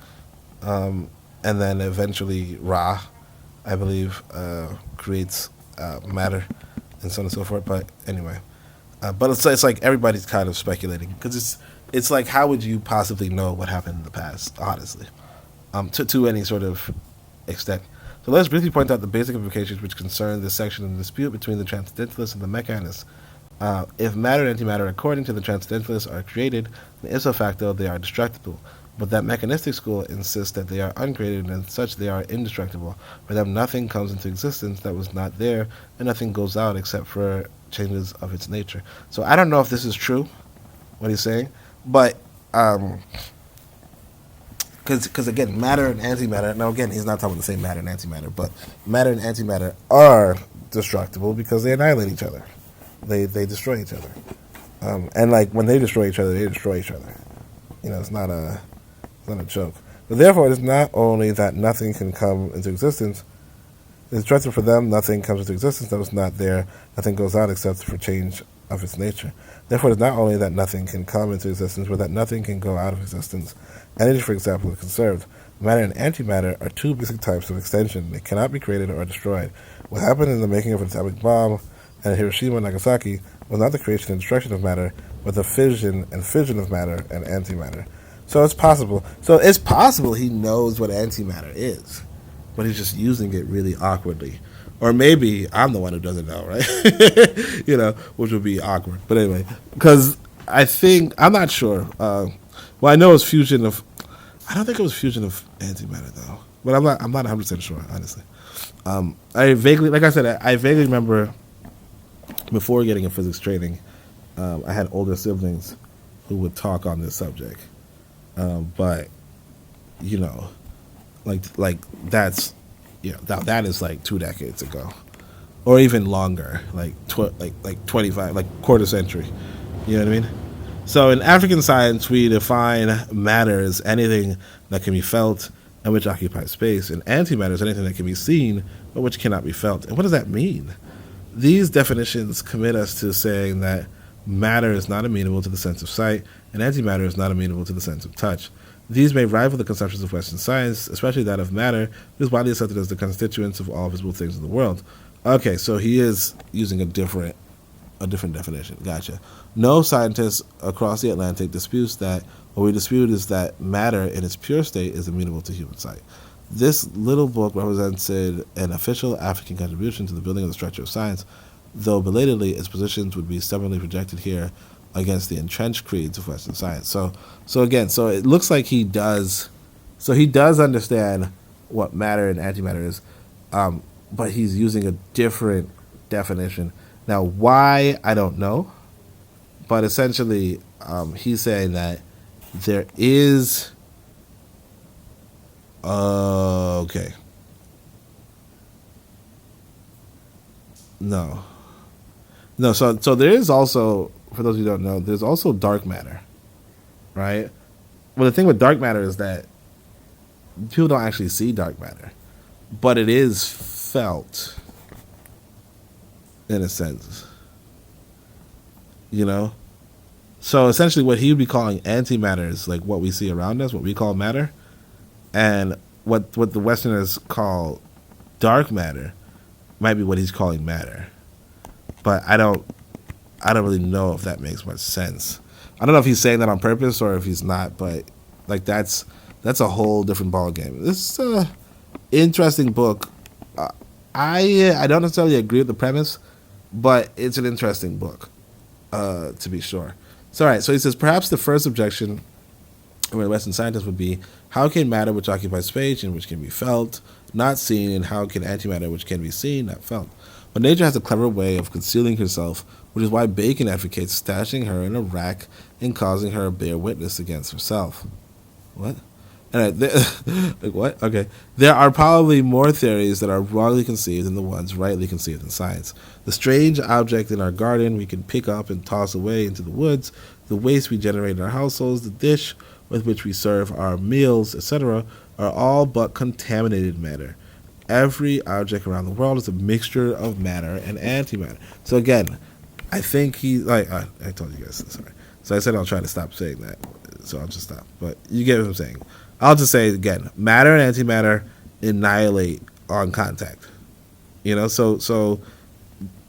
and then eventually Ra, I believe, creates matter, and so on and so forth. But anyway, but it's like everybody's kind of speculating because it's like, how would you possibly know what happened in the past, honestly, to any sort of extent. So let's briefly point out the basic implications which concern this section of the dispute between the transcendentalists and the mechanists. If matter and antimatter, according to the transcendentalists, are created, then ipso facto they are destructible. But that mechanistic school insists that they are uncreated, and as such they are indestructible. For them, nothing comes into existence that was not there, and nothing goes out except for changes of its nature. So I don't know if this is true, what he's saying, but because again, matter and antimatter. Now again, he's not talking the same matter and antimatter, but matter and antimatter are destructible because they annihilate each other. They destroy each other, and like when they destroy each other, they destroy each other. You know, it's not a joke. But therefore, it is not only that nothing can come into existence. It's dreadful for them. Nothing comes into existence that was not there. Nothing goes out except for change of its nature. Therefore, it is not only that nothing can come into existence, but that nothing can go out of existence. Energy, for example, is conserved. Matter and antimatter are two basic types of extension. They cannot be created or destroyed. What happened in the making of an atomic bomb and Hiroshima and Nagasaki was not the creation and destruction of matter, but the fission of matter and antimatter. So it's possible. He knows what antimatter is, but he's just using it really awkwardly. Or maybe I'm the one who doesn't know, right? You know, which would be awkward. But anyway, because I'm not sure. Well, I know it's fusion of. I don't think it was fusion of antimatter though. But I'm not 100% sure, honestly. I vaguely remember before getting a physics training, I had older siblings who would talk on this subject. But you know, like that's, you know, that is like 2 decades ago, or even longer, like 25, like quarter century. You know what I mean? So in African science, we define matter as anything that can be felt and which occupies space, and antimatter is anything that can be seen but which cannot be felt. And what does that mean? These definitions commit us to saying that matter is not amenable to the sense of sight, and antimatter is not amenable to the sense of touch. These may rival the conceptions of Western science, especially that of matter, which is widely accepted as the constituents of all visible things in the world. Okay, so he is using a different definition. Gotcha. No scientist across the Atlantic disputes that. What we dispute is that matter in its pure state is amenable to human sight. This little book represented an official African contribution to the building of the structure of science, though belatedly its positions would be stubbornly projected here against the entrenched creeds of Western science. So it looks like he does understand what matter and antimatter is, but he's using a different definition. Now, why, I don't know, but essentially he's saying that there is... okay. No, so there is also, for those who don't know, there's also dark matter, right? Well, the thing with dark matter is that people don't actually see dark matter, but it is felt, in a sense, you know? So essentially what he would be calling antimatter is like what we see around us, what we call matter, and what the Westerners call dark matter might be what he's calling matter. But I don't really know if that makes much sense. I don't know if he's saying that on purpose or if he's not, but like that's a whole different ballgame. This is an interesting book. I don't necessarily agree with the premise, but it's an interesting book, to be sure. So, all right, so he says, perhaps the first objection where Western scientists would be, how can matter which occupies space and which can be felt, not seen, and how can antimatter which can be seen, not felt? But nature has a clever way of concealing herself, which is why Bacon advocates stashing her in a rack and causing her to bear witness against herself. What? All right, like what? Okay. There are probably more theories that are wrongly conceived than the ones rightly conceived in science. The strange object in our garden we can pick up and toss away into the woods, the waste we generate in our households, the dish with which we serve our meals, etc., are all but contaminated matter. Every object around the world is a mixture of matter and antimatter. So again, I think I told you guys this, sorry. So I said I'll try to stop saying that. So I'll just stop. But you get what I'm saying. I'll just say again, matter and antimatter annihilate on contact. So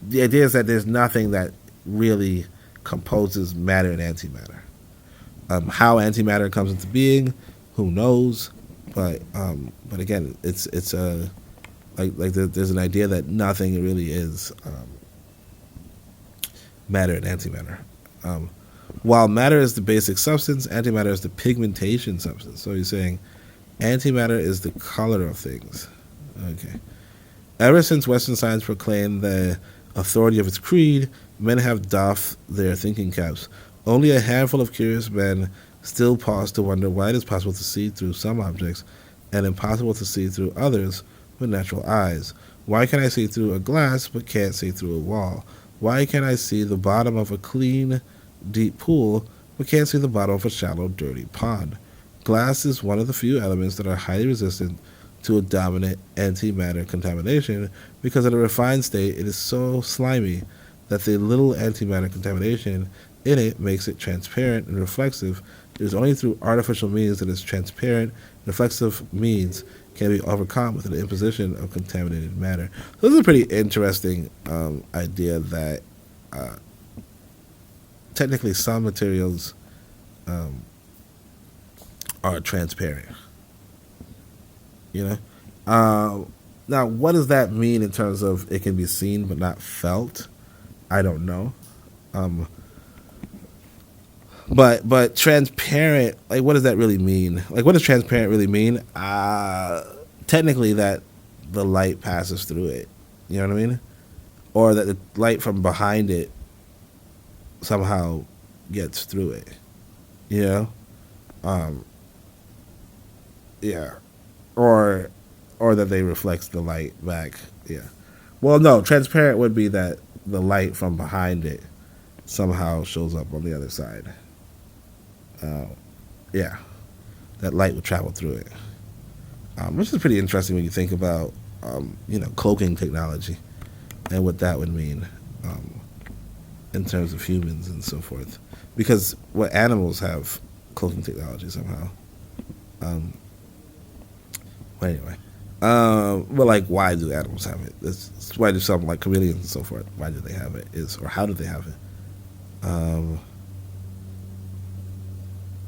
the idea is that there's nothing that really composes matter and antimatter. How antimatter comes into being, who knows? But again, it's there's an idea that nothing really is matter and antimatter. While matter is the basic substance, antimatter is the pigmentation substance. So he's saying antimatter is the color of things. Okay. Ever since Western science proclaimed the authority of its creed, men have doffed their thinking caps. Only a handful of curious men still pause to wonder why it is possible to see through some objects and impossible to see through others with natural eyes. Why can I see through a glass but can't see through a wall? Why can I see the bottom of a clean, deep pool but can't see the bottom of a shallow, dirty pond? Glass is one of the few elements that are highly resistant to a dominant antimatter contamination because at a refined state it is so slimy that the little antimatter contamination in it makes it transparent and reflexive. It is only through artificial means that its transparent, reflexive means can be overcome with an imposition of contaminated matter. So this is a pretty interesting idea that technically some materials are transparent. Now, what does that mean in terms of it can be seen but not felt? I don't know. But transparent, like, what does that really mean? Like, what does transparent really mean? Technically, that the light passes through it. You know what I mean? Or that the light from behind it somehow gets through it. Yeah. Or that they reflect the light back. Yeah. Well, no, transparent would be that the light from behind it somehow shows up on the other side. That light would travel through it, which is pretty interesting when you think about cloaking technology and what that would mean in terms of humans and so forth, because what animals have cloaking technology somehow. But anyway, but like, why do animals have it? That's why do some, like chameleons and so forth, why do they have it? Or how do they have it?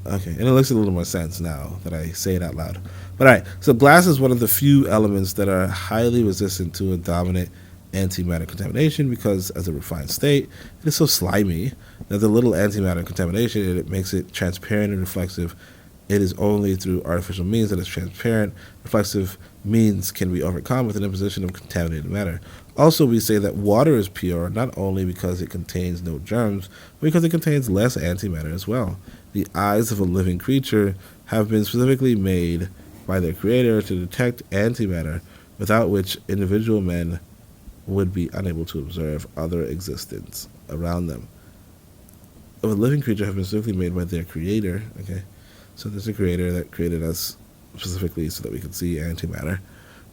Okay, and it makes a little more sense now that I say it out loud. But all right, so glass is one of the few elements that are highly resistant to a dominant antimatter contamination because, as a refined state, it is so slimy that the little antimatter contamination it makes it transparent and reflexive. It is only through artificial means that its transparent, reflexive means can be overcome with an imposition of contaminated matter. Also, we say that water is pure not only because it contains no germs, but because it contains less antimatter as well. The eyes of a living creature have been specifically made by their creator to detect antimatter, without which individual men would be unable to observe other existence around them. Of a living creature have been specifically made by their creator. Okay, so there's a creator that created us specifically so that we could see antimatter,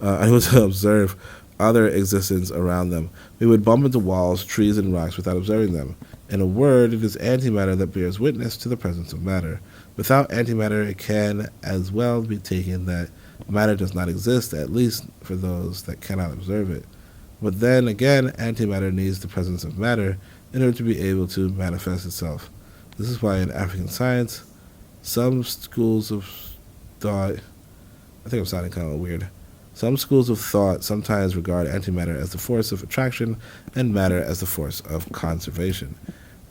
and able to observe other existence around them. We would bump into walls, trees, and rocks without observing them. In a word, it is antimatter that bears witness to the presence of matter. Without antimatter, it can as well be taken that matter does not exist, at least for those that cannot observe it. But then again, antimatter needs the presence of matter in order to be able to manifest itself. This is why in African science, some schools of thought, I think I'm sounding kind of weird, some schools of thought sometimes regard antimatter as the force of attraction and matter as the force of conservation.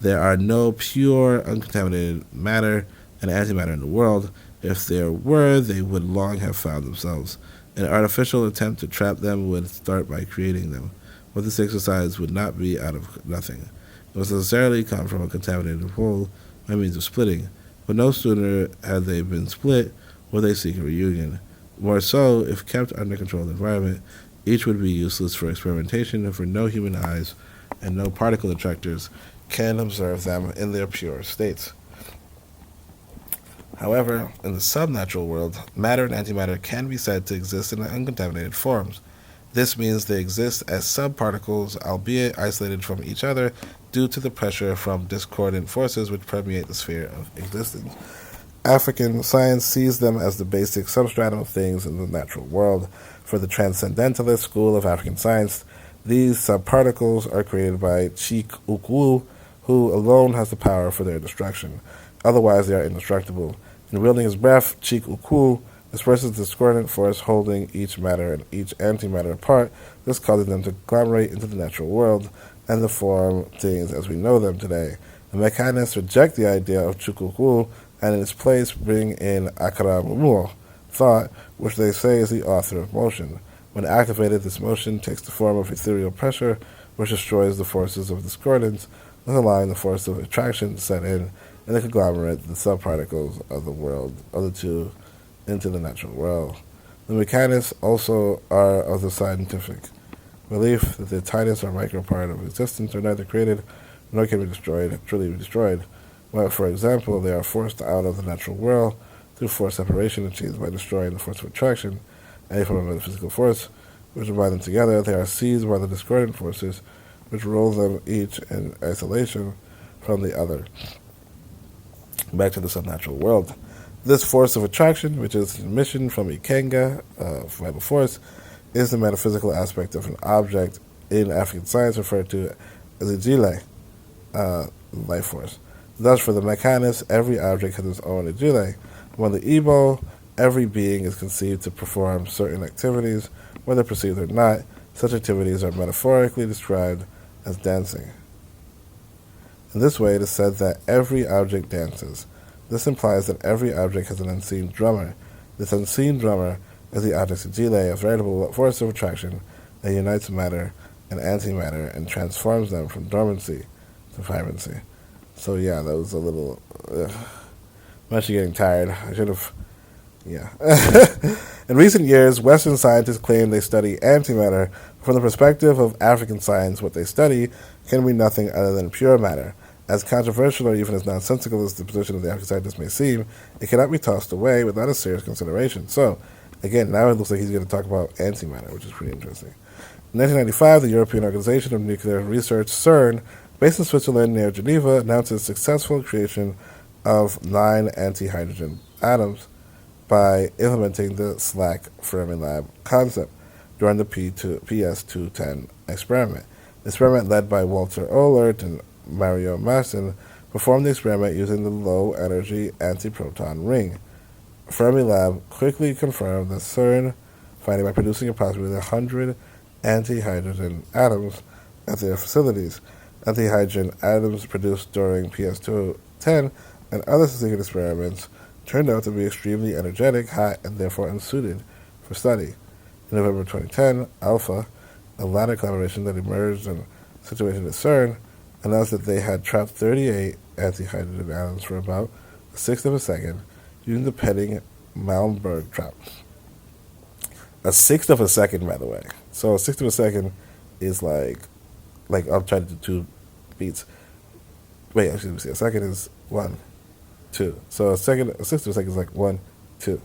There are no pure, uncontaminated matter and antimatter in the world. If there were, they would long have found themselves. An artificial attempt to trap them would start by creating them, but this exercise would not be out of nothing. It must necessarily come from a contaminated whole by means of splitting, but no sooner had they been split will they seek a reunion. More so, if kept under controlled environment, each would be useless for experimentation, for no human eyes and no particle detectors can observe them in their pure states. However, in the subnatural world, matter and antimatter can be said to exist in uncontaminated forms. This means they exist as subparticles, albeit isolated from each other due to the pressure from discordant forces which permeate the sphere of existence. African science sees them as the basic substratum of things in the natural world. For the transcendentalist school of African science, these subparticles are created by Chik Ukwu, who alone has the power for their destruction. Otherwise, they are indestructible. In wielding his breath, Chik Ukwu disperses the discordant force holding each matter and each antimatter apart, thus causing them to agglomerate into the natural world and to form things as we know them today. The mechanists reject the idea of Chik Ukwu and in its place bring in Akara Mumuo, thought, which they say is the author of motion. When activated, this motion takes the form of ethereal pressure, which destroys the forces of discordance, thus allowing the force of attraction to set in and the conglomerate, the subparticles of the world, of the two, into the natural world. The mechanics also are of the scientific belief that the tiniest or micro part of existence are neither created nor can be destroyed, truly be destroyed. Well, for example, they are forced out of the natural world through force separation achieved by destroying the force of attraction, any form of metaphysical force, which will bind them together. They are seized by the discordant forces, which roll them each in isolation from the other. Back to the subnatural world. This force of attraction, which is emission from Ikenga, vital force, is the metaphysical aspect of an object in African science referred to as a Jile, life force. Thus, for the mechanists, every object has its own Ejile. When the Igbo, every being is conceived to perform certain activities, whether perceived or not. Such activities are metaphorically described as dancing. In this way, it is said that every object dances. This implies that every object has an unseen drummer. This unseen drummer is the object's Ejile, a veritable force of attraction that unites matter and antimatter and transforms them from dormancy to vibrancy. So yeah, that was a little... I'm actually getting tired. I should have... Yeah. In recent years, Western scientists claim they study antimatter. From the perspective of African science, what they study can be nothing other than pure matter. As controversial or even as nonsensical as the position of the African scientist may seem, it cannot be tossed away without a serious consideration. So, again, now it looks like he's going to talk about antimatter, which is pretty interesting. In 1995, the European Organization of Nuclear Research, CERN, based in Switzerland near Geneva, announced its successful creation of 9 anti-hydrogen atoms by implementing the SLAC Fermilab concept during the PS210 experiment. The experiment, led by Walter Ohlert and Mario Masson, performed the experiment using the low-energy antiproton ring. Fermilab quickly confirmed the CERN finding by producing approximately 100 anti-hydrogen atoms at their facilities. Anti-hydrogen atoms produced during PS210 and other subsequent experiments turned out to be extremely energetic, hot, and therefore unsuited for study. In November 2010, Alpha, a latter collaboration that emerged in a situation at CERN, announced that they had trapped 38 anti-hydrogen atoms for about a sixth of a second using the Penning-Malmberg trap. A sixth of a second, by the way. So a sixth of a second is like I'm trying to do 2 beats. Wait, actually, let me see. A second is 1, 2. So a sixth of a second is like 1, 2,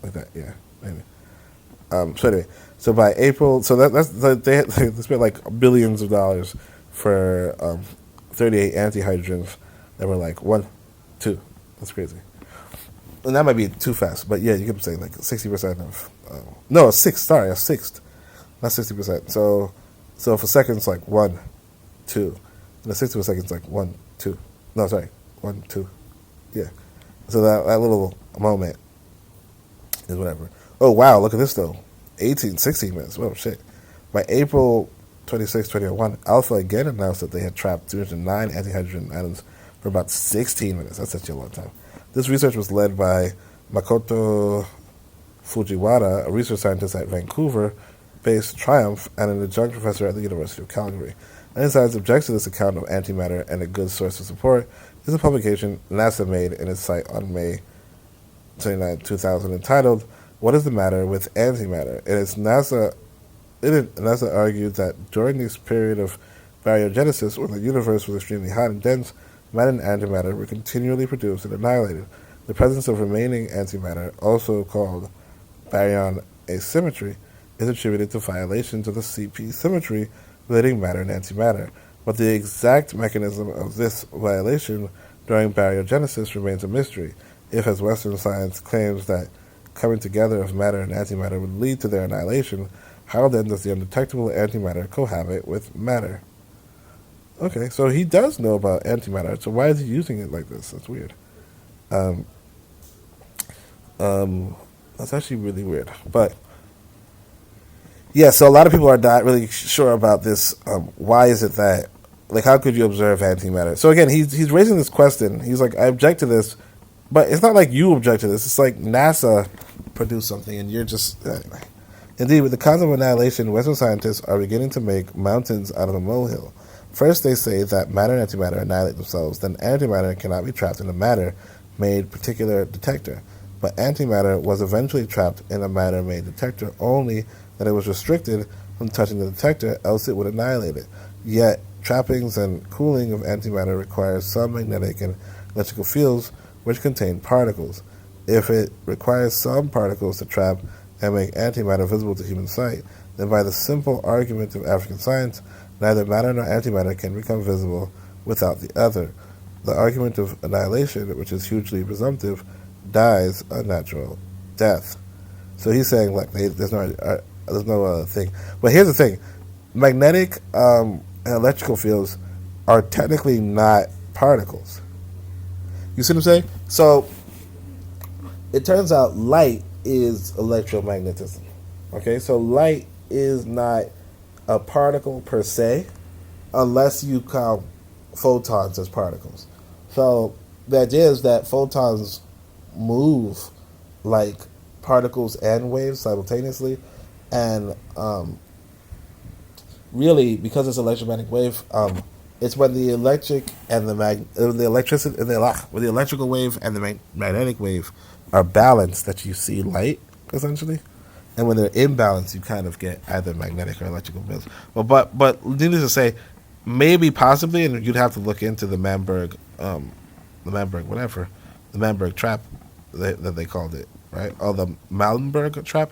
like that. Yeah, maybe. So anyway, so by April, so they spent like billions of dollars for 38 anti-hydrogens that were like 1, 2. That's crazy. And that might be too fast, but yeah, you could say like 60% of no, a sixth. Sorry, a sixth, not 60%. So for seconds like 1, 2, and a sixth of a second is like 1, 2. No, sorry, 1, 2. Yeah. So that little moment is whatever. Oh wow, look at this though. 16 minutes. Oh shit. By April 26, 2001, Alpha again announced that they had trapped 309 anti-hydrogen atoms for about 16 minutes. That's actually a long time. This research was led by Makoto Fujiwara, a research scientist at Vancouver-based Triumph and an adjunct professor at the University of Calgary. And science objects to this account of antimatter, and a good source of support is a publication NASA made in its site on May 29, 2000, entitled "What is the Matter with Antimatter?" NASA argued that during this period of baryogenesis, when the universe was extremely hot and dense, matter and antimatter were continually produced and annihilated. The presence of remaining antimatter, also called baryon asymmetry, is attributed to violations of the CP symmetry relating matter and antimatter. But the exact mechanism of this violation during baryogenesis remains a mystery. If, as Western science claims that coming together of matter and antimatter would lead to their annihilation, how then does the undetectable antimatter cohabit with matter? Okay, so he does know about antimatter, so why is he using it like this? That's weird. That's actually really weird. But yeah, so a lot of people are not really sure about this. Why is it that, like, how could you observe antimatter? So again, he's raising this question. He's like, I object to this, but it's not like you object to this. It's like NASA produced something, and you're just anyway. Indeed, with the concept of annihilation, Western scientists are beginning to make mountains out of a molehill. First, they say that matter and antimatter annihilate themselves. Then antimatter cannot be trapped in a matter-made particular detector. But antimatter was eventually trapped in a matter-made detector, only that it was restricted from touching the detector, else it would annihilate it. Yet, trappings and cooling of antimatter requires some magnetic and electrical fields which contain particles. If it requires some particles to trap and make antimatter visible to human sight, then by the simple argument of African science, neither matter nor antimatter can become visible without the other. The argument of annihilation, which is hugely presumptive, dies a natural death. So he's saying, like, there's no thing. But here's the thing: magnetic and electrical fields are technically not particles. You see what I'm saying? So it turns out light is electromagnetism. Okay, so light is not a particle per se, unless you count photons as particles. So the idea is that photons move like particles and waves simultaneously, and really, because it's an electromagnetic wave, it's when the electric and the electrical wave and the magnetic wave are balanced that you see light, essentially. And when they're imbalanced, you kind of get either magnetic or electrical fields. But needless to say, maybe possibly, and you'd have to look into the Manberg trap that they called it, right? Or the Malmberg trap.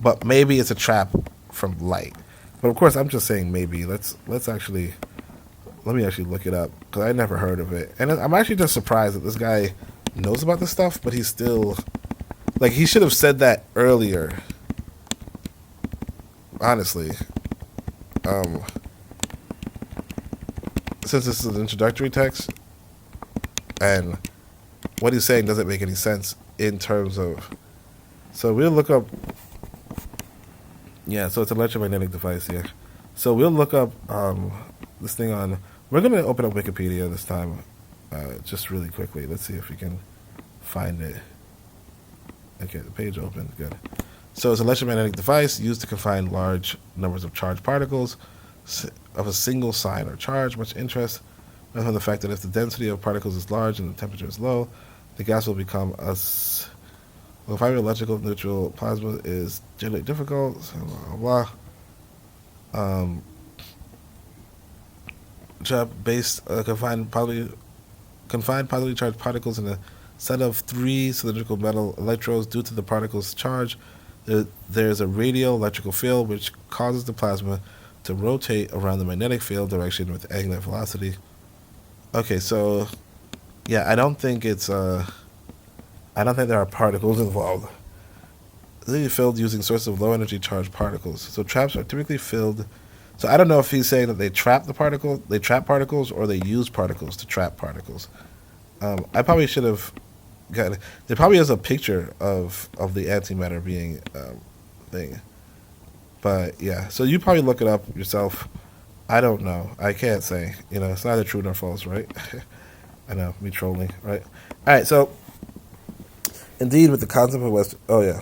But maybe it's a trap from light. But of course, I'm just saying maybe. Let me actually look it up, because I never heard of it, and I'm actually just surprised that this guy knows about this stuff, but he's still, like, he should have said that earlier. Honestly, since this is an introductory text, and what he's saying doesn't make any sense in terms of. So we'll look up. Yeah, so it's an electromagnetic device here. So we'll look up this thing on. We're gonna open up Wikipedia this time, just really quickly. Let's see if we can find it. Okay, the page opened. Good. So it's an electromagnetic device used to confine large numbers of charged particles of a single sign or charge. Much interest from the fact that if the density of particles is large and the temperature is low, the gas will become a. Well, finding electrical neutral plasma is generally difficult. So blah blah. Trap based confined positively charged particles in a set of 3 cylindrical metal electrodes. Due to the particle's charge, there's a radial electrical field which causes the plasma to rotate around the magnetic field direction with angular velocity. Okay, so yeah, I don't think there are particles involved. They're filled using sources of low energy charged particles. So traps are typically filled. So I don't know if he's saying that they trap particles, or they use particles to trap particles. I probably should have got. There probably is a picture of the antimatter being thing, but yeah. So you probably look it up yourself. I don't know. I can't say. It's neither true nor false, right? I know, me trolling, right? All right. So indeed, with the concept of West. Oh yeah.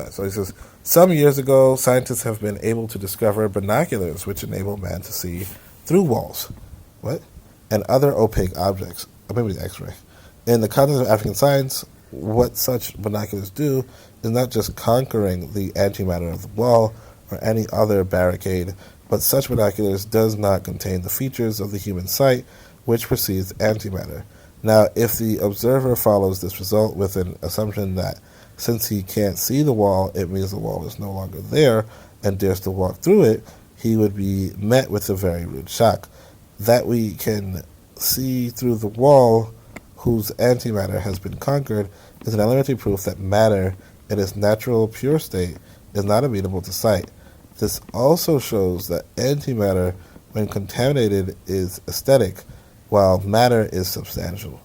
So he says, some years ago, scientists have been able to discover binoculars which enable man to see through walls, and other opaque objects. Or maybe the X-ray. In the context of African science, what such binoculars do is not just conquering the antimatter of the wall or any other barricade, but such binoculars does not contain the features of the human sight which perceives antimatter. Now, if the observer follows this result with an assumption that since he can't see the wall, it means the wall is no longer there, and dares to walk through it, he would be met with a very rude shock. That we can see through the wall whose antimatter has been conquered is an elementary proof that matter in its natural pure state is not amenable to sight. This also shows that antimatter, when contaminated, is aesthetic, while matter is substantial.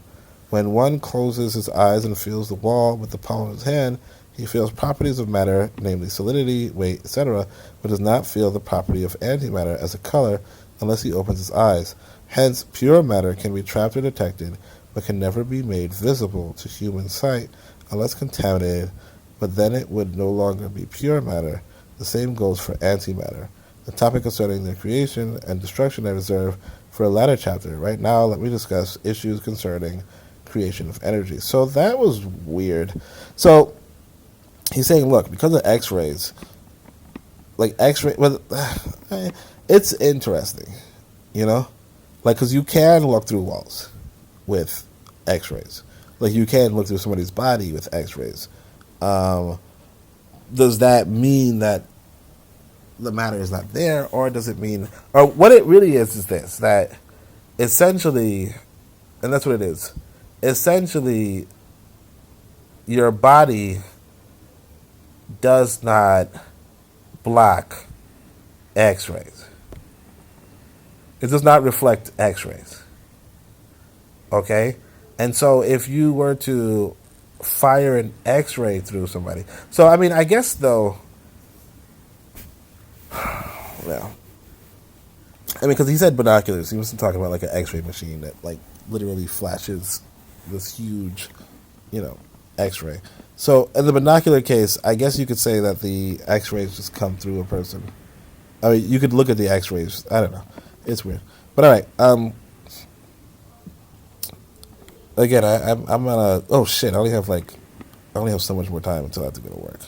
When one closes his eyes and feels the wall with the palm of his hand, he feels properties of matter, namely solidity, weight, etc., but does not feel the property of antimatter as a color unless he opens his eyes. Hence, pure matter can be trapped or detected, but can never be made visible to human sight unless contaminated, but then it would no longer be pure matter. The same goes for antimatter. The topic concerning their creation and destruction I reserve for a later chapter. Right now, let me discuss issues concerning creation of energy. So that was weird. So he's saying, look, because of X-rays, like X-ray, well, it's interesting, you know, like because you can look through walls with X-rays, like you can look through somebody's body with X-rays. Does that mean that the matter is not there, or does it mean, or what it really is this, that essentially, and that's what it is, essentially your body does not block X-rays. It does not reflect X-rays. Okay? And so if you were to fire an X-ray through somebody, so I mean, I guess though, well, I mean, because he said binoculars, he wasn't talking about like an X-ray machine that like literally flashes this huge, you know, X-ray. So in the binocular case, I guess you could say that the X-rays just come through a person. I mean, you could look at the X-rays. I don't know. It's weird. But all right. Again, I'm gonna. Oh shit! I only have so much more time until I have to go to work.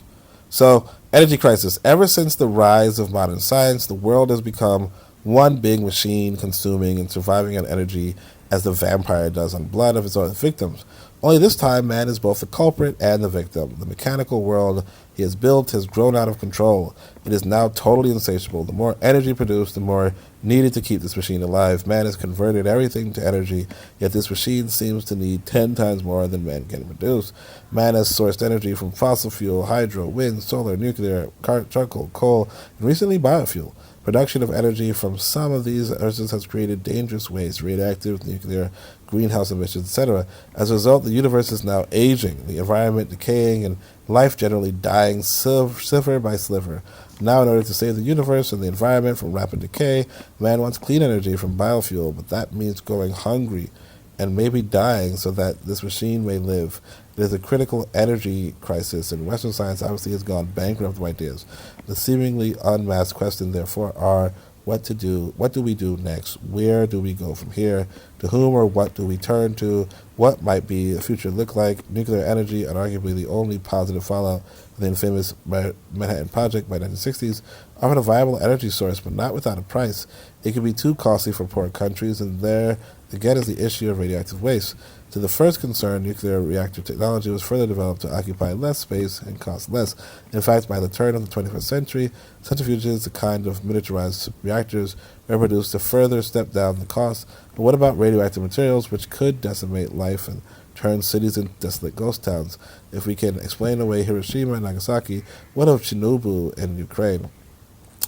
So, energy crisis. Ever since the rise of modern science, the world has become one big machine consuming and surviving on energy as the vampire does on blood of its own victims. Only this time, man is both the culprit and the victim. The mechanical world he has built has grown out of control. It is now totally insatiable. The more energy produced, the more needed to keep this machine alive. Man has converted everything to energy, yet this machine seems to need 10 times more than man can produce. Man has sourced energy from fossil fuel, hydro, wind, solar, nuclear, charcoal, coal, and recently biofuel. Production of energy from some of these sources has created dangerous waste, radioactive, nuclear, greenhouse emissions, etc. As a result, the universe is now aging, the environment decaying, and life generally dying sliver by sliver. Now, in order to save the universe and the environment from rapid decay, man wants clean energy from biofuel, but that means going hungry and maybe dying so that this machine may live. There's a critical energy crisis, and Western science obviously has gone bankrupt of ideas. The seemingly unmasked question, therefore, are what to do, what do we do next, where do we go from here, to whom or what do we turn to, what might be the future look like. Nuclear energy, unarguably the only positive fallout of the infamous Manhattan Project by the 1960s, offered a viable energy source, but not without a price. It could be too costly for poor countries, and there again is the issue of radioactive waste. To the first concern, nuclear reactor technology was further developed to occupy less space and cost less. In fact, by the turn of the 21st century, centrifuges, the kind of miniaturized reactors, were produced to further step down the cost. But what about radioactive materials, which could decimate life and turn cities into desolate ghost towns? If we can explain away Hiroshima and Nagasaki, what of Chernobyl in Ukraine?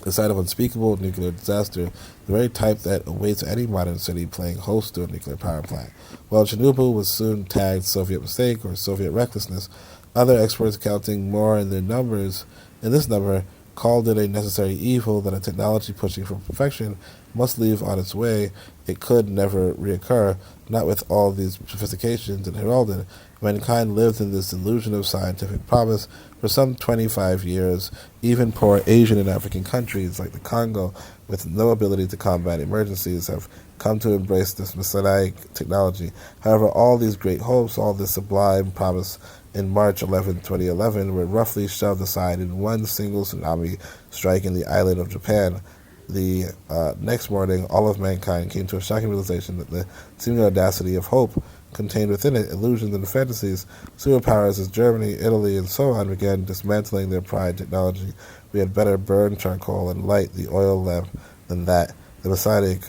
The site of unspeakable nuclear disaster, the very type that awaits any modern city playing host to a nuclear power plant. While Chernobyl was soon tagged Soviet mistake or Soviet recklessness, other experts counting more in this number called it a necessary evil that a technology pushing for perfection must leave on its way. It could never reoccur, not with all these sophistications and heralded. Mankind lived in this illusion of scientific promise for some 25 years. Even poor Asian and African countries like the Congo, with no ability to combat emergencies, have come to embrace this messianic technology. However, all these great hopes, all this sublime promise in March 11, 2011, were roughly shoved aside in one single tsunami striking the island of Japan. The next morning, all of mankind came to a shocking realization that the seeming audacity of hope contained within it, illusions and fantasies, superpowers as Germany, Italy, and so on began dismantling their pride technology. We had better burn charcoal and light the oil lamp than that. The messianic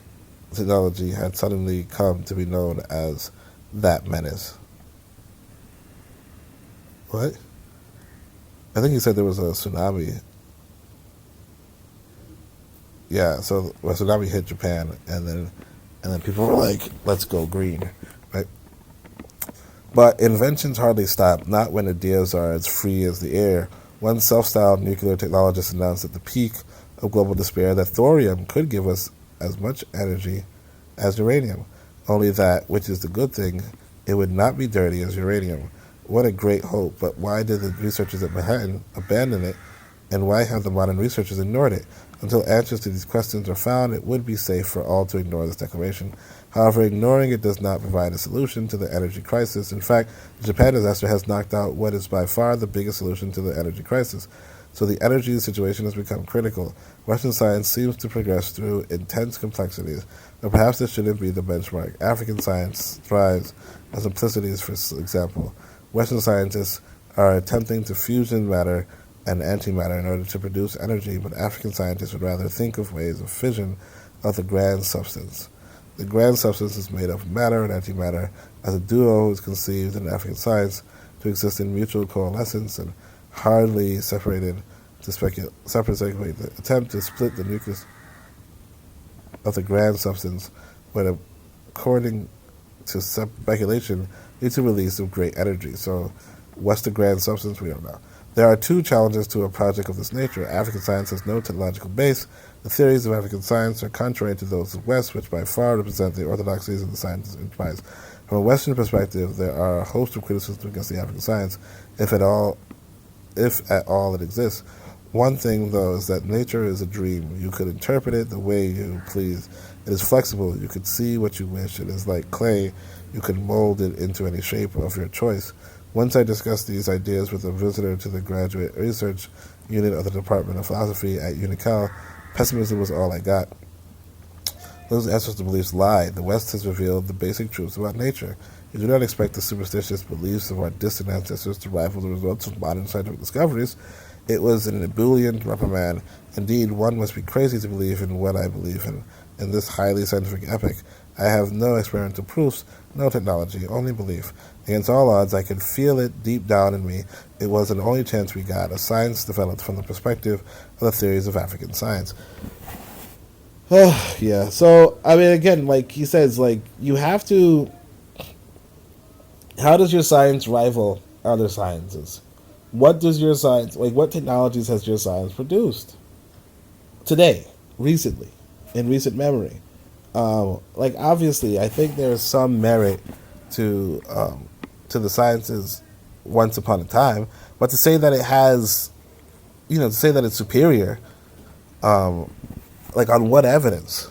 technology had suddenly come to be known as that menace. What? I think he said there was a tsunami. Yeah, so a tsunami hit Japan, and then people were like, "Let's go green," right? But inventions hardly stop. Not when ideas are as free as the air. One self-styled nuclear technologist announced at the peak of global despair that thorium could give us as much energy as uranium. Only that, which is the good thing, it would not be dirty as uranium. What a great hope, but why did the researchers at Manhattan abandon it, and why have the modern researchers ignored it? Until answers to these questions are found, it would be safe for all to ignore this declaration. However, ignoring it does not provide a solution to the energy crisis. In fact, the Japan disaster has knocked out what is by far the biggest solution to the energy crisis. So the energy situation has become critical. Western science seems to progress through intense complexities, but perhaps this shouldn't be the benchmark. African science thrives on simplicities, for example. Western scientists are attempting to fusion matter and antimatter in order to produce energy, but African scientists would rather think of ways of fission of the grand substance. The grand substance is made of matter and antimatter, as a duo is conceived in African science to exist in mutual coalescence and hardly separated to separate the attempt to split the nucleus of the grand substance would, according to speculation, lead to release of great energy. So what's the grand substance? We don't know. There are two challenges to a project of this nature. African science has no technological base. The theories of African science are contrary to those of West, which by far represent the orthodoxies of the science enterprise. From a Western perspective, there are a host of criticisms against the African science, if at all it exists. One thing, though, is that nature is a dream. You could interpret it the way you please. It is flexible. You could see what you wish. It is like clay. You can mold it into any shape of your choice. Once I discussed these ideas with a visitor to the graduate research unit of the Department of Philosophy at Unical, pessimism was all I got. Those answers to beliefs lie. The West has revealed the basic truths about nature. You do not expect the superstitious beliefs of our distant ancestors to rival the results of modern scientific discoveries. It was an ebullient reprimand. Indeed, one must be crazy to believe in what I believe in this highly scientific epoch. I have no experimental proofs, no technology, only belief. Against all odds, I could feel it deep down in me. It was an only chance we got, a science developed from the perspective of the theories of African science. Yeah, so, I mean, again, like he says, like, you have to... How does your science rival other sciences? What does your science, like, what technologies has your science produced? Today, recently, in recent memory. Like, obviously, I think there's some merit to the sciences once upon a time, but to say that it has, to say that it's superior, like, on what evidence?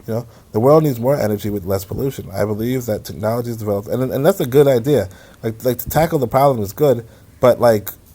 The world needs more energy with less pollution. I believe that technology is developed, and that's a good idea. Like to tackle the problem is good, but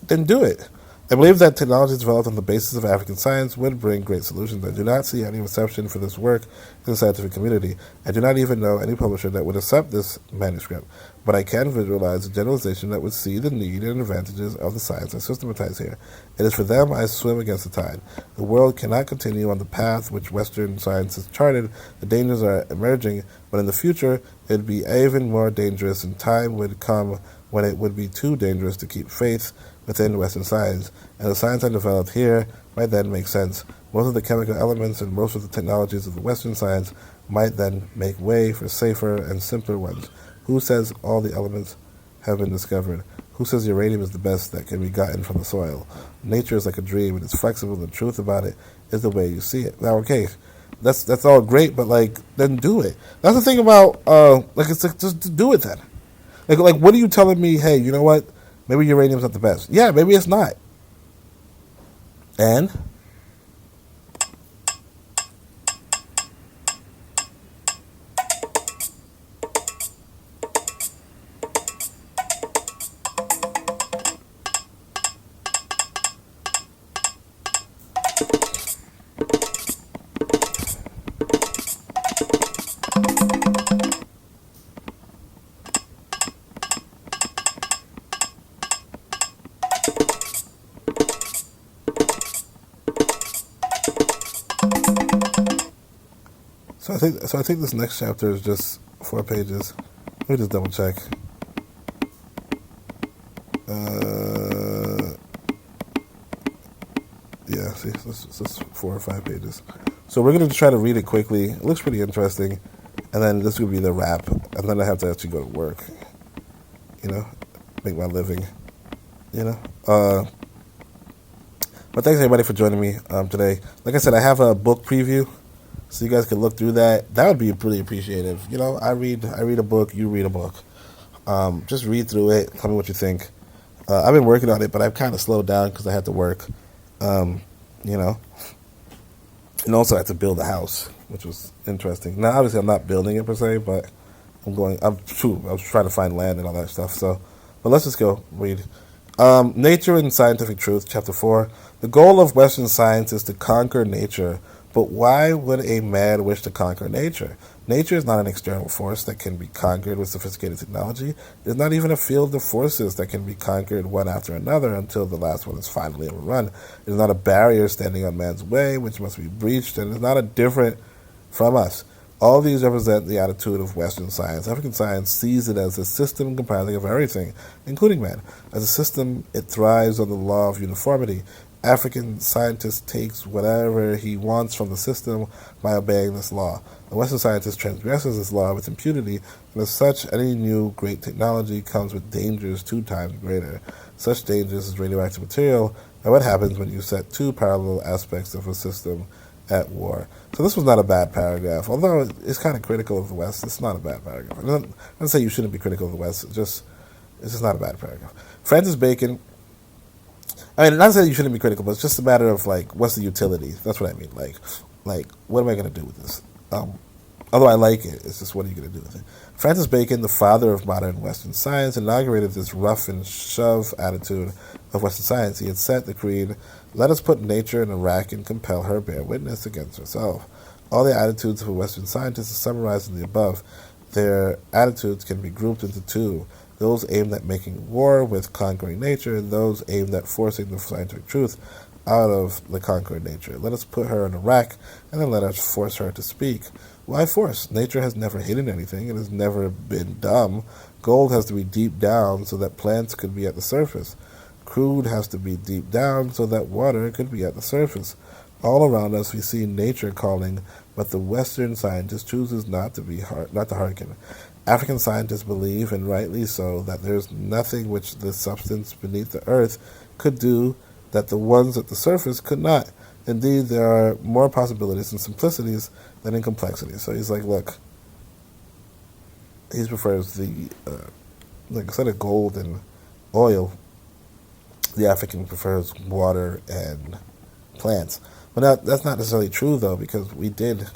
then do it. I believe that technology developed on the basis of African science would bring great solutions. I do not see any reception for this work in the scientific community. I do not even know any publisher that would accept this manuscript, but I can visualize a generalization that would see the need and advantages of the science I systematize here. It is for them I swim against the tide. The world cannot continue on the path which Western science has charted. The dangers are emerging, but in the future it would be even more dangerous, and time would come when it would be too dangerous to keep faith within Western science, and the science I developed here might then make sense. Most of the chemical elements and most of the technologies of the Western science might then make way for safer and simpler ones. Who says all the elements have been discovered? Who says uranium is the best that can be gotten from the soil? Nature is like a dream. It is flexible. The truth about it is the way you see it. Now, okay, that's all great, but then do it. That's the thing about it's like, just do it then. Like, what are you telling me? Hey, you know what? Maybe uranium's not the best. Yeah, maybe it's not. And I think this next chapter is just 4 pages. Let me just double check. Yeah, see, this is 4 or 5 pages. So we're going to try to read it quickly. It looks pretty interesting. And then this will be the wrap. And then I have to actually go to work. You know, make my living. You know? But thanks everybody for joining me today. Like I said, I have a book preview. So you guys can look through that. That would be really appreciative. You know, I read a book, you read a book. Just read through it. Tell me what you think. I've been working on it, but I've kind of slowed down because I had to work. You know, and also I had to build a house, which was interesting. Now, obviously, I'm not building it per se, but I was trying to find land and all that stuff. So, but let's just go read. Nature and Scientific Truth, Chapter 4. The goal of Western science is to conquer nature, but why would a man wish to conquer nature? Nature is not an external force that can be conquered with sophisticated technology. It is not even a field of forces that can be conquered one after another until the last one is finally overrun. It is not a barrier standing on man's way, which must be breached, and it is not a different from us. All these represent the attitude of Western science. African science sees it as a system comprising of everything, including man. As a system, it thrives on the law of uniformity. African scientist takes whatever he wants from the system by obeying this law. The Western scientist transgresses this law with impunity, and as such, any new great technology comes with dangers 2 times greater. Such dangers is radioactive material, and what happens when you set 2 parallel aspects of a system at war. So this was not a bad paragraph, although it's kind of critical of the West. It's not a bad paragraph. I'm not saying you shouldn't be critical of the West. It's just not a bad paragraph. Francis Bacon. I mean, not saying you shouldn't be critical, but it's just a matter of, like, what's the utility? That's what I mean. Like, what am I going to do with this? Although I like it, it's just what are you going to do with it? Francis Bacon, the father of modern Western science, inaugurated this rough and shove attitude of Western science. He had set the creed, let us put nature in a rack and compel her bear witness against herself. All the attitudes of a Western scientist are summarized in the above. Their attitudes can be grouped into 2. Those aimed at making war with conquering nature, and those aimed at forcing the scientific truth out of the conquered nature. Let us put her in a rack, and then let us force her to speak. Why force? Nature has never hidden anything. It has never been dumb. Gold has to be deep down so that plants could be at the surface. Crude has to be deep down so that water could be at the surface. All around us we see nature calling, but the Western scientist chooses not to hearken. African scientists believe, and rightly so, that there is nothing which the substance beneath the earth could do that the ones at the surface could not. Indeed, there are more possibilities and simplicities than in complexity. So he's like, look, he prefers the, like instead of gold and oil, the African prefers water and plants. But that's not necessarily true, though, because we did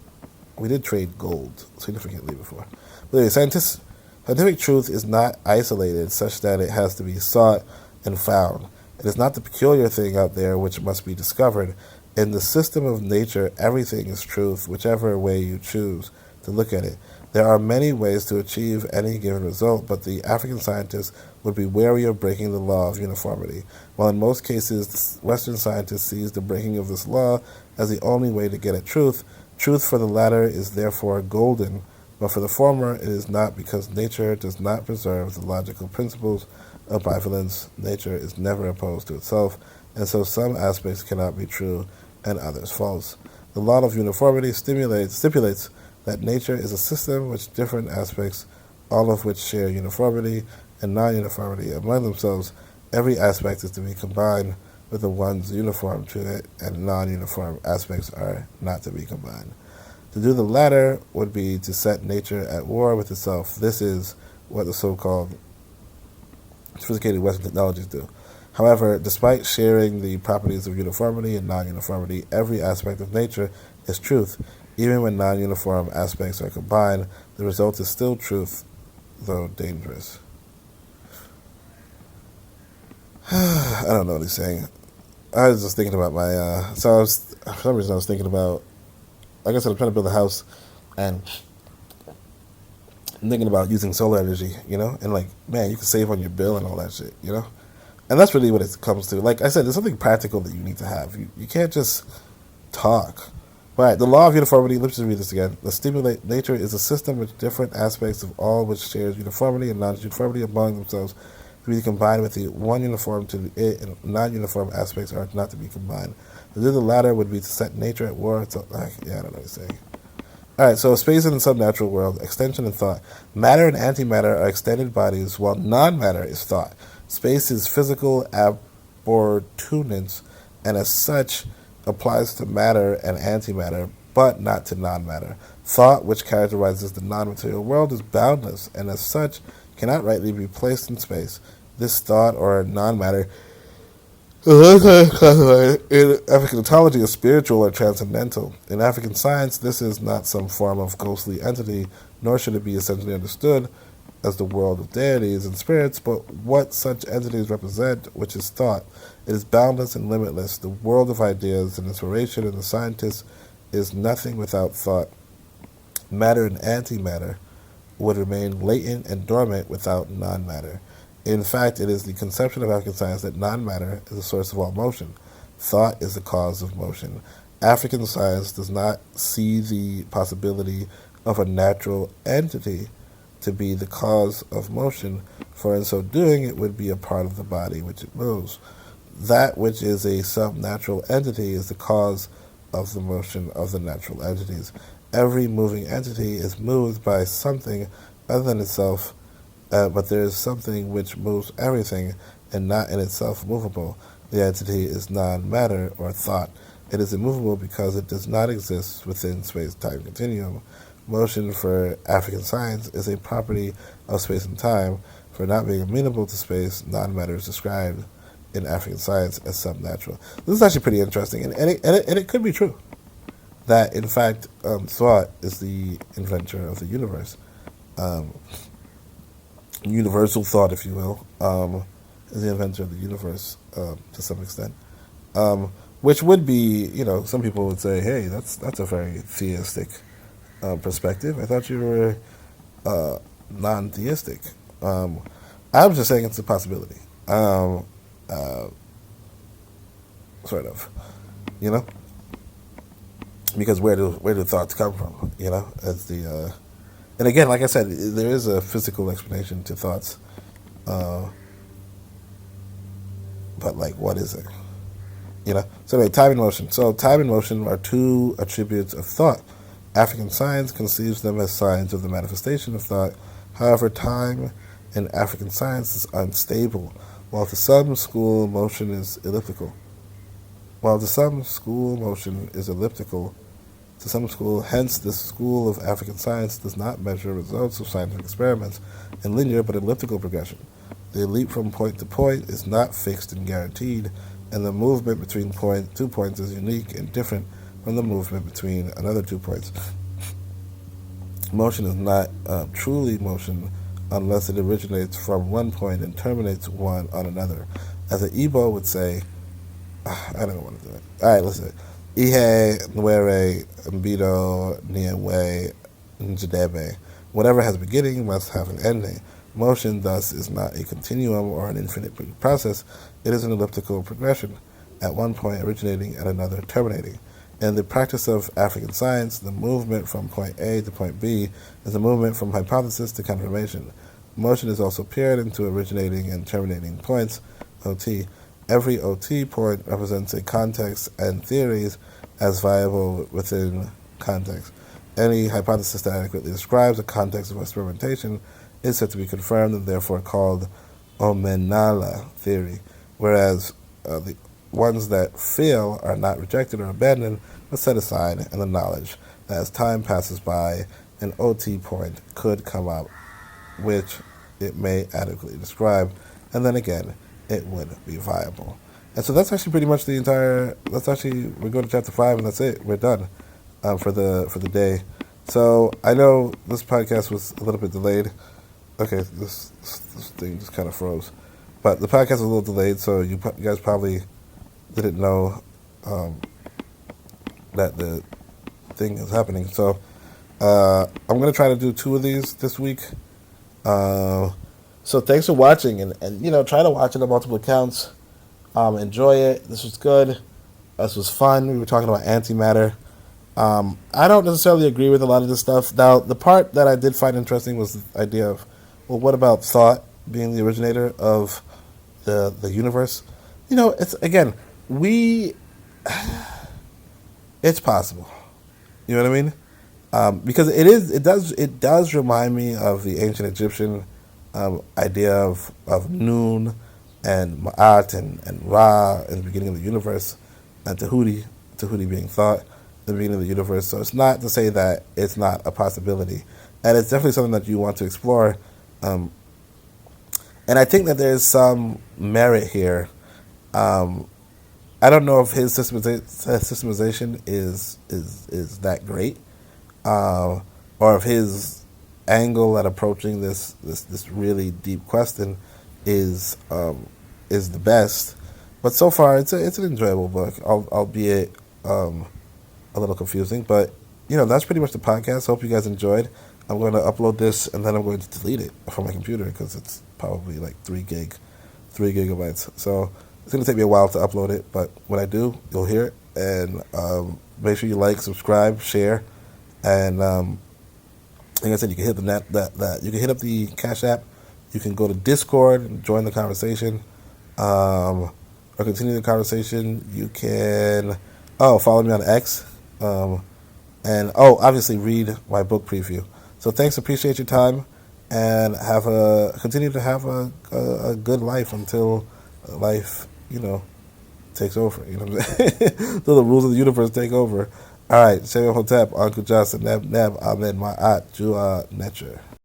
trade gold significantly before. But anyway, scientific truth is not isolated such that it has to be sought and found. It is not the peculiar thing out there which must be discovered. In the system of nature, everything is truth, whichever way you choose to look at it. There are many ways to achieve any given result, but the African scientist would be wary of breaking the law of uniformity. While in most cases, Western scientists sees the breaking of this law as the only way to get at truth. Truth for the latter is therefore golden, but for the former it is not, because nature does not preserve the logical principles of bivalence. Nature is never opposed to itself, and so some aspects cannot be true and others false. The law of uniformity stipulates that nature is a system which different aspects, all of which share uniformity and non-uniformity among themselves. Every aspect is to be combined with the ones uniform to it, and non-uniform aspects are not to be combined. To do the latter would be to set nature at war with itself. This is what the so-called sophisticated Western technologies do. However, despite sharing the properties of uniformity and non-uniformity, every aspect of nature is truth. Even when non-uniform aspects are combined, the result is still truth, though dangerous. I don't know what he's saying. I was just thinking about for some reason I was thinking about, like I said, I'm trying to build a house, and I'm thinking about using solar energy, and like, man, you can save on your bill and all that shit, And that's really what it comes to. Like I said, there's something practical that you need to have. You can't just talk. But the law of uniformity, let's just read this again. The stimulate nature is a system with different aspects of all which shares uniformity and non-uniformity among themselves to be combined with the one uniform to it, and non-uniform aspects are not to be combined. To do the latter would be to set nature at war. So, I don't know what he's saying. All right, so space in the subnatural world, extension and thought. Matter and antimatter are extended bodies, while non-matter is thought. Space is physical apportunance, and as such applies to matter and antimatter, but not to non-matter. Thought, which characterizes the non-material world, is boundless, and as such cannot rightly be placed in space. This thought, or non-matter, in African ontology is spiritual or transcendental. In African science, this is not some form of ghostly entity, nor should it be essentially understood as the world of deities and spirits, but what such entities represent, which is thought. It is boundless and limitless. The world of ideas and inspiration in the scientist is nothing without thought. Matter and antimatter would remain latent and dormant without non-matter. In fact, it is the conception of African science that non-matter is the source of all motion. Thought is the cause of motion. African science does not see the possibility of a natural entity to be the cause of motion, for in so doing it would be a part of the body which it moves. That which is a subnatural entity is the cause of the motion of the natural entities. Every moving entity is moved by something other than itself, but there is something which moves everything and not in itself movable. The entity is non-matter or thought. It is immovable because it does not exist within space-time continuum. Motion for African science is a property of space and time. For not being amenable to space, non-matter is described in African science as subnatural. This is actually pretty interesting, and it could be true that, in fact, thought is the inventor of the universe. Universal thought, if you will, is the inventor of the universe to some extent. Which would be, some people would say, hey, that's a very theistic perspective. I thought you were non-theistic. I'm just saying it's a possibility. Sort of, because where do thoughts come from? As the and again, like I said, there is a physical explanation to thoughts, but like, what is it? So anyway, time and motion. So time and motion are two attributes of thought. African science conceives them as signs of the manifestation of thought. However, time in African science is unstable, while to some school motion is elliptical. To some school, hence the school of African science does not measure results of scientific experiments in linear but elliptical progression. The leap from point to point is not fixed and guaranteed, and the movement between 2 points is unique and different from the movement between another 2 points. Motion is not truly motion unless it originates from one point and terminates one on another. As an Igbo would say, I don't want to do it. All right, listen. Ihe nwere mbido nienwe njedebe. Whatever has a beginning must have an ending. Motion, thus, is not a continuum or an infinite process. It is an elliptical progression, at one point originating, at another terminating. In the practice of African science, the movement from point A to point B is a movement from hypothesis to confirmation. Motion is also paired into originating and terminating points, OT. Every OT point represents a context and theories as viable within context. Any hypothesis that adequately describes a context of experimentation is said to be confirmed and therefore called omenala theory, whereas the ones that fail are not rejected or abandoned, but set aside, and the knowledge that as time passes by, an OT point could come up, which it may adequately describe, and then again, it would be viable. And so that's actually pretty much the entire, we go to chapter 5 and that's it. We're done for the day. So I know this podcast was a little bit delayed. Okay, this thing just kind of froze. But the podcast was a little delayed, so you guys probably didn't know that the thing is happening. So I'm going to try to do 2 of these this week. So thanks for watching, and try to watch it on multiple accounts. Enjoy it. This was good. This was fun. We were talking about antimatter. I don't necessarily agree with a lot of this stuff. Now, the part that I did find interesting was the idea of, well, what about thought being the originator of the universe? It's again, it's possible. You know what I mean? Because it does remind me of the ancient Egyptian idea of Noon and Ma'at and Ra in the beginning of the universe, and Tahuti being thought in the beginning of the universe. So it's not to say that it's not a possibility, and it's definitely something that you want to explore. And I think that there's some merit here. I don't know if his systemization is that great, or if his angle at approaching this really deep question is the best. But so far, it's an enjoyable book, albeit a little confusing. But that's pretty much the podcast. Hope you guys enjoyed. I'm going to upload this and then I'm going to delete it from my computer because it's probably like 3 gigabytes. So it's going to take me a while to upload it, but when I do, you'll hear it. And make sure you like, subscribe, share, and like I said, you can hit you can hit up the Cash App. You can go to Discord and join the conversation, or continue the conversation. You can follow me on X, and obviously read my book preview. So thanks, appreciate your time, and continue to have a good life until life takes over. You know what I'm saying? Until the rules of the universe take over. All right, Shem Hotep, Uncle Johnson, Neb, Ahmed, Ma'at, Jua, Netcher.